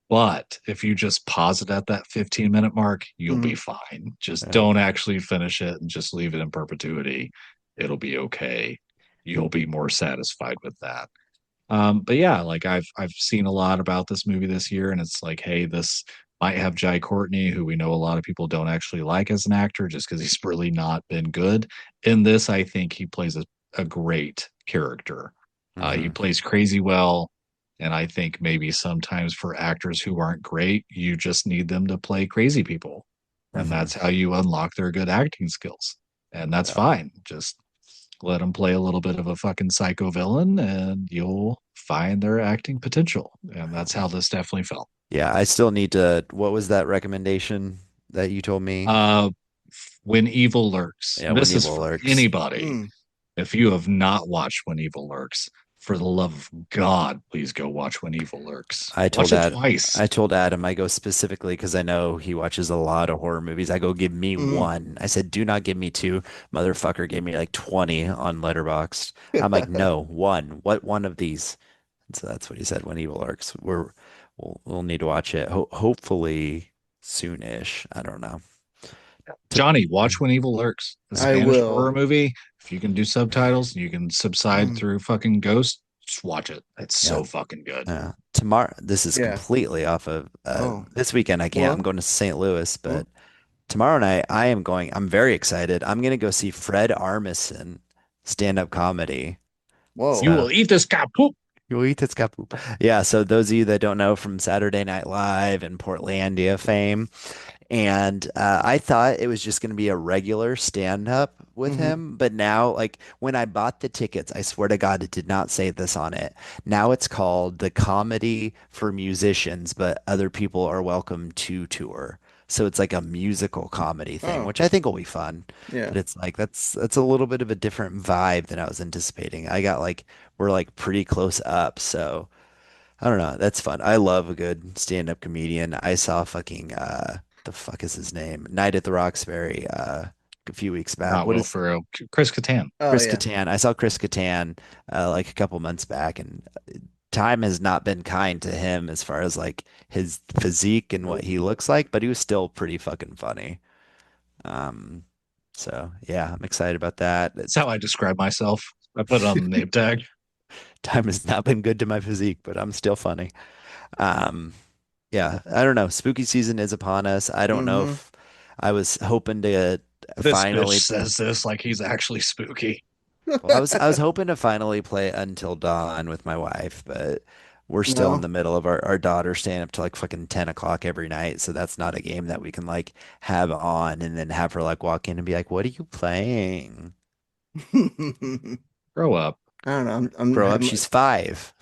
But if you just pause it at that 15-minute mark, you'll be Mhm. fine. Just Yeah. don't actually finish it and just leave it in perpetuity. It'll be okay. You'll be more satisfied with that. But yeah, like I've seen a lot about this movie this year, and it's like, hey, this might have Jai Courtney, who we know a lot of people don't actually like as an actor, just because he's really not been good. In this, I think he plays a great character. He Hmm. plays crazy well, and I think maybe sometimes for actors who aren't great, you just need them to play crazy people, and Hmm. that's how you unlock their good acting skills, and that's Yeah. fine. Just let them play a little bit of a fucking psycho villain and you'll find their acting potential. And that's how this definitely felt. Yeah, I still need to. What was that recommendation that you told me? Uh, when Evil Lurks, Yeah, when this is evil for lurks. anybody. Mm. If you have not watched When Evil Lurks, for the love of God, please go watch When Evil Lurks. I Watch told it Ad, twice. I told Adam, I go specifically because I know he watches a lot of horror movies. I go, give me Mm. one. I said, do not give me two. Motherfucker gave me like 20 on Letterboxd. I'm like, no, one. What one of these? And so that's what he said when Evil Arcs. We'll need to watch it. Hopefully soonish. I don't know. T- Johnny, watch When Evil Lurks, a I Spanish horror will. movie. If you can do subtitles and you can subside Mm. through fucking Ghost, just watch it. It's Yeah. so fucking good. Tomorrow, this is Yeah. completely off of Oh. this weekend. I can't. I'm Well. going to St. Louis, but Well. tomorrow night I am going. I'm very excited. I'm going to go see Fred Armisen stand-up comedy. You Whoa. So will eat this cow poop. you'll eat its kapoop. Yeah. So those of you that don't know from Saturday Night Live and Portlandia fame, and I thought it was just going to be a regular stand-up with Hmm. him, but now, like when I bought the tickets, I swear to God, it did not say this on it. Now it's called the Comedy for Musicians, but other people are welcome to tour. So it's like a musical comedy thing, Oh. which I think will be fun. But Yeah. it's like that's a little bit of a different vibe than I was anticipating. I got like we're like pretty close up, so. I don't know. That's fun. I love a good stand-up comedian. I saw fucking the fuck is his name? Night at the Roxbury a few weeks back. Not What Will is Ferrell. Chris Kattan. Oh Chris yeah. Kattan? I saw Chris Kattan like a couple months back, and time has not been kind to him as far as like his physique and what Nope. he looks like, but he was still pretty fucking funny. Um, so yeah, I'm excited about that. That's how I describe myself. I put it on the name tag. Time has not been good to my physique, but I'm still funny. Um, Yeah, I don't know. Spooky season is upon us. I don't know Hmm. if I was hoping to This bitch finally. says this like he's actually spooky. Well, I was hoping to finally play Until Dawn with my wife, but we're still in No. the middle of our daughter staying up to like fucking 10 o'clock every night. So that's not a game that we can like have on and then have her like walk in and be like, "What are you playing?" I Grow up. don't know. I'm Grow up. having. She's 5.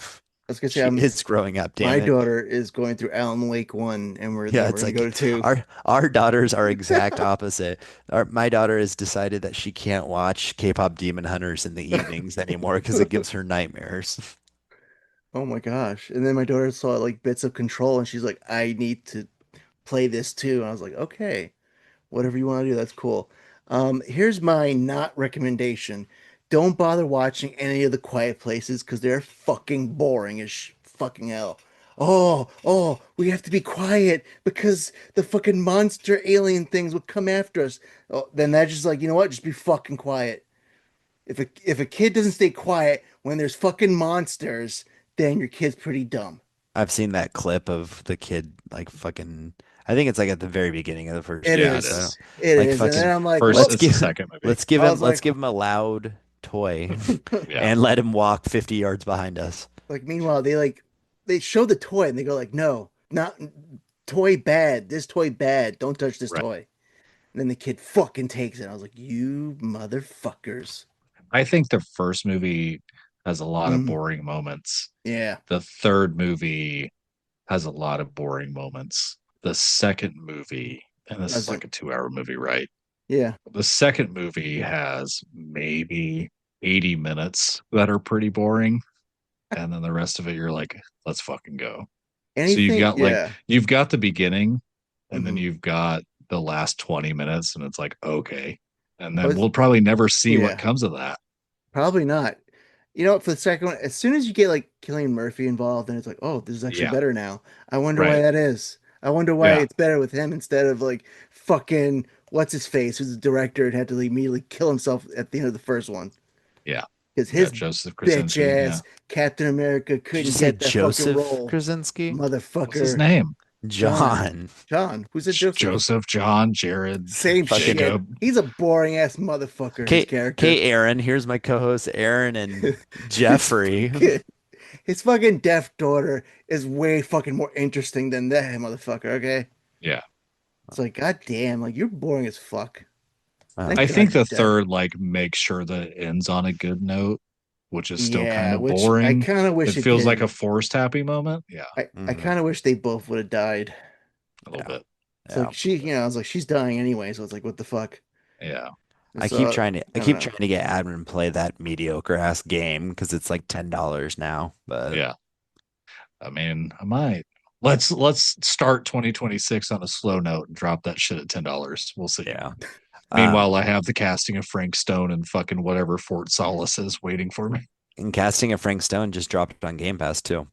I was gonna say She I'm. is growing up, damn My it. daughter is going through Alan Wake 1, and Yeah, we're it's gonna go like to 2. our daughters are exact opposite. My daughter has decided that she can't watch K-pop Demon Hunters in the evenings anymore because it gives her nightmares. Oh my gosh. And then my daughter saw like bits of Control, and she's like, I need to play this too. And I was like, okay, whatever you want to do, that's cool. Here's my not recommendation. Don't bother watching any of the Quiet Places because they're fucking boring as fucking hell. we have to be quiet because the fucking monster alien things would come after us. Oh, then that's just like, you know what? Just be fucking quiet. If a kid doesn't stay quiet when there's fucking monsters, then your kid's pretty dumb. I've seen that clip of the kid like fucking. I think it's like at the very beginning of the first It Yeah, movie. it So I is. don't is. It like is. And then fucking. I'm like, First, well, Let's it's the give second movie. I was let's like, give him a loud toy Yeah, and let him walk 50 yards behind us. meanwhile, they show the toy and they go like, no, not toy bad. This toy bad. Don't touch this right. toy. And then the kid fucking takes it. I was like, you motherfuckers. I think the first movie has a lot of Mhm. boring moments. Yeah. The third movie has a lot of boring moments. The second movie, and I this is was like like, a 2 hour movie, right? yeah. The second movie has maybe 80 minutes that are pretty boring. And then the rest of it, you're like, let's fucking go. So Anything, yeah. you've got the beginning, and then Hmm. you've got the last 20 minutes, and it's like, okay. And I then was, we'll probably never see what yeah, comes of that. probably not. You know, for the second one, as soon as you get like Killian Murphy involved, then it's like, oh, this is actually Yeah, better now. I wonder why right. that is. I wonder why Yeah, it's better with him instead of like fucking what's his face, who's the director and had to like, immediately kill himself at the end of the first one yeah. because Yeah, his Joseph bitch Krasinski. Yeah. ass Captain America Did you couldn't say get that fucking Joseph role, Krasinski? What's his motherfucker. name? John, John. John, who said Joseph? Joseph, John, Jared, Same Fucking shit. Jacob. He's a boring ass motherfucker. His Okay, character. Aaron. Here's my co-host Aaron and His Jeffrey. fucking his fucking deaf daughter is way fucking more interesting than that motherfucker, okay? Yeah. It's like, god damn, like you're boring as fuck. Oh I Thank man. God think you're the deaf. third like makes sure that it ends on a good note, which is still kind Yeah, of which I boring. kind of It wish it feels like a didn't. forced happy moment. Yeah, I Hmm. kind of wish they both would have died. a little Yeah. bit. It's Yeah. like I was like, she's dying anyway, so it's like, what the fuck? Yeah. And so I I don't keep know. trying to get Admin to play that mediocre ass game because it's like $10 now. But Yeah. I mean, I might. Let's start 2026 on a slow note and drop that shit at $10. We'll see. yeah. Meanwhile, I have the casting of Frank Stone and fucking whatever Fort Solace is waiting for me. And casting of Frank Stone just dropped on Game Pass too.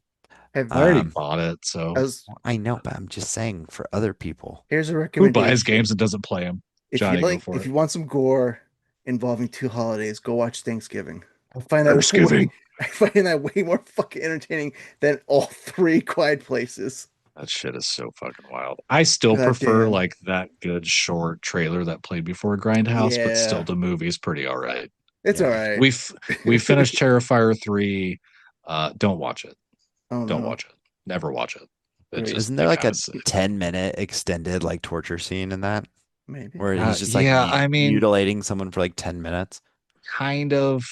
Have I already Um, bought it, I so was I know, but I'm just saying for other people. Here's a who buys recommendation. games and doesn't play them? If you Johnny, go like, for if it. you want some gore involving two holidays, go watch Thanksgiving. I find that way, Thanksgiving. I find that way more fucking entertaining than all three Quiet Places. That shit is so fucking wild. I still God prefer damn. like that good short trailer that played before Grindhouse, but still Yeah, the movie's pretty all right. it's all Yeah. right. We finished Terrifier 3. Don't watch it. Oh Don't no. watch it. Never watch it. Great. Isn't there It like kind a of 10-minute extended like torture scene in that Maybe. where he's just like yeah, I mean, mutilating someone for like 10 minutes? kind of,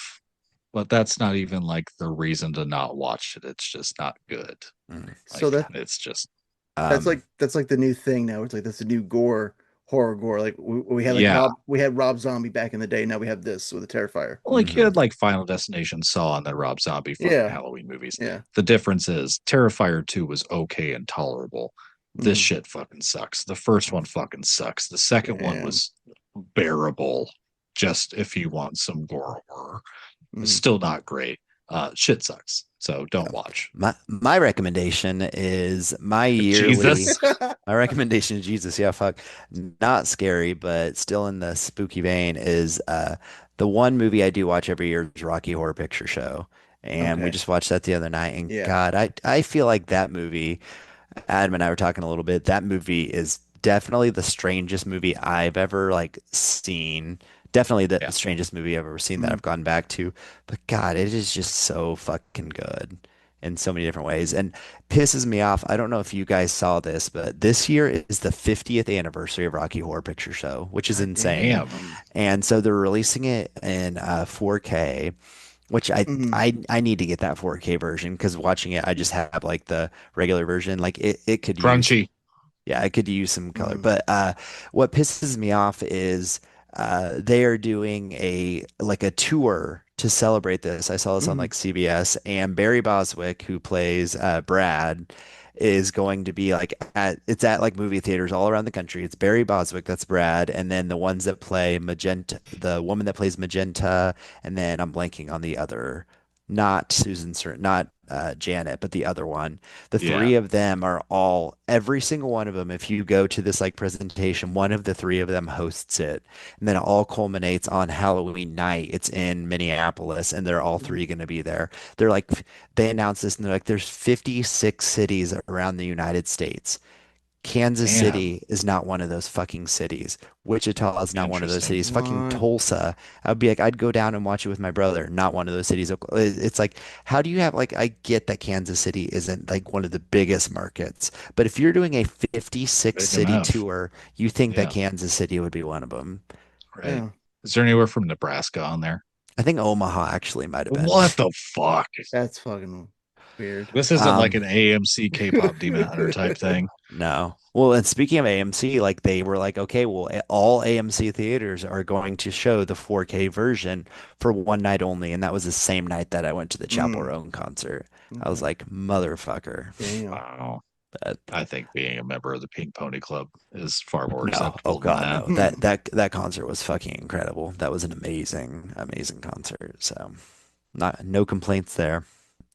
but that's not even like the reason to not watch it. It's just not good. Mm. So Like that it's just Um, that's like the new thing now. It's like that's the new gore horror gore. Like we had like yeah. Rob Zombie back in the day. Now we have this with the Terrifier. Like you mhm. had like Final Destination Saw and the Rob Zombie fucking Yeah, Halloween movies. yeah. The difference is Terrifier 2 was okay and tolerable. This Mm, shit fucking sucks. The first one fucking sucks. The second one damn. was bearable, just if you want some gore horror. It's Mm. still not great. Shit sucks. So don't watch. My recommendation is my yearly. Jesus. My recommendation is Jesus. Yeah, fuck. Not scary, but still in the spooky vein is the one movie I do watch every year is Rocky Horror Picture Show. And we Okay. just watched that the other night. And Yeah. God, I feel like that movie, Adam and I were talking a little bit, that movie is definitely the strangest movie I've ever like seen. Definitely the Yeah. strangest movie I've ever seen that Mm. I've gone back to. But God, it is just so fucking good in so many different ways. And pisses me off. I don't know if you guys saw this, but this year is the 50th anniversary of Rocky Horror Picture Show, which is God insane. Damn. damn. And so they're releasing it in 4K, which Mm. I need to get that 4K version because watching it, I just have like the regular version. Like it could use, Crunchy. yeah, I could use some color. Mm. But what pisses me off is they are doing a like a tour to celebrate this. I saw this on Mm. like CBS, and Barry Boswick, who plays Brad, is going to be like at like movie theaters all around the country. It's Barry Boswick, that's Brad, and then the ones that play Magenta, the woman that plays Magenta, and then I'm blanking on the other, not Susan Sarandon, not Janet, but the other one. The Yeah. three of them are all, every single one of them, if you go to this like presentation, one of the three of them hosts it. And then it all culminates on Halloween night. It's in Minneapolis, and they're all three going to be there. They're like, they announced this, and they're like, there's 56 cities around the United States. Kansas Damn. City is not one of those fucking cities. Wichita is not one of those Interesting. cities. Fucking What? Tulsa. I'd be like, I'd go down and watch it with my brother. Not one of those cities. It's like, how do you have like, I get that Kansas City isn't like one of the biggest markets, but if you're doing a 56 Big city enough. tour, you think that Yeah. Kansas City would be one of them. Right. Yeah, Is there anywhere from Nebraska on there? I think Omaha actually might have been. What the fuck? that's fucking weird. This isn't like Um, an AMC K-pop Demon Hunter type thing. No. Well, and speaking of AMC, like they were like, okay, well, all AMC theaters are going to show the 4K version for one night only, and that was the same night that I went to the Chapel Mm, Roan concert. I was okay. like, motherfucker. Damn. Wow. But I think being a member of the Pink Pony Club is far more no, oh acceptable than God, that. no. That concert was fucking incredible. That was an amazing, amazing concert. So, not no complaints there.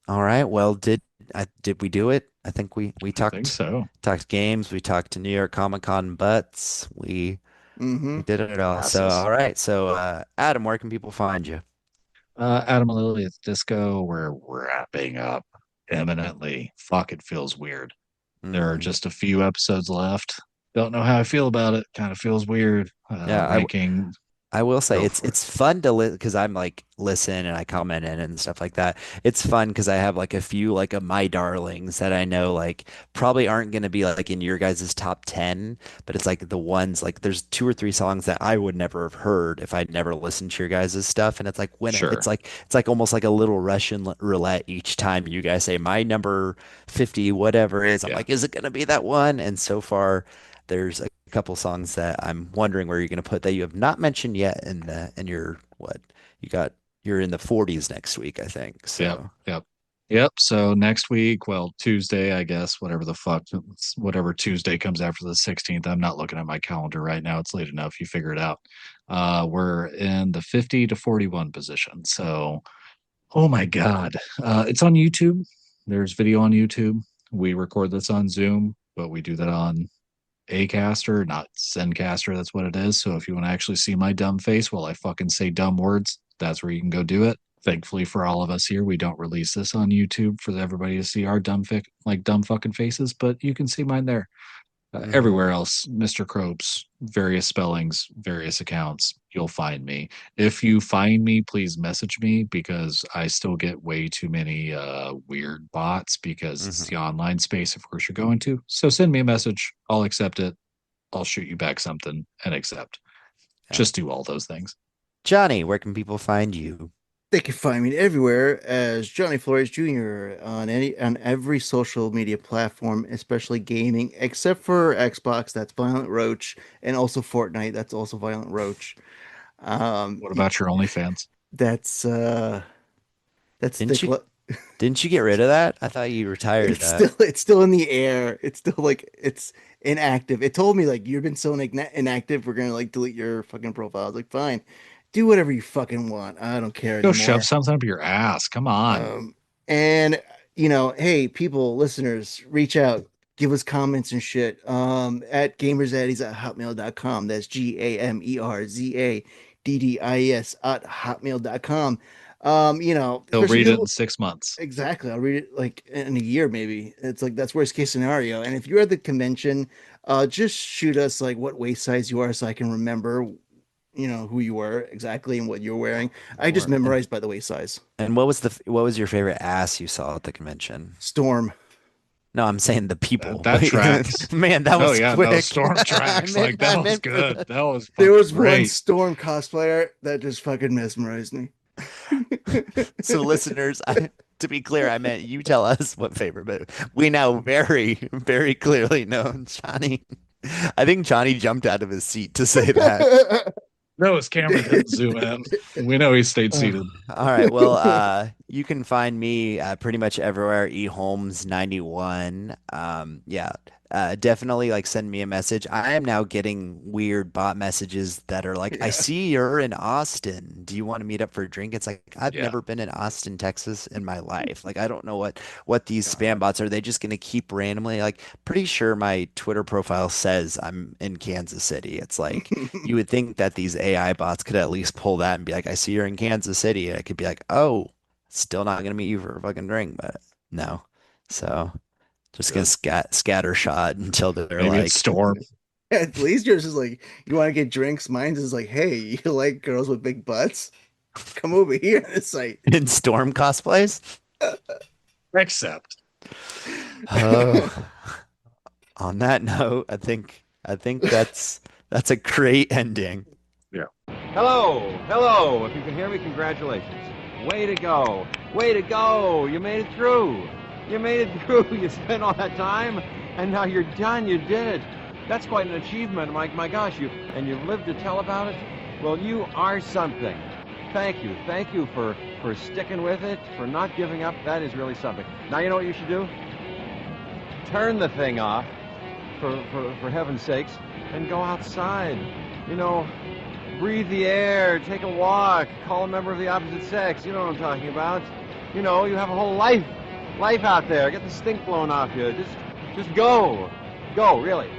All right. Well, did we do it? I think we I think so. talked games, we talked to New York Comic-Con butts. We Mm-hmm. did it all. So, Passes. all right. So, Adam, where can people find you? Adam and Lily at the disco. We're wrapping up imminently. Fuck, it feels weird. There are Hmm. just a few episodes left. Don't know how I feel about it. Kind of feels weird. Yeah, Ranking. I will say Go it's for it. it's fun to because I'm like listen and I comment in and stuff like that. It's fun because I have like a few like of my darlings that I know like probably aren't going to be like in your guys' top 10, but it's like the ones like there's two or three songs that I would never have heard if I'd never listened to your guys' stuff. And it's like when Sure. it's like almost like a little Russian roulette each time you guys say my number 50, whatever it is. I'm Yeah. like, is it going to be that one? And so far there's a couple songs that I'm wondering where you're going to put that you have not mentioned yet in your what you got you're in the 40s next week, I think. Yep. So, Yep. Yep. So next week, well, Tuesday, I guess, whatever the fuck, whatever Tuesday comes after the 16th. I'm not looking at my calendar right now. It's late enough. You figure it out. We're in the 50 to 41 position. So, oh my God. It's on YouTube. There's video on YouTube. We record this on Zoom, but we do that on Acaster, not Zencaster. That's what it is. So if you want to actually see my dumb face while I fucking say dumb words, that's where you can go do it. Thankfully for all of us here, we don't release this on YouTube for everybody to see our dumb fucking faces, but you can see mine there. mhm. Everywhere else, Mr. Cropes, various spellings, various accounts, you'll find me. If you find me, please message me because I still get way too many weird bots because it's the Mhm. online space, of course, you're going to. So send me a message. I'll accept it. I'll shoot you back something and accept. Yeah. Just do all those things. Johnny, where can people find you? They can find me everywhere as Johnny Flores Jr. on every social media platform, especially gaming, except for Xbox, that's Violent Roach, and also Fortnite, that's also Violent Roach. What Y- about your OnlyFans? that's that's Didn't thick. you didn't you get rid of that? I thought you retired that. It's still in the air. It's still like it's inactive. It told me like you've been so inactive, we're gonna like delete your fucking profile. I was like, fine, do whatever you fucking want. I don't care Go shove anymore. something up your ass. Come on. Um, and hey, people, listeners, reach out, give us comments and shit. At gamerzaddies@hotmail.com. That's GAMERZADDIES at hotmail.com. He'll especially read it people. in 6 months. Exactly. I'll read it like in a year, maybe. It's like that's worst case scenario. And if you're at the convention, just shoot us like what waist size you are so I can remember, who you were exactly and what you're wearing. I just Or memorized by the waist size. and what was your favorite ass you saw at the convention? Storm. No, I'm saying the That, people. that tracks. Man, that Oh was yeah, no, quick. storm tracks. Like I that was meant for good. the That was There fucking was one great. Storm cosplayer that just fucking mesmerized me. So listeners, to be clear, I meant you tell us what favorite, but we now very, very clearly know Johnny. I think Johnny jumped out of his seat to say that. No, his camera didn't zoom in. We know he stayed seated. All right. Well, You can find me pretty much everywhere. eHolmes91. Yeah, definitely like send me a message. I am now getting weird bot messages that are like, "I Yeah. see you're in Austin. Do you want to meet up for a drink?" It's like I've Yeah. never been in Austin, Texas in my life. Like I don't know what these Yeah. spam bots are. They just gonna keep randomly like pretty sure my Twitter profile says I'm in Kansas City. It's like you would think that these AI bots could at least pull that and be like, "I see you're in Kansas City." And it could be like, "Oh, still not gonna meet you for a fucking drink," but no. So just gonna So scatter shot until they're Maybe it's like, Storm. at least yours is like, you want to get drinks. Mine's is like, hey, you like girls with big butts? Come over here on this site. in Storm cosplays. Except. Oh, on that note, I think that's a great ending. Yeah. Hello, hello. If you can hear me, congratulations. Way to go. Way to go. You made it through. You made it through. You spent all that time and now you're done. You did it. That's quite an achievement. My gosh, you've lived to tell about it. Well, you are something. Thank you. Thank you for sticking with it, for not giving up. That is really something. Now you know what you should do? Turn the thing off for heaven's sakes and go outside. You know, breathe the air, take a walk, call a member of the opposite sex. You know what I'm talking about. You know, you have a whole life out there. Get the stink blown off you. Just go. Go, really.